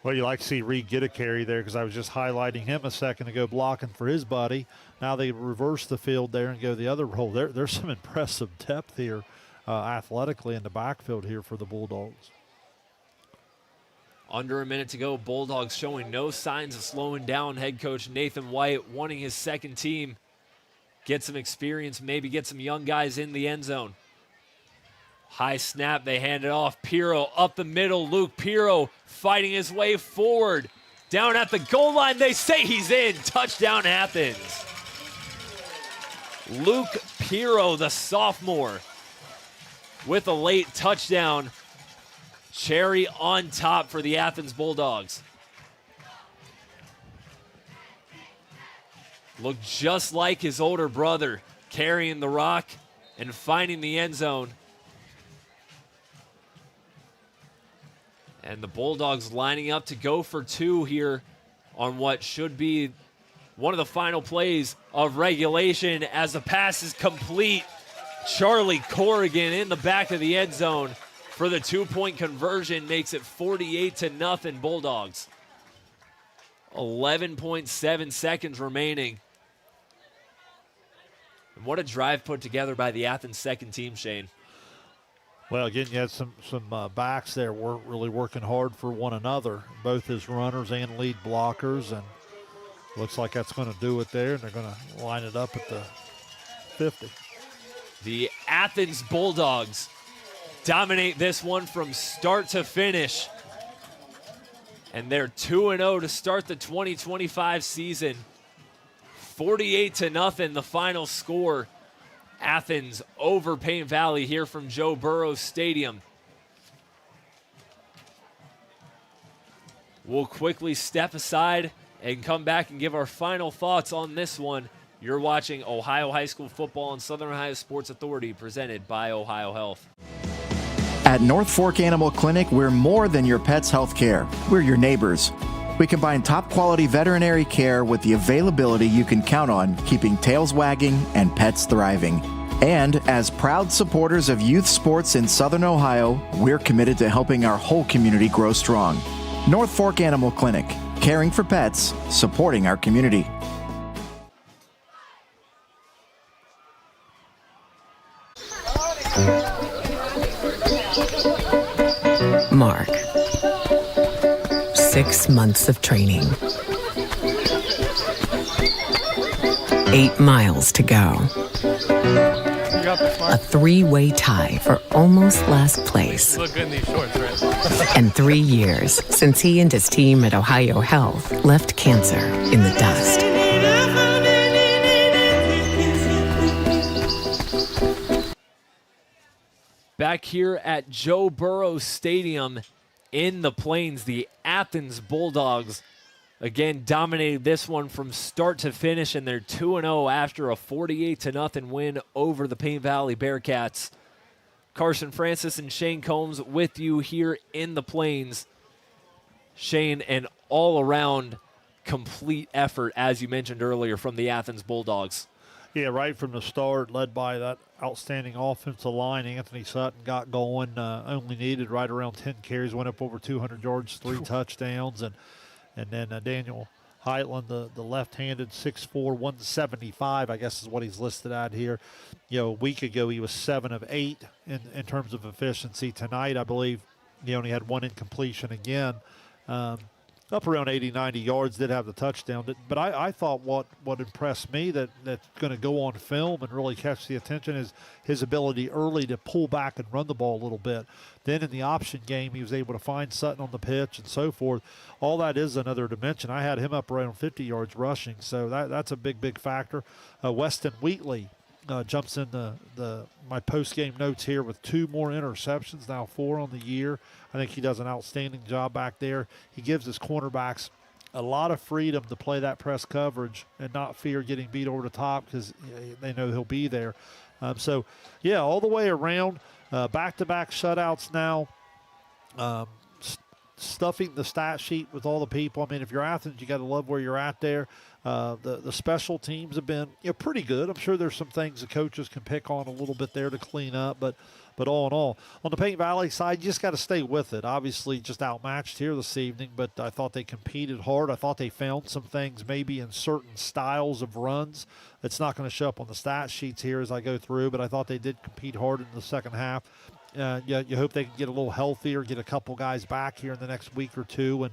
Well, you like to see Reed get a carry there because I was just highlighting him a second ago, blocking for his buddy. Now they reverse the field there and go the other role. There's some impressive depth here athletically in the backfield here for the Bulldogs. Under a minute to go. Bulldogs showing no signs of slowing down. Head coach Nathan White wanting his second team get some experience, maybe get some young guys in the end zone. High snap, they hand it off. Pirro up the middle. Luke Pirro fighting his way forward. Down at the goal line, they say he's in. Touchdown Athens. Luke Pirro, the sophomore, with a late touchdown. Cherry on top for the Athens Bulldogs. Looked just like his older brother, carrying the rock and finding the end zone. And the Bulldogs lining up to go for 2 here on what should be one of the final plays of regulation as the pass is complete. Charlie Corrigan in the back of the end zone for the 2-point conversion, makes it 48-0 Bulldogs. 11.7 seconds remaining. And what a drive put together by the Athens second team, Shane. Well, again, you had some backs there really working hard for one another, both as runners and lead blockers, and looks like that's going to do it there, and they're going to line it up at the 50. The Athens Bulldogs dominate this one from start to finish, and they're 2-0 to start the 2025 season. 48-0 the final score. Athens over Payne Valley here from Joe Burrows Stadium. We'll quickly step aside and come back and give our final thoughts on this one. You're watching Ohio High School Football on Southern Ohio Sports Authority, presented by Ohio Health. At North Fork Animal Clinic, we're more than your pet's health care. We're your neighbors. We combine top-quality veterinary care with the availability you can count on, keeping tails wagging and pets thriving. And as proud supporters of youth sports in Southern Ohio, we're committed to helping our whole community grow strong. North Fork Animal Clinic, caring for pets, supporting our community. Mark. 6 months of training. 8 miles to go. A 3-way tie for almost last place. Look good in these shorts, right? And 3 years since he and his team at Ohio Health left cancer in the dust. Back here at Joe Burrows Stadium in the Plains, the Athens Bulldogs again dominated this one from start to finish, and they're 2-0 after a 48-0 win over the Payne Valley Bearcats. Carson Francis and Shane Combs with you here in the Plains. Shane, an all-around complete effort, as you mentioned earlier, from the Athens Bulldogs. Yeah, right from the start, led by that outstanding offensive line. Anthony Sutton got going, only needed right around 10 carries, went up over 200 yards, 3 touchdowns. And then Daniel Heitland, the left-handed, 6'4", 175, I guess is what he's listed at here. You know, a week ago he was 7 of 8 in terms of efficiency. Tonight, I believe, he only had 1 incompletion again. Up around 80, 90 yards, did have the touchdown. But I thought what impressed me that's going to go on film and really catch the attention is his ability early to pull back and run the ball a little bit. Then in the option game, he was able to find Sutton on the pitch and so forth. All that is another dimension. I had him up around 50 yards rushing, so that's a big factor. Weston Wheatley jumps in my post-game notes here with 2 more interceptions, now 4 on the year. I think he does an outstanding job back there. He gives his cornerbacks a lot of freedom to play that press coverage and not fear getting beat over the top because they know he'll be there. So, yeah, all the way around, back-to-back shutouts now. Stuffing the stat sheet with all the people. I mean, if you're Athens, you got to love where you're at there. The special teams have been pretty good. I'm sure there's some things the coaches can pick on a little bit there to clean up, but all in all, on the Paint Valley side, you just got to stay with it. Obviously, just outmatched here this evening, but I thought they competed hard. I thought they found some things maybe in certain styles of runs. It's not going to show up on the stat sheets here as I go through, but I thought they did compete hard in the second half. You hope they can get a little healthier, get a couple guys back here in the next week or two,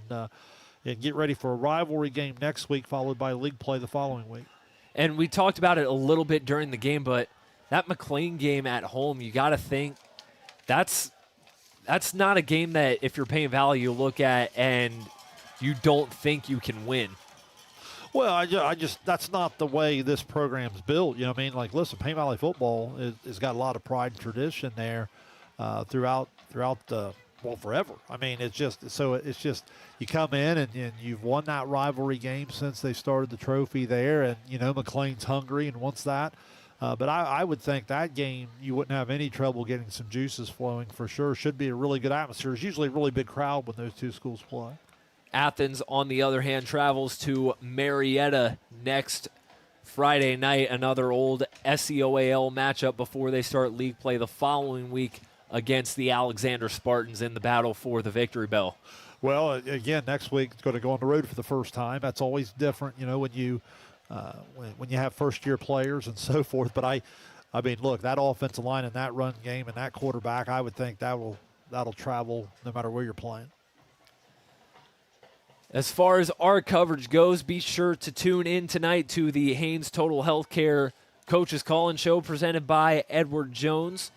and get ready for a rivalry game next week, followed by league play the following week. And we talked about it a little bit during the game, but that McLean game at home, you got to think that's not a game that if you're Paint Valley you look at and you don't think you can win. Well, I just that's not the way this program's built. You know what I mean? Like, listen, Paint Valley football has got a lot of pride and tradition there. Throughout the forever. I mean, it's just you come in and you've won that rivalry game since they started the trophy there, and McLean's hungry and wants that. But I would think that game you wouldn't have any trouble getting some juices flowing for sure. Should be a really good atmosphere. There's usually a really big crowd when those two schools play. Athens, on the other hand, travels to Marietta next Friday night, another old SEOAL matchup before they start league play the following week against the Alexander Spartans in the battle for the victory bell. Well, again, next week it's going to go on the road for the first time. That's always different, when you have first-year players and so forth. But I mean, look, that offensive line and that run game and that quarterback, I would think that'll travel no matter where you're playing. As far as our coverage goes, be sure to tune in tonight to the Haynes Total Healthcare Coaches Call-In Show presented by Edward Jones.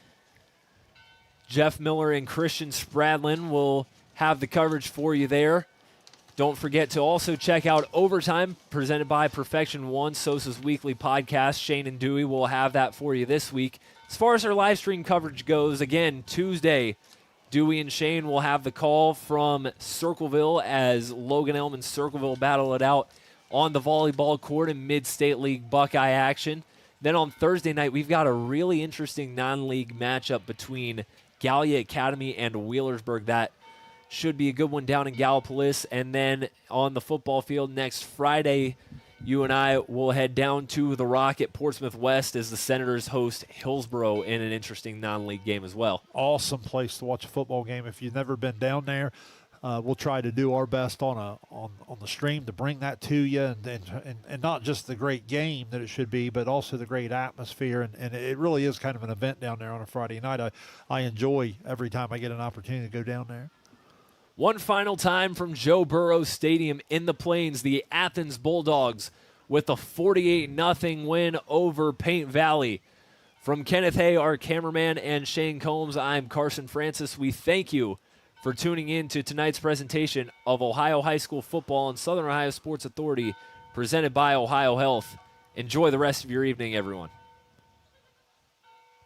Jeff Miller and Christian Spradlin will have the coverage for you there. Don't forget to also check out Overtime, presented by Perfection One, Sosa's weekly podcast. Shane and Dewey will have that for you this week. As far as our live stream coverage goes, again, Tuesday, Dewey and Shane will have the call from Circleville as Logan Elm and Circleville battle it out on the volleyball court in Mid-State League Buckeye action. Then on Thursday night, we've got a really interesting non-league matchup between Gallia Academy and Wheelersburg. That should be a good one down in Gallipolis. And then on the football field next Friday, you and I will head down to the Rock at Portsmouth West as the Senators host Hillsboro in an interesting non-league game as well. Awesome place to watch a football game. If you've never been down there, we'll try to do our best on the stream to bring that to you, and not just the great game that it should be, but also the great atmosphere. And it really is kind of an event down there on a Friday night. I enjoy every time I get an opportunity to go down there. One final time from Joe Burrow Stadium in the Plains, the Athens Bulldogs with a 48-0 win over Paint Valley. From Kenneth Hay, our cameraman, and Shane Combs, I'm Carson Francis. We thank you for tuning in to tonight's presentation of Ohio High School Football and Southern Ohio Sports Authority, presented by Ohio Health. Enjoy the rest of your evening, everyone.